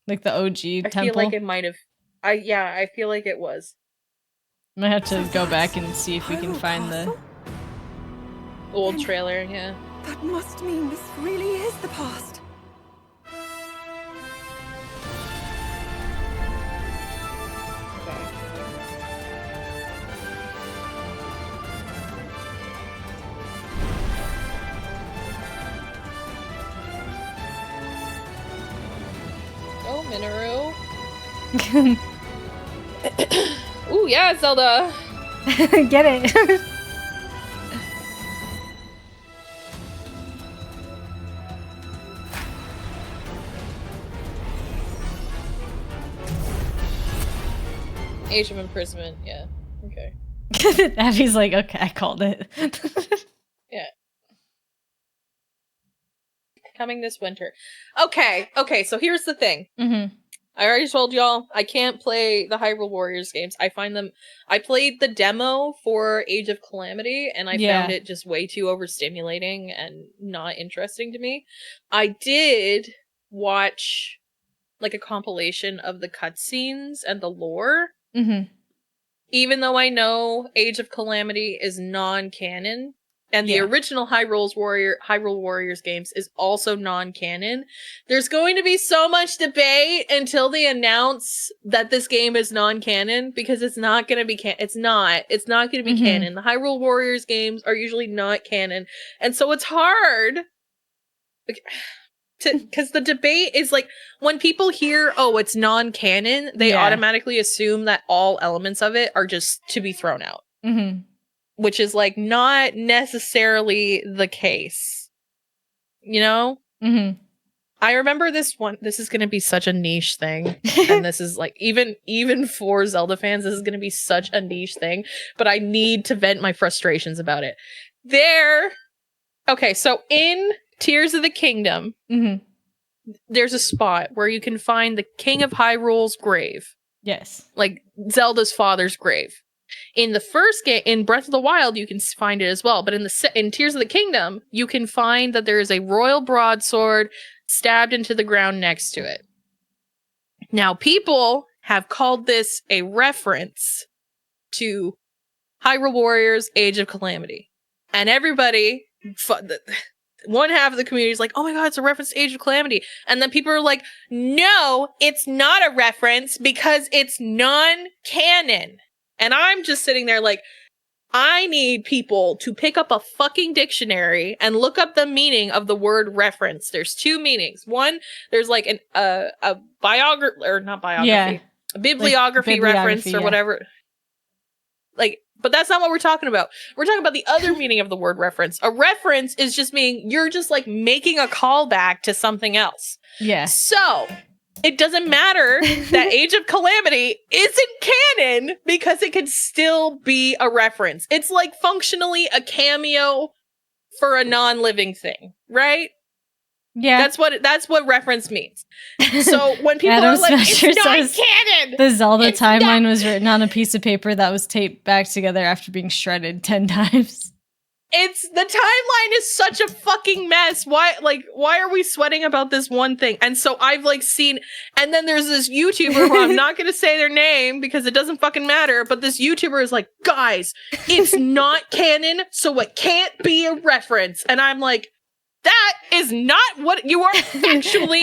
Like the OG temple. I feel like it might have. I feel like it was. I'm gonna have to go back and see if we can find the old trailer, yeah. That must mean this really is the past. Oh, Minoru. Ooh, yeah, Zelda. Get it. Age of Imprisonment, yeah. Okay. Abby's like, okay, I called it. Yeah. Coming this winter. Okay, so here's the thing. Mm-hmm. I already told y'all I can't play the Hyrule Warriors games. I played the demo for Age of Calamity, and I found it just way too overstimulating and not interesting to me. I did watch like a compilation of the cutscenes and the lore. Mm-hmm. Even though I know Age of Calamity is non-canon, and the original Hyrule Warriors games is also non-canon, there's going to be so much debate until they announce that this game is non-canon, because it's not going to be it's not going to be canon. The Hyrule Warriors games are usually not canon, and so it's hard because the debate is like, when people hear, oh, it's non-canon, they automatically assume that all elements of it are just to be thrown out. Mm-hmm. Which is like not necessarily the case. You know? Mm-hmm. I remember this is gonna be such a niche thing. And this is like, even for Zelda fans, this is gonna be such a niche thing, but I need to vent my frustrations about it. Okay, so in Tears of the Kingdom, there's a spot where you can find the King of Hyrule's grave. Yes. Like Zelda's father's grave. In the first game, in Breath of the Wild, you can find it as well. But in Tears of the Kingdom, you can find that there is a royal broadsword stabbed into the ground next to it. Now, people have called this a reference to Hyrule Warriors Age of Calamity. And everybody, one half of the community is like, oh my god, it's a reference to Age of Calamity. And then people are like, no, it's not a reference because it's non-canon. And I'm just sitting there like, I need people to pick up a fucking dictionary and look up the meaning of the word reference. There's two meanings. One, there's like a biography, or not biography, a bibliography reference or whatever. Like, but that's not what we're talking about. We're talking about the other meaning of the word reference. A reference is just meaning you're just like making a callback to something else. Yeah. So it doesn't matter that Age of Calamity isn't canon because it could still be a reference. It's like functionally a cameo for a non-living thing, right? Yeah. That's what reference means. So when people are like, it's not canon! The Zelda timeline was written on a piece of paper that was taped back together after being shredded 10 times. The timeline is such a fucking mess. Why are we sweating about this one thing? And so I've like seen, and then there's this YouTuber who I'm not going to say their name because it doesn't fucking matter, but this YouTuber is like, guys, it's not canon, so it can't be a reference. And I'm like, that is not what you are factually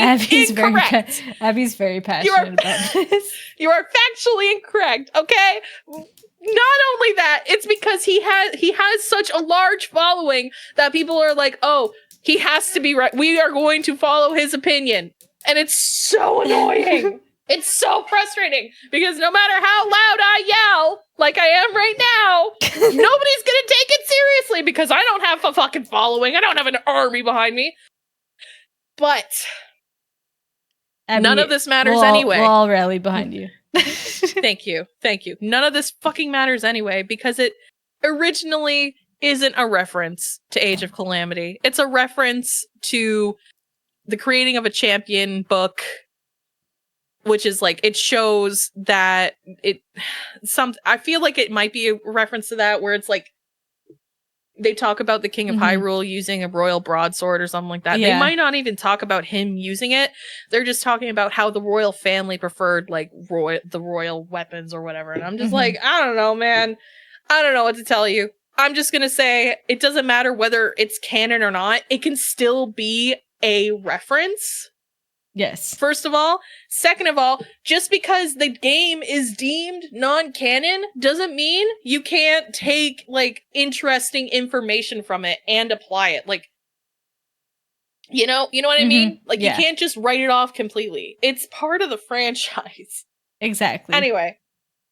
incorrect. Abby's very passionate about this. You are factually incorrect, okay? Not only that, it's because he has such a large following that people are like, oh, he has to be right. We are going to follow his opinion. And it's so annoying. It's so frustrating because no matter how loud I yell, like I am right now, nobody's gonna take it seriously because I don't have a fucking following. I don't have an army behind me. But Abby, none of this matters anyway. We'll all rally behind you. Thank you. None of this fucking matters anyway because it originally isn't a reference to Age of Calamity. It's a reference to the creating of a champion book, which is like, it shows that I feel like it might be a reference to that where it's like, they talk about the King of Hyrule using a royal broadsword or something like that. Yeah. They might not even talk about him using it. They're just talking about how the royal family preferred like the royal weapons or whatever. And I'm just like, I don't know, man. I don't know what to tell you. I'm just gonna say it doesn't matter whether it's canon or not. It can still be a reference. Yes. First of all. Second of all, just because the game is deemed non-canon doesn't mean you can't take, like, interesting information from it and apply it. Like, you know what I mean? Like, Yeah. you can't just write it off completely. It's part of the franchise. Exactly. Anyway,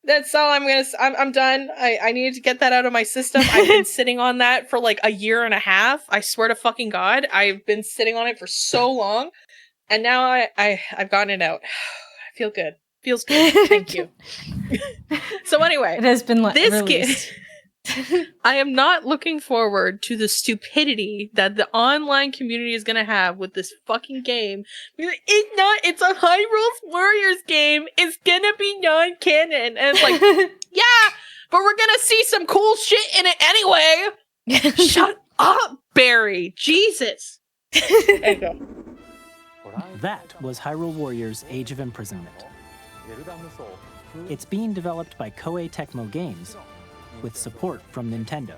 that's all I'm done. I needed to get that out of my system. I've been sitting on that for, like, a year and a half. I swear to fucking God. I've been sitting on it for so long. And now I've gotten it out. I feel good. Feels good. Thank you. So anyway, it has been this released. I am not looking forward to the stupidity that the online community is gonna have with this fucking game. It's a Hyrule Warriors game. It's gonna be non-canon. And it's like, yeah, but we're gonna see some cool shit in it anyway. Shut up, Barry. Jesus. There you go. That was Hyrule Warriors Age of Imprisonment. It's being developed by Koei Tecmo Games, with support from Nintendo.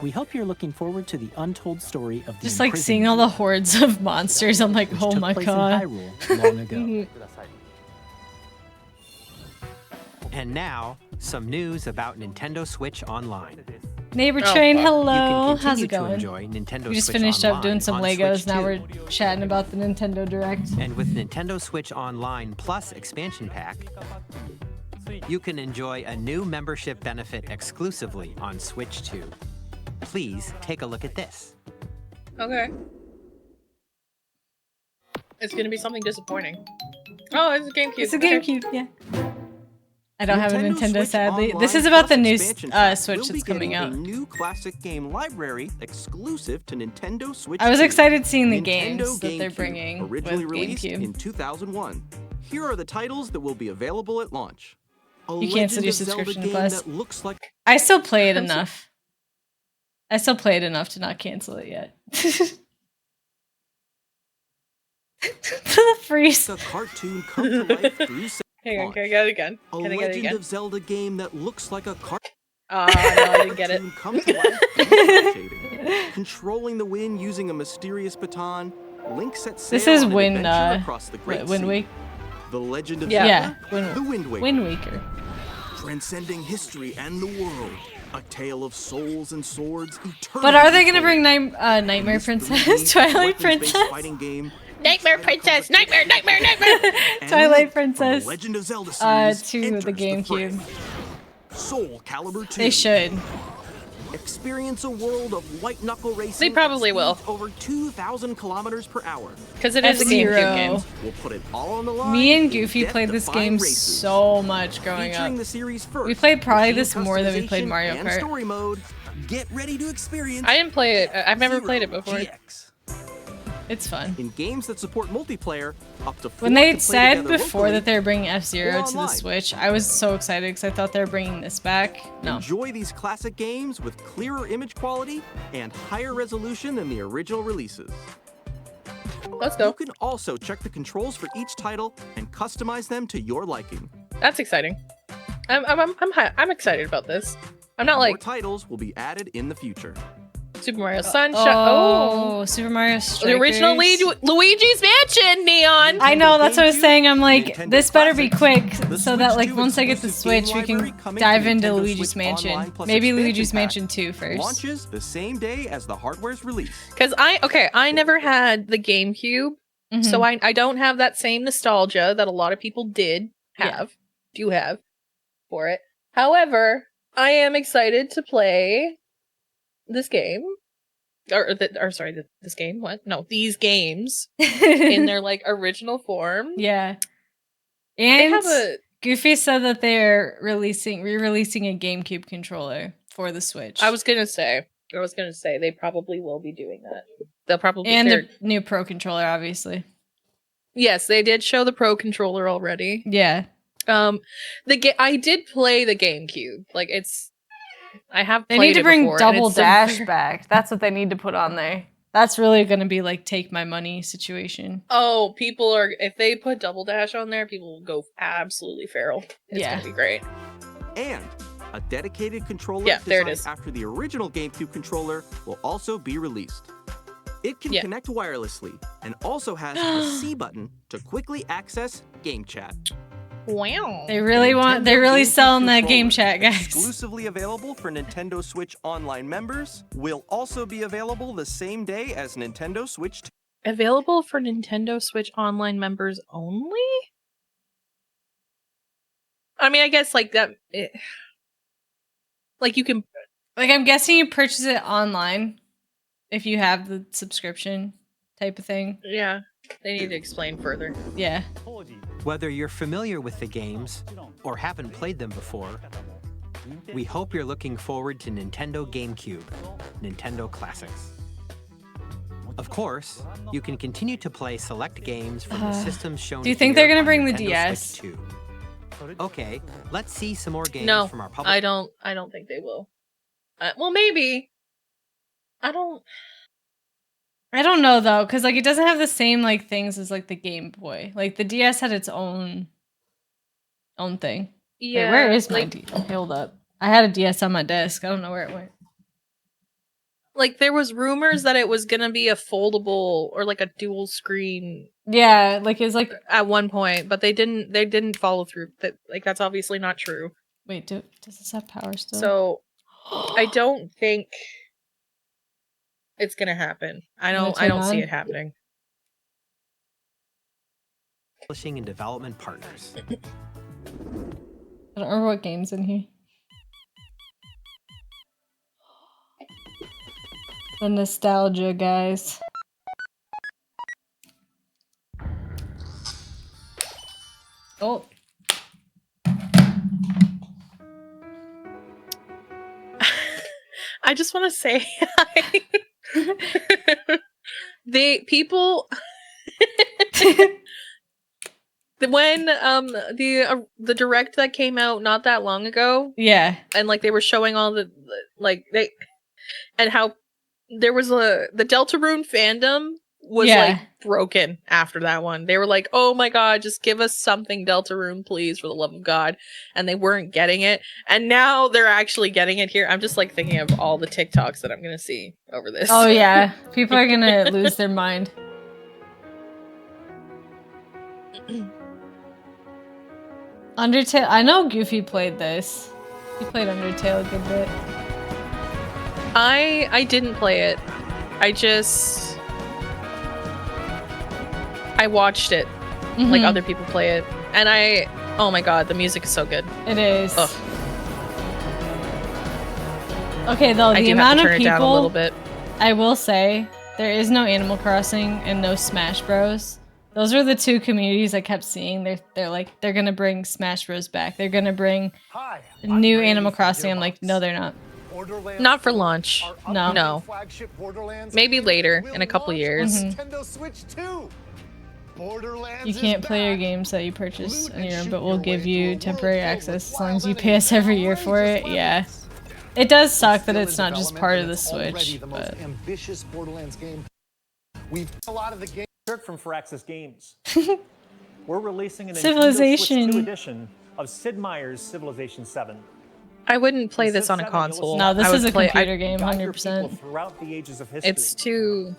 We hope you're looking forward to the untold story of the Just like seeing all the hordes of monsters, I'm like, oh my god. In Hyrule long ago. And now, some news about Nintendo Switch Online. Neighbor Train, hello. You can How's it continue to going? enjoy Nintendo We just Switch finished up Online doing some on Legos. Switch Now 2. we're chatting about the Nintendo Direct. And with Nintendo Switch Online Plus expansion pack, you can enjoy a new membership benefit exclusively on Switch 2. Please take a look at this. Okay. It's gonna be something disappointing. Oh, it's a GameCube. It's a Okay. GameCube, yeah. I don't have a Nintendo, sadly. This is about the new Switch that's coming out. A new classic game library exclusive to Nintendo Switch. I was 2. excited seeing the Nintendo games that they're GameCube, bringing originally with released GameCube. in 2001. Here are the titles that will be available at launch. A You cancelled your Legend of Zelda subscription to game Plus. that looks like I still play it enough. I still play it enough to not cancel it yet. The freeze. a cartoon come to life through Hang on, can I get it again? A Can I get it Legend again? of Zelda game that looks like a cartoon. No, I didn't get it. Come to life through cel shading. Controlling the wind using a mysterious baton, Link sets sail This is on an Wind, adventure across the Great Wind Sea. Waker. The Legend of Yeah, Zelda, The Wind Waker. Wind Waker. Transcending history and the world. A tale of souls and swords. But are they gonna bring Nightmare Princess? Twilight Princess? Fighting game. Nightmare Princess! Nightmare! Twilight Princess Legend of Zelda series to the GameCube. Soul Calibur 2. They should. Experience a world of white knuckle racing. They probably will. Over 2,000 kilometers per hour. Because it is a GameCube game. We'll put it all on the line. Me and Goofy played this game so much growing up. We played probably this more than we played Mario and Kart. Story mode. Get ready to experience. I didn't play it. I've never played it before. GX. It's fun. In games that support multiplayer, up to 4 When they can play said together before locally that they were bringing F-Zero or to the online. Switch, I was so excited because I thought they were bringing this back. No. Enjoy these classic games with clearer image quality and higher resolution than the original releases. Let's go. You can also check the controls for each title and customize them to your liking. That's exciting. I'm excited about this. I'm not More like titles will be added in the future. Super Mario Sunshine. Oh, Super Mario Strikers. The original Luigi's Mansion, Neon. I know, that's what I was saying. I'm like, this better be quick so that like once I get the Switch, we can dive into Luigi's Mansion. Maybe Luigi's Mansion 2 first. Launches the same day as the hardware's release. Because I never had the GameCube, so I don't have that same nostalgia that a lot of people do have for it. However, I am excited to play this game. This game? What? No, these games in their like original form. Yeah. They And have a Goofy said that they're re-releasing a GameCube controller for the Switch. I was gonna say they probably will be doing that. They'll probably And the new Pro controller, obviously. Yes, they did show the Pro controller already. Yeah. I did play the GameCube. Like I have They played need to it bring before, and Double it's Dash back. That's what they need to put on there. That's really going to be like take my money situation. Oh, people are, if they put Double Dash on there, people will go absolutely feral. It's Yeah. gonna be great. And a dedicated controller Yeah, there it designed is. after the original GameCube controller will also be released. It can Yeah. connect wirelessly and also has a C button to quickly access game chat. Wow. They're really selling that game chat, guys. Exclusively available for Nintendo Switch Online members, will also be available the same day as Nintendo Switch 2. Available for Nintendo Switch Online members only? I mean, I guess like that. Like you can, like I'm guessing you purchase it online if you have the subscription type of thing. yeah. They need to explain further. Yeah. Whether you're familiar with the games or haven't played them before, we hope you're looking forward to Nintendo GameCube, Nintendo Classics. Of course, you can continue to play select games from the systems shown. Do you think here they're gonna on bring the Nintendo DS? Switch 2. Okay, let's see some more games No, from our public. I don't think they will. Well, maybe. I don't know though, because like it doesn't have the same like things as like the Game Boy. Like the DS had its own thing. Yeah. Wait, where is my like, DS? Hold up. I had a DS on my desk. I don't know where it went. like there was rumors that it was gonna be a foldable or like a dual screen. Yeah, like it's like at one point, but they didn't follow through. That like that's obviously not true. Wait, does this have power still? So I don't think it's gonna happen. I don't see it happening. Publishing and development partners. I don't remember what game's in here. The nostalgia, guys. Oh. I just want to say the people when the direct that came out not that long ago, yeah, and like they were showing all the like they and how there was the Deltarune fandom was like broken after that one. They were like, "Oh my god, just give us something Deltarune, please, for the love of God." And they weren't getting it. And now they're actually getting it here. I'm just like thinking of all the TikToks that I'm going to see over this. Oh yeah, people are going to lose their mind. Undertale, I know Goofy played this. He played Undertale a good bit. I didn't play it. I watched it, like other people play it, and oh my god, the music is so good. It is. Ugh. Okay, though, the amount of people, it down a little bit. I will say, there is no Animal Crossing and no Smash Bros. Those are the two communities I kept seeing. They're like, they're gonna bring Smash Bros back. They're gonna bring new Animal Crossing. I'm like, no, they're not. Not for launch. No. Maybe later, in a couple years. Nintendo Switch 2. You can't play your games that you purchase on your own, but we'll give you temporary access as long as you pay us every year for it. Yeah. It does suck that it's not just part of the Switch, but... ambitious Borderlands game. We've a lot of the game from Firaxis Games. We're releasing an Civilization. Nintendo Switch 2 edition of Sid Meier's Civilization 7. I wouldn't play this on a console. No, this is a computer game, 100%. Throughout the ages of history. It's too...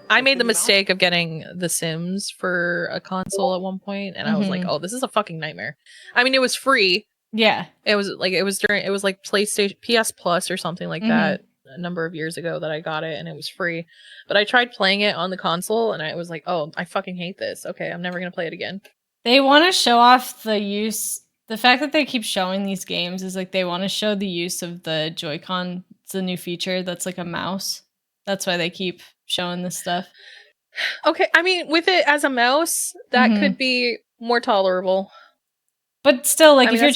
I made the mistake of getting The Sims for a console at one point, and I was like, "Oh, this is a fucking nightmare." I mean, it was free. Yeah, it was like PlayStation PS Plus or something like that a number of years ago that I got it, and it was free. But I tried playing it on the console, and I was like, "Oh, I fucking hate this. Okay, I'm never gonna play it again." They want to show off the use. The fact that they keep showing these games is like they want to show the use of the Joy-Con. It's a new feature that's like a mouse. That's why they keep showing this stuff. Okay, I mean, with it as a mouse, that could be more tolerable. But still, like, I mean,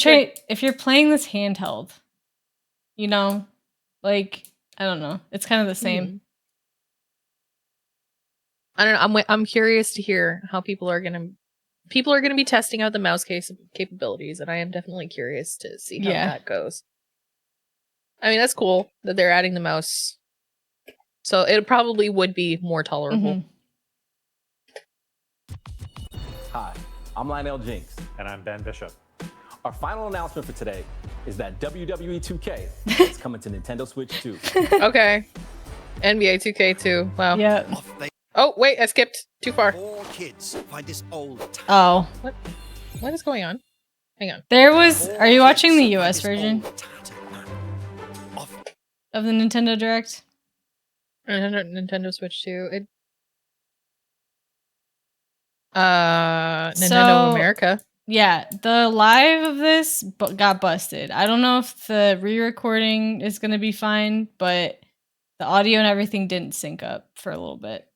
if you're playing this handheld, you know, like, I don't know, it's kind of the same. I don't know. I'm curious to hear how people are gonna be testing out the mouse case capabilities, and I am definitely curious to see how that goes. I mean, that's cool that they're adding the mouse. So it probably would be more tolerable. Hi, I'm Lionel Jinks. And I'm Ben Bishop. Our final announcement for today is that WWE 2K is coming to Nintendo Switch 2. Okay. NBA 2K2. Wow. Yeah. Oh, wait, I skipped too far. All kids find this old Oh. What is going on? Hang on. There was. Are you watching the US version of the Nintendo Direct? Nintendo Switch 2. Nintendo America. Yeah, the live of this got busted. I don't know if the re-recording is going to be fine, but the audio and everything didn't sync up for a little bit.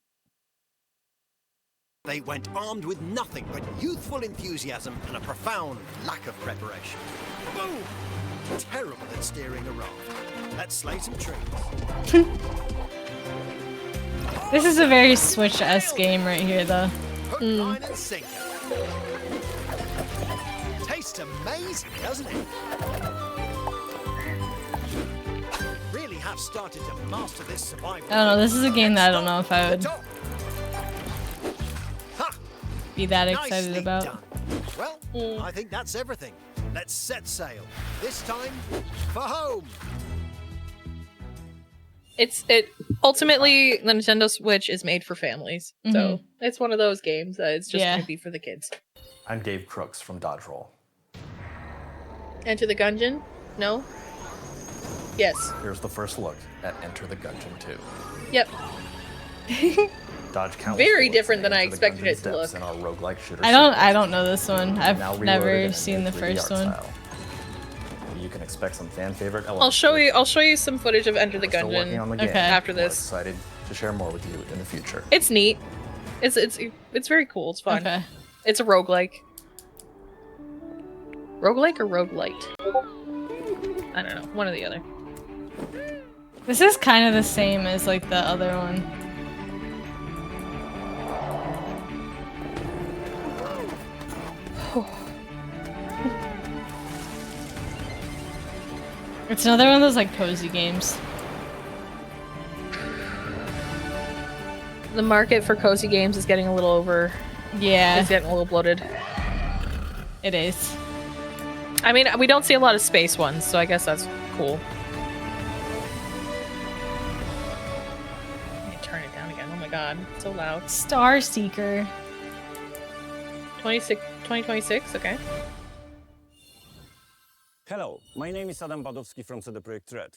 They went armed with nothing but youthful enthusiasm and a profound lack of preparation. Boom! Terrible at steering a raft. Let's slay some trees. This is a very Switch-esque game right here, though. Hook, line, and sinker. Tastes amazing, doesn't it? Really have started to master this survival. I don't know, this is a game that I don't know if I would be that excited about. Done. Well, I think that's everything. Let's set sail. This time for home. Ultimately the Nintendo Switch is made for families. So it's one of those games that it's just gonna be for the kids. I'm Dave Crooks from Dodge Roll. Enter the Gungeon? No? Yes. Here's the first look at Enter the Gungeon 2. Yep. Dodge countless Very bullets different than into I the expected it Gungeon's to look. depths in our roguelike shooter I don't know this one. I've Now reloaded never in a seen new the 3D first art one. style. You can expect some fan favorite elements. I'll show you some footage of Enter the Still working on the Gungeon game. after We're this. excited to share more with you in the future. It's neat. It's very cool. It's fun. Okay. It's a roguelike. Roguelike or roguelite? I don't know. One or the other. This is kind of the same as like the other one. It's another one of those like cozy games. The market for cozy games is getting a little over. Yeah. It's getting a little bloated. It is. I mean, we don't see a lot of space ones, so I guess that's cool. Let me turn it down again. Oh my god, it's so loud. Star Seeker. 2026, okay. Hello, my name is Adam Badowski from CD Projekt Red.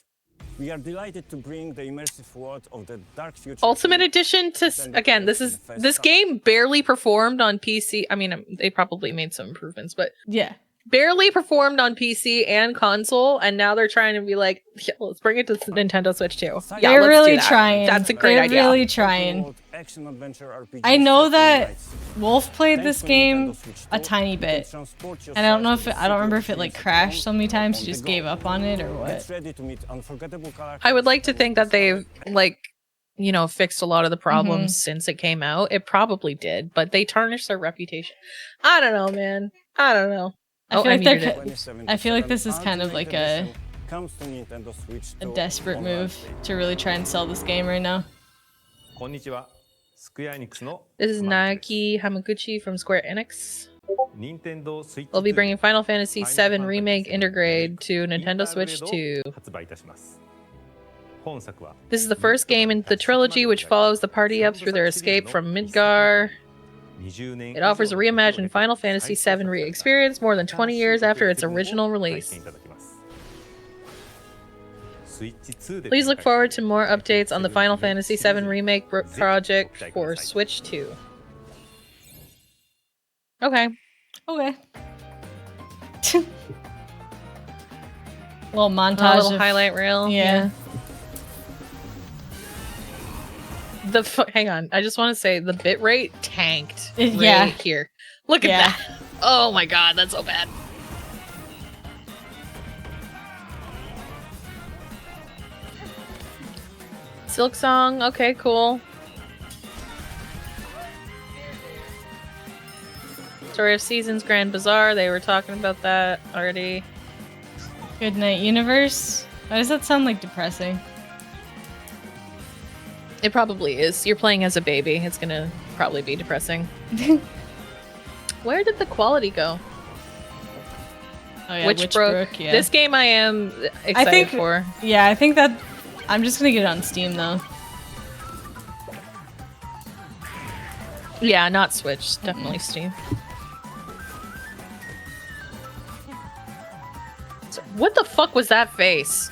We are delighted to bring the immersive world of the Dark Future. Ultimate Edition to again. This game barely performed on PC. I mean, they probably made some improvements, but yeah, barely performed on PC and console. And now they're trying to be like, yeah, let's bring it to Nintendo Switch too. Yeah, they're let's really do that. trying. That's a great they're idea. Really trying. I know that Wolf played this game a tiny bit, and I don't know if I don't remember if it like crashed so many times he just gave up on it or what. I would like to think that they've fixed a lot of the problems since it came out. It probably did, but they tarnished their reputation. I don't know, man. I don't know. I feel like this is kind of like a desperate move to really try and sell this game right now. This is Naoki Hamaguchi from Square Enix. We'll be bringing Final Fantasy VII Remake Intergrade to Nintendo Switch 2. This is the first game in the trilogy which follows the party up through their escape from Midgar. It offers a reimagined Final Fantasy VII re-experience more than 20 years after its original release. Please look forward to more updates on the Final Fantasy VII Remake project for Switch 2. Okay. Okay. Little montage. A little highlight reel. Yeah. Hang on. I just want to say the bitrate tanked. Yeah. Right here. Look at that. Oh my god, that's so bad. Silk Song, okay, cool. Story of Seasons, Grand Bazaar, they were talking about that already. Good Night Universe. Why does that sound like depressing? It probably is. You're playing as a baby. It's gonna probably be depressing. Where did the quality go? Oh yeah, Witchbrook. yeah. This game I am excited for. Yeah, I think that I'm just gonna get it on Steam though. Yeah, not Switch. Definitely Steam. So, what the fuck was that face?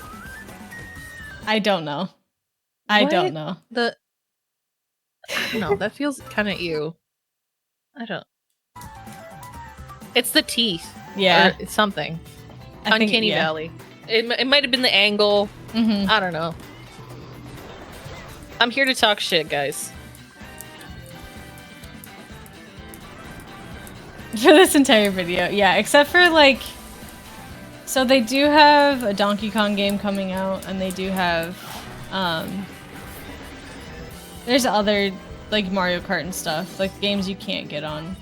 I don't know. I What? don't know. No, that feels kind of ew. I don't. It's the teeth. Yeah. Or it's something. I think- Uncanny yeah. Valley. It might have been the angle. I don't know. I'm here to talk shit, guys. For this entire video, yeah, except for like, so they do have a Donkey Kong game coming out, and they do have, there's other like Mario Kart and stuff, like games you can't get on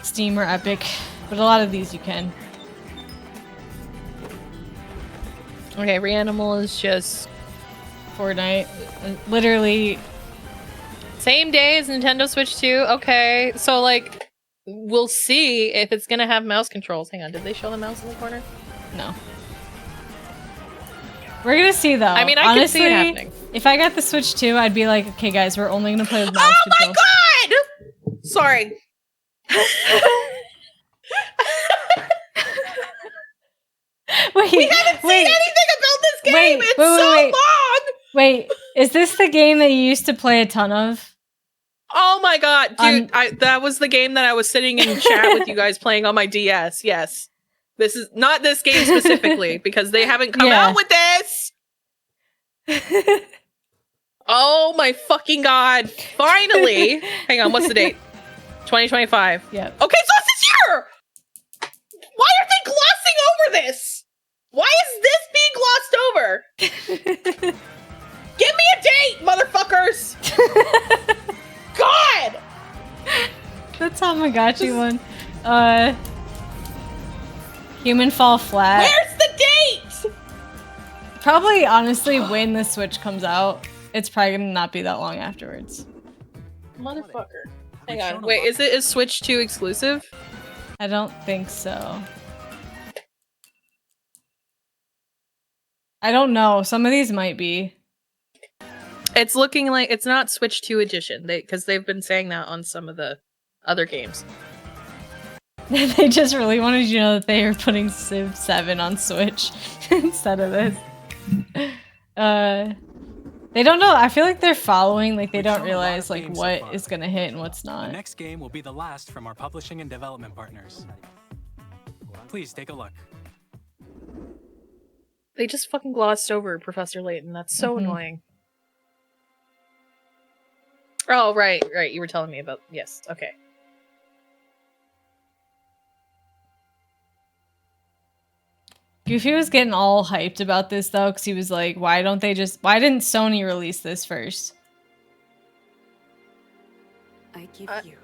Steam or Epic, but a lot of these you can. Okay, Reanimal is just Fortnite, literally. Same day as Nintendo Switch 2. Okay, so like, we'll see if it's gonna have mouse controls. Hang on, did they show the mouse in the corner? No. We're gonna see though. I mean, I honestly, can see it happening. If I got the Switch 2, I'd be like, okay guys, we're only gonna play with mouse controls. Oh my god! Sorry. Wait, we haven't seen anything about this game! It's so long! Wait, is this the game that you used to play a ton of? Oh my god, dude! That was the game that I was sitting in chat with you guys playing on my DS. Yes, this is not this game specifically because they haven't come out with this. Oh my fucking god! Finally! Hang on, what's the date? 2025. Yeah. Okay, so it's this year. Why are they glossing over this? Why is this being glossed over? Give me a date, motherfuckers! God! The Tamagotchi one. Human Fall Flat. Where's the date? Probably, honestly, when the Switch comes out, it's probably gonna not be that long afterwards. Motherfucker. Hang on, wait, is Switch 2 exclusive? I don't think so. I don't know. Some of these might be. It's looking like it's not Switch 2 edition, because they've been saying that on some of the other games. They just really wanted you to know that they are putting Civ 7 on Switch instead of this. They don't know. I feel like they're following, like they don't realize like what is gonna hit and what's not. The next game will be the last from our publishing and development partners. Please take a look. They just fucking glossed over Professor Layton. That's so annoying. Oh, right. You were telling me about... Yes, okay. Goofy was getting all hyped about this though, because he was like, why didn't Sony release this first? I give you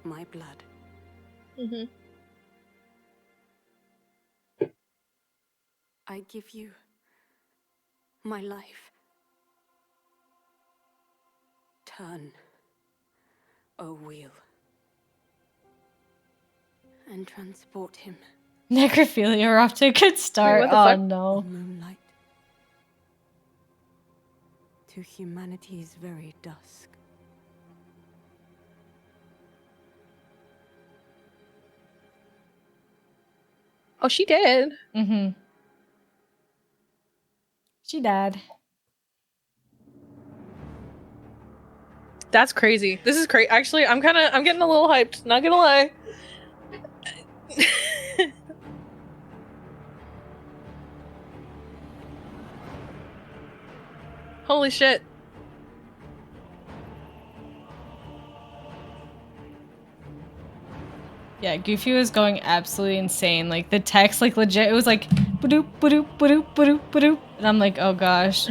my blood. I give you my life. Turn, O wheel, and transport him. Necrophilia, we're off to a good start. Wait, what the Oh fuck? no. Moonlight to humanity's very dusk. Oh, she did. She died. That's crazy. This is crazy. Actually, I'm getting a little hyped. Not gonna lie. Holy shit. Yeah, Goofy was going absolutely insane. Like the text, like legit, it was like ba-doop, ba-doop, ba-doop, ba-doop, ba-doop. And I'm like, oh gosh.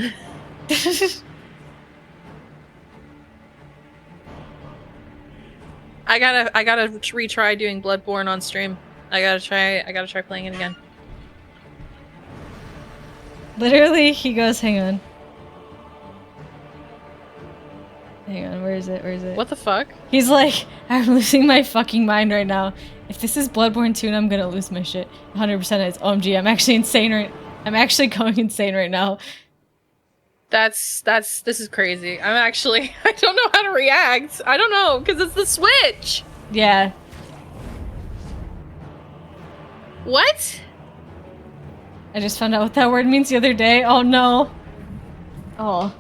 I gotta retry doing Bloodborne on stream. I gotta try playing it again. Literally, he goes, hang on. Hang on, where is it? Where is it? What the fuck? He's like, I'm losing my fucking mind right now. If this is Bloodborne 2, I'm gonna lose my shit. 100% it's OMG, I'm actually insane I'm actually going insane right now. This is crazy. I don't know how to react. I don't know, because it's the Switch! Yeah. What? I just found out what that word means the other day. Oh no. Oh.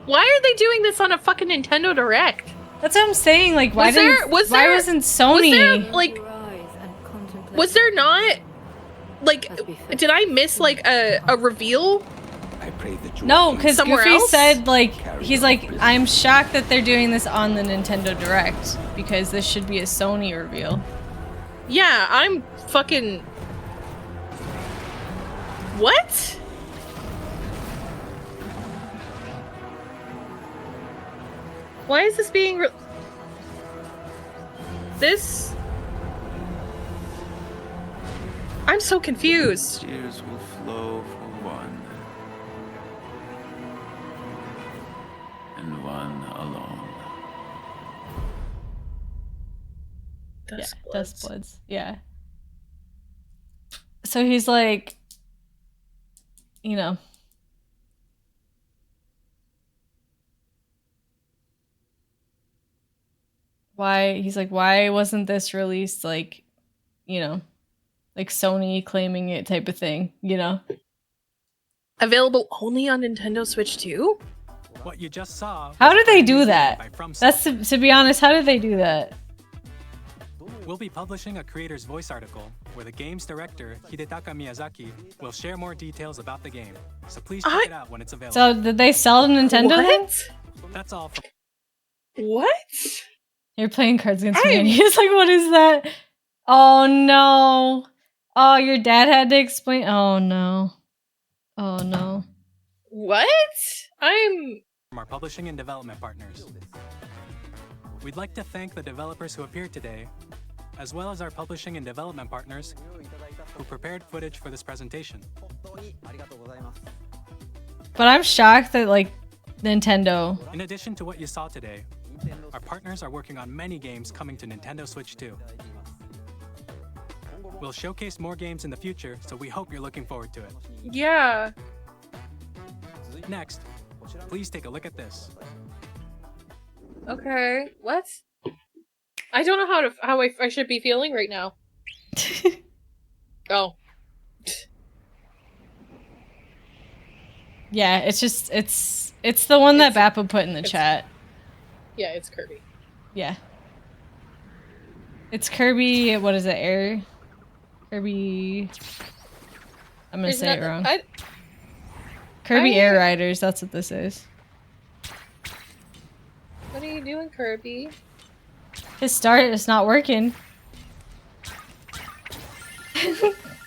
Why are they doing this on a fucking Nintendo Direct? That's what I'm saying, like, why wasn't Sony? Was there, like, was there not, like, did I miss, like, a reveal? No, because Goofy else? said, like, he's like, I'm shocked that they're doing this on the Nintendo Direct, because this should be a Sony reveal. Yeah, I'm fucking... What? Why is this being this? I'm so confused. Tears will flow for one, and one alone. Dust Bloods. Yeah. So he's like, you know. He's like, why wasn't this released, like, you know, like Sony claiming it type of thing, you know? Available only on Nintendo Switch 2? What you just saw. How did they do that? That's to be honest, how did they do that? We'll be publishing a creator's voice article where the game's director, Hidetaka Miyazaki, will share more details about the game. So please check it out when it's available. So did they sell to Nintendo then? What? That's all. What? You're playing Cards Against Humanity. He's like, what is that? Oh no. Oh, your dad had to explain. Oh no. Oh no. What? From our publishing and development partners. We'd like to thank the developers who appeared today, as well as our publishing and development partners who prepared footage for this presentation. But I'm shocked that, like, Nintendo. In addition to what you saw today, our partners are working on many games coming to Nintendo Switch 2. We'll showcase more games in the future, so we hope you're looking forward to it. Yeah. Next, please take a look at this. Okay. What? I don't know how I should be feeling right now. Oh. Yeah, it's just it's the one that Bappa put in the chat. Yeah, it's Kirby. Yeah. It's Kirby, what is it, Kirby... I'm gonna say it wrong. Kirby Air Riders, that's what this is. What are you doing, Kirby? His start is not working.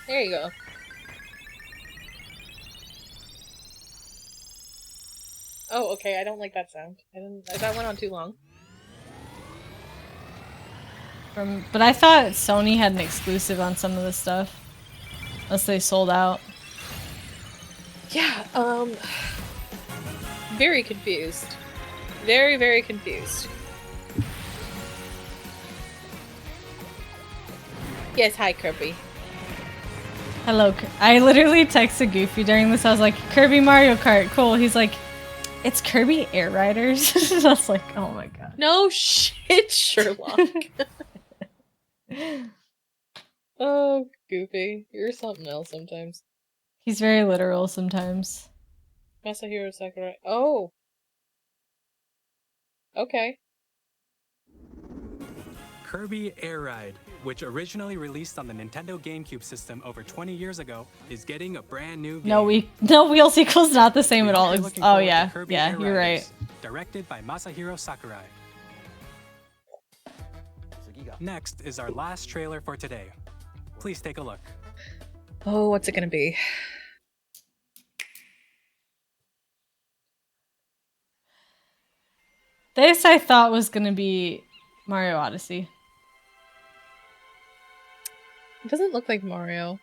There you go. Oh, okay, I don't like that sound. That went on too long. But I thought Sony had an exclusive on some of the stuff. Unless they sold out. Yeah, very confused. Very, very confused. Yes, hi, Kirby. Hello, I literally texted Goofy during this. I was like, Kirby Mario Kart, cool. He's like, it's Kirby Air Riders. I was like, oh my god. No shit, Sherlock. Oh, Goofy. You're something else sometimes. He's very literal sometimes. Masahiro Sakurai. Oh. Okay. Kirby Air Ride, which originally released on the Nintendo GameCube system over 20 years ago, is getting a brand new game. No wheel equals not the same at all. Oh yeah, Kirby yeah, Air you're Riders, right. Directed by Masahiro Sakurai. Next is our last trailer for today. Please take a look. Oh, what's it gonna be? This I thought was gonna be Mario Odyssey. It doesn't look like Mario.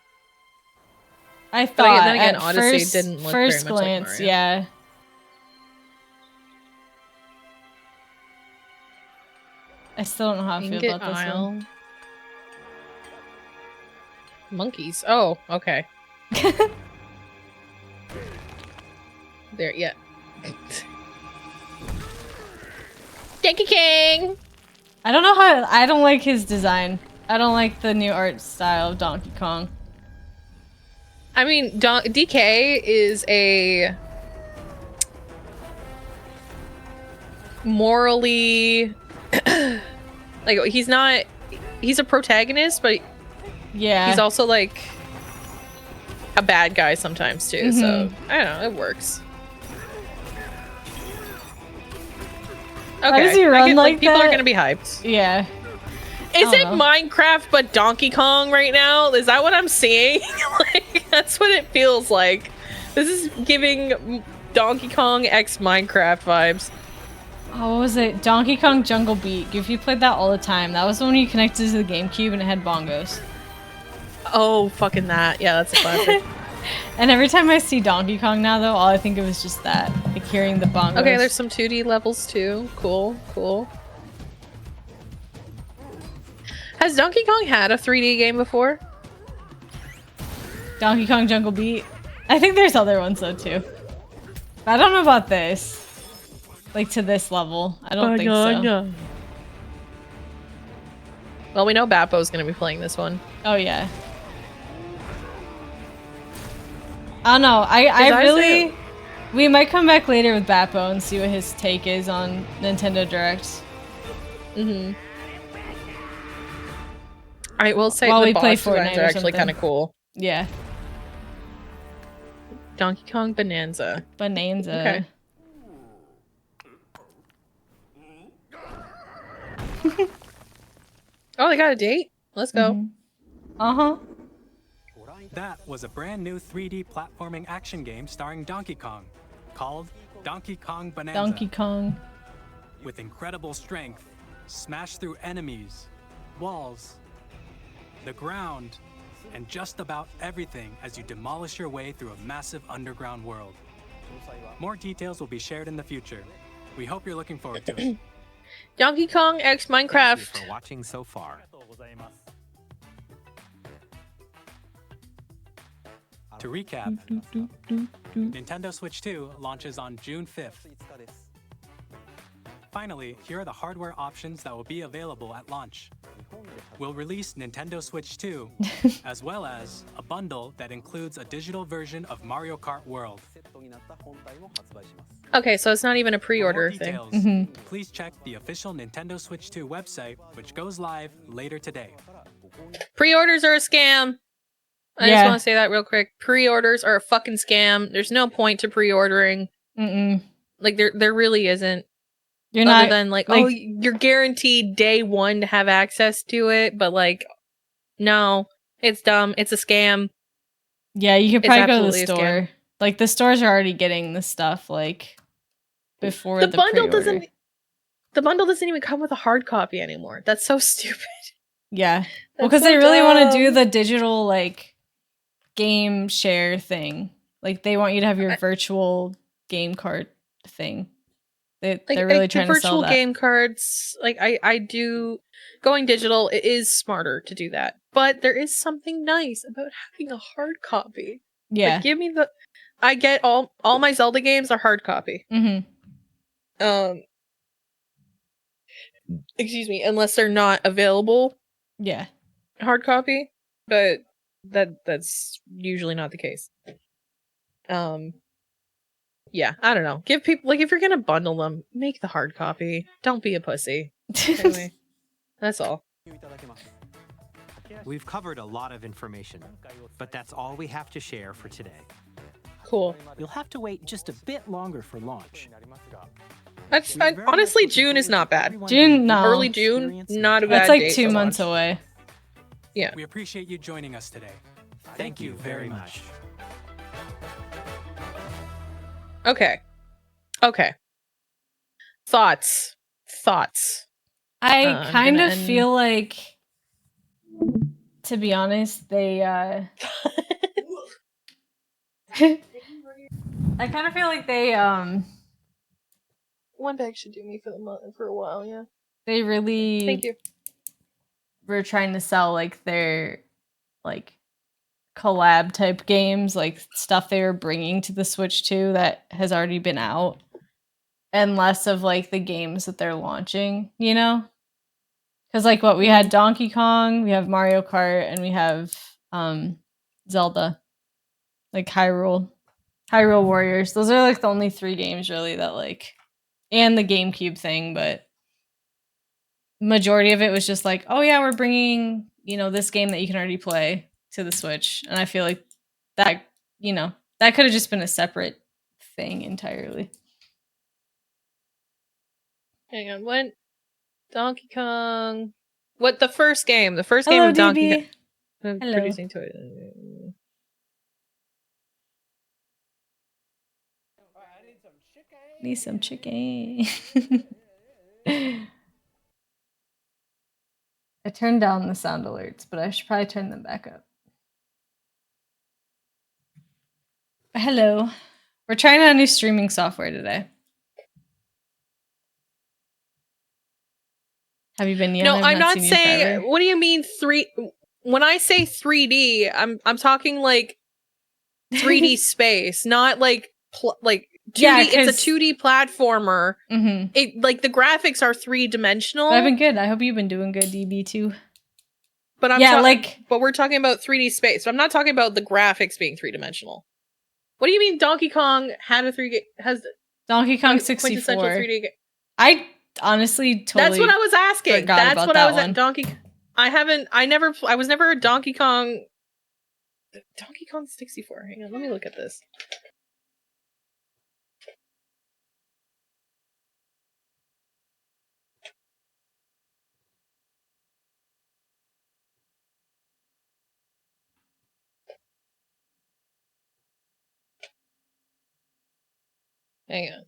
I But thought then again, at Odyssey first, didn't look very first much like glance, Mario. yeah. I still don't know how I feel Ingot about this Isle. one. Monkeys. Oh, okay. There, yeah. Donkey King! I don't know how. I don't like his design. I don't like the new art style of Donkey Kong. I mean, DK is a morally like he's a protagonist, but yeah, he's also like a bad guy sometimes too. So I don't know, it works. Okay, Why does he run like people that? are gonna be hyped. Yeah. Is it Minecraft but Donkey Kong right now? Is that what I'm seeing? Like, that's what it feels like. This is giving Donkey Kong x Minecraft vibes. Oh, what was it? Donkey Kong Jungle Beat. If you played that all the time, that was the one you connected to the GameCube and it had bongos. Oh, fucking that. Yeah, that's a classic. And every time I see Donkey Kong now, though, all I think of is just that. Like hearing the bongos. Okay, there's some 2D levels too. Cool, cool. Has Donkey Kong had a 3D game before? Donkey Kong Jungle Beat. I think there's other ones though too. But I don't know about this. Like to this level. I don't think so. Well, we know Bappo's gonna be playing this one. Oh yeah. I don't know. I really... We might come back later with Bappo and see what his take is on Nintendo Direct. I will say while the we play boss designs Fortnite are or actually something. kind of cool. Yeah. Donkey Kong Bonanza. Bonanza. Okay. Oh, they got a date? Let's go. Uh-huh. That was a brand new 3D platforming action game starring Donkey Kong, called Donkey Kong Bonanza. Donkey Kong. With incredible strength, smash through enemies, walls, the ground, and just about everything as you demolish your way through a massive underground world. More details will be shared in the future. We hope you're looking forward to it. Donkey Kong x Minecraft. Thank you for watching so far. To recap, Nintendo Switch 2 launches on June 5th. Finally, here are the hardware options that will be available at launch. We'll release Nintendo Switch 2, as well as a bundle that includes a digital version of Mario Kart World. Okay, so it's not even a pre-order For thing. more details, please check the official Nintendo Switch 2 website, which goes live later today. Pre-orders are a scam. I just want to say that real quick. Pre-orders are a fucking scam. There's no point to pre-ordering. Like there really isn't. You're Other not than like, oh, you're guaranteed day one to have access to it, but like, no, it's dumb. It's a scam. Yeah, you could It's probably go to the absolutely a scam. store. Like the stores are already getting the stuff like before The the bundle pre-order. doesn't. The bundle doesn't even come with a hard copy anymore. That's so stupid. Yeah. Well, That's because so they really want to do dumb. the digital like game share thing. Like they want you to have your virtual game card thing. They're really trying the to sell virtual that. game cards. Like I do going digital. It is smarter to do that, but there is something nice about having a hard copy. Yeah. Like, give me the. I get all my Zelda games are hard copy. Excuse me, unless they're not available. Yeah. Hard copy, but that's usually not the case. Yeah, I don't know. Give people like if you're gonna bundle them, make the hard copy. Don't be a pussy. Anyway, that's all. We've covered a lot of information, but that's all we have to share for today. Cool. You'll have to wait just a bit longer for launch. Honestly, June is not bad. June, no. Early June, not a bad. That's like date 2 to months launch. away. Yeah. We appreciate you joining us today. Thank you very much. Okay. Thoughts. I I'm kind gonna of feel like To be honest, they I kind of feel like they One bag should do me for a while, yeah. they really Thank you. were trying to sell like their like collab type games, like stuff they were bringing to the Switch 2 that has already been out, and less of like the games that they're launching, you know? Because like what we had Donkey Kong, we have Mario Kart, and we have Zelda, like Hyrule Warriors. Those are like the only 3 games really that like, and the GameCube thing, but majority of it was just like, oh yeah, we're bringing, you know, this game that you can already play to the Switch. And I feel like that, you know, that could have just been a separate thing entirely. Hang on, what? Donkey Kong. What, the first game? The first game Hello, of Donkey DB. Kong. Hello. Producing toys. Need some chicken. I turned down the sound alerts, but I should probably turn them back up. Hello. We're trying out new streaming software today. Have you been yet? No, I've I'm not seen you in saying. forever. What do you mean when I say 3D, I'm talking like 3D space, not like 2D. Yeah, it's a 2D platformer. Mhm. It like the graphics are 3-dimensional. But I've been good. I hope you've been doing good, DB too. But I'm Yeah, like but we're talking about 3D space. So I'm not talking about the graphics being 3-dimensional. What do you mean Donkey Kong had a 3D has Donkey Kong quintessential 64. 3D game? I honestly totally That's what I was asking. forgot That's about what that I was one. at Donkey. I was never a Donkey Kong 64. Hang on, let me look at this. Hang on.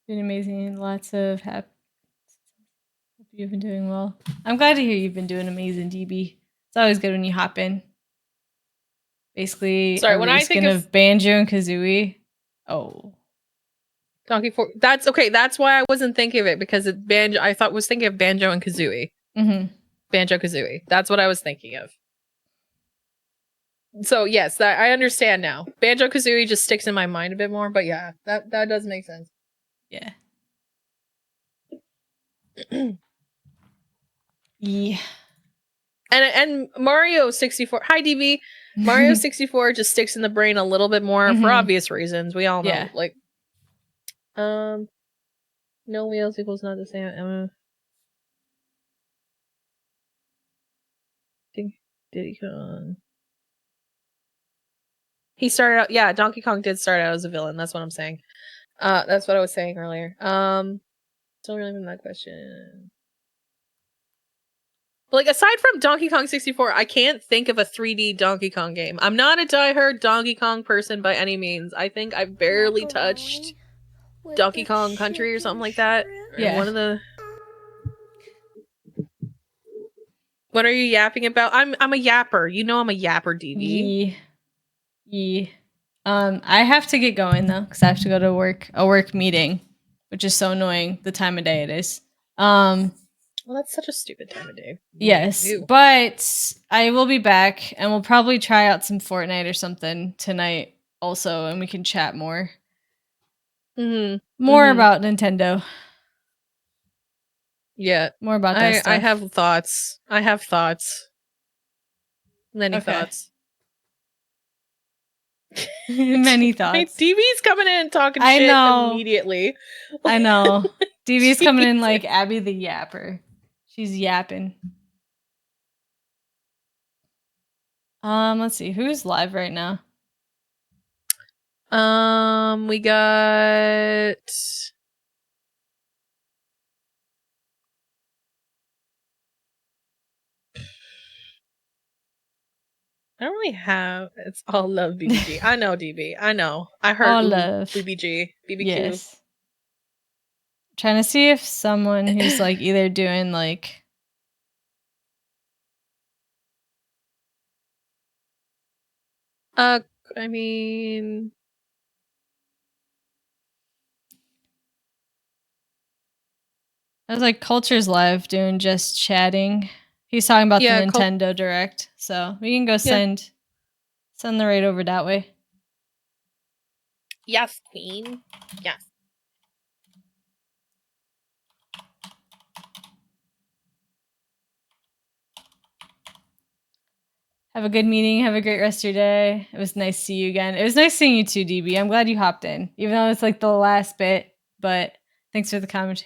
Been amazing. Lots of happy. Hope you've been doing well. I'm glad to hear you've been doing amazing, DB. It's always good when you hop in. Basically, Sorry, a when I think reskin of of Banjo and Kazooie. Oh, Donkey 4. That's okay. That's why I wasn't thinking of it because I was thinking of Banjo and Kazooie. Mhm. Banjo Kazooie. That's what I was thinking of. So yes, that I understand now. Banjo Kazooie just sticks in my mind a bit more, but yeah, that does make sense. Yeah. Yeah. And Mario 64. Hi DB. Mario 64 just sticks in the brain a little bit more for Mhm. obvious reasons. We all know. Yeah. Like no wheels equals not the same. Diddy Kong. He started out, yeah, Donkey Kong did start out as a villain. That's what I'm saying. That's what I was saying earlier. Don't really mean that question. But like aside from Donkey Kong 64, I can't think of a 3D Donkey Kong game. I'm not a diehard Donkey Kong person by any means. I think I barely touched Donkey Kong Country or something like that. Yeah. One of the. What are you yapping about? I'm a yapper. You know I'm a yapper, DV. Yeah. I have to get going though, because I have to go to a work meeting, which is so annoying the time of day it is. Well, that's such a stupid time of day. Yes, Ew. but I will be back, and we'll probably try out some Fortnite or something tonight also, and we can chat more. More about Nintendo. Yeah. More about that stuff. I have thoughts. I have thoughts. Many Okay. thoughts. Many thoughts. DB's coming in and talking I shit know. immediately. I know. DB's coming in like Abby the Yapper. She's yapping. Let's see. Who's live right now? We got I don't really have. It's all love BBG. I know DB. I know. I heard All ooh, love. BBG, BBQ. Yes. Trying to see if someone who's like either doing like I mean, I was like Culture's Live doing just chatting. He's talking about the yeah, Nintendo Direct, so we can go Yeah. send the raid over that way. Yes, queen. Yes. Have a good meeting. Have a great rest of your day. It was nice to see you again. It was nice seeing you too, DB. I'm glad you hopped in, even though it's like the last bit. But thanks for the comment.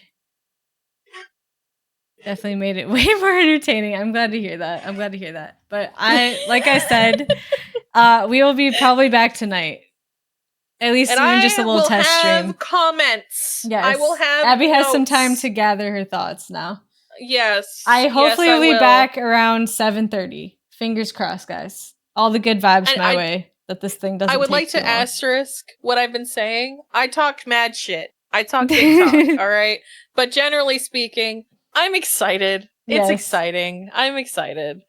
Definitely made it way more entertaining. I'm glad to hear that. But like I said, we will be probably back tonight. At least And doing I just a little will test have stream. comments. Yes. I will have Abby has some notes. time to gather her thoughts now. Yes. I hopefully yes, I will be will. back around 7:30. Fingers crossed, guys. All the good vibes And my way that this thing doesn't I would take like too to long. asterisk what I've been saying. I talk mad shit. I talk big talk, all right? But generally speaking, I'm excited. It's Yes. exciting. I'm excited.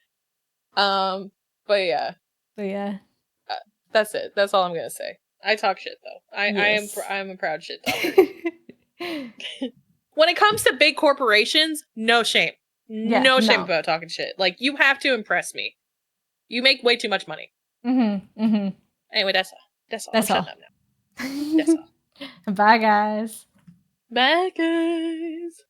But yeah. But yeah. That's it. That's all I'm going to say. I talk shit though. Yes. I'm a proud shit talker. When it comes to big corporations, no shame. Yeah, No shame no. about talking shit. Like, you have to impress me. You make way too much money. Anyway, that's all. That's all. I'm shutting up now. That's all. Bye, guys. Bye, guys.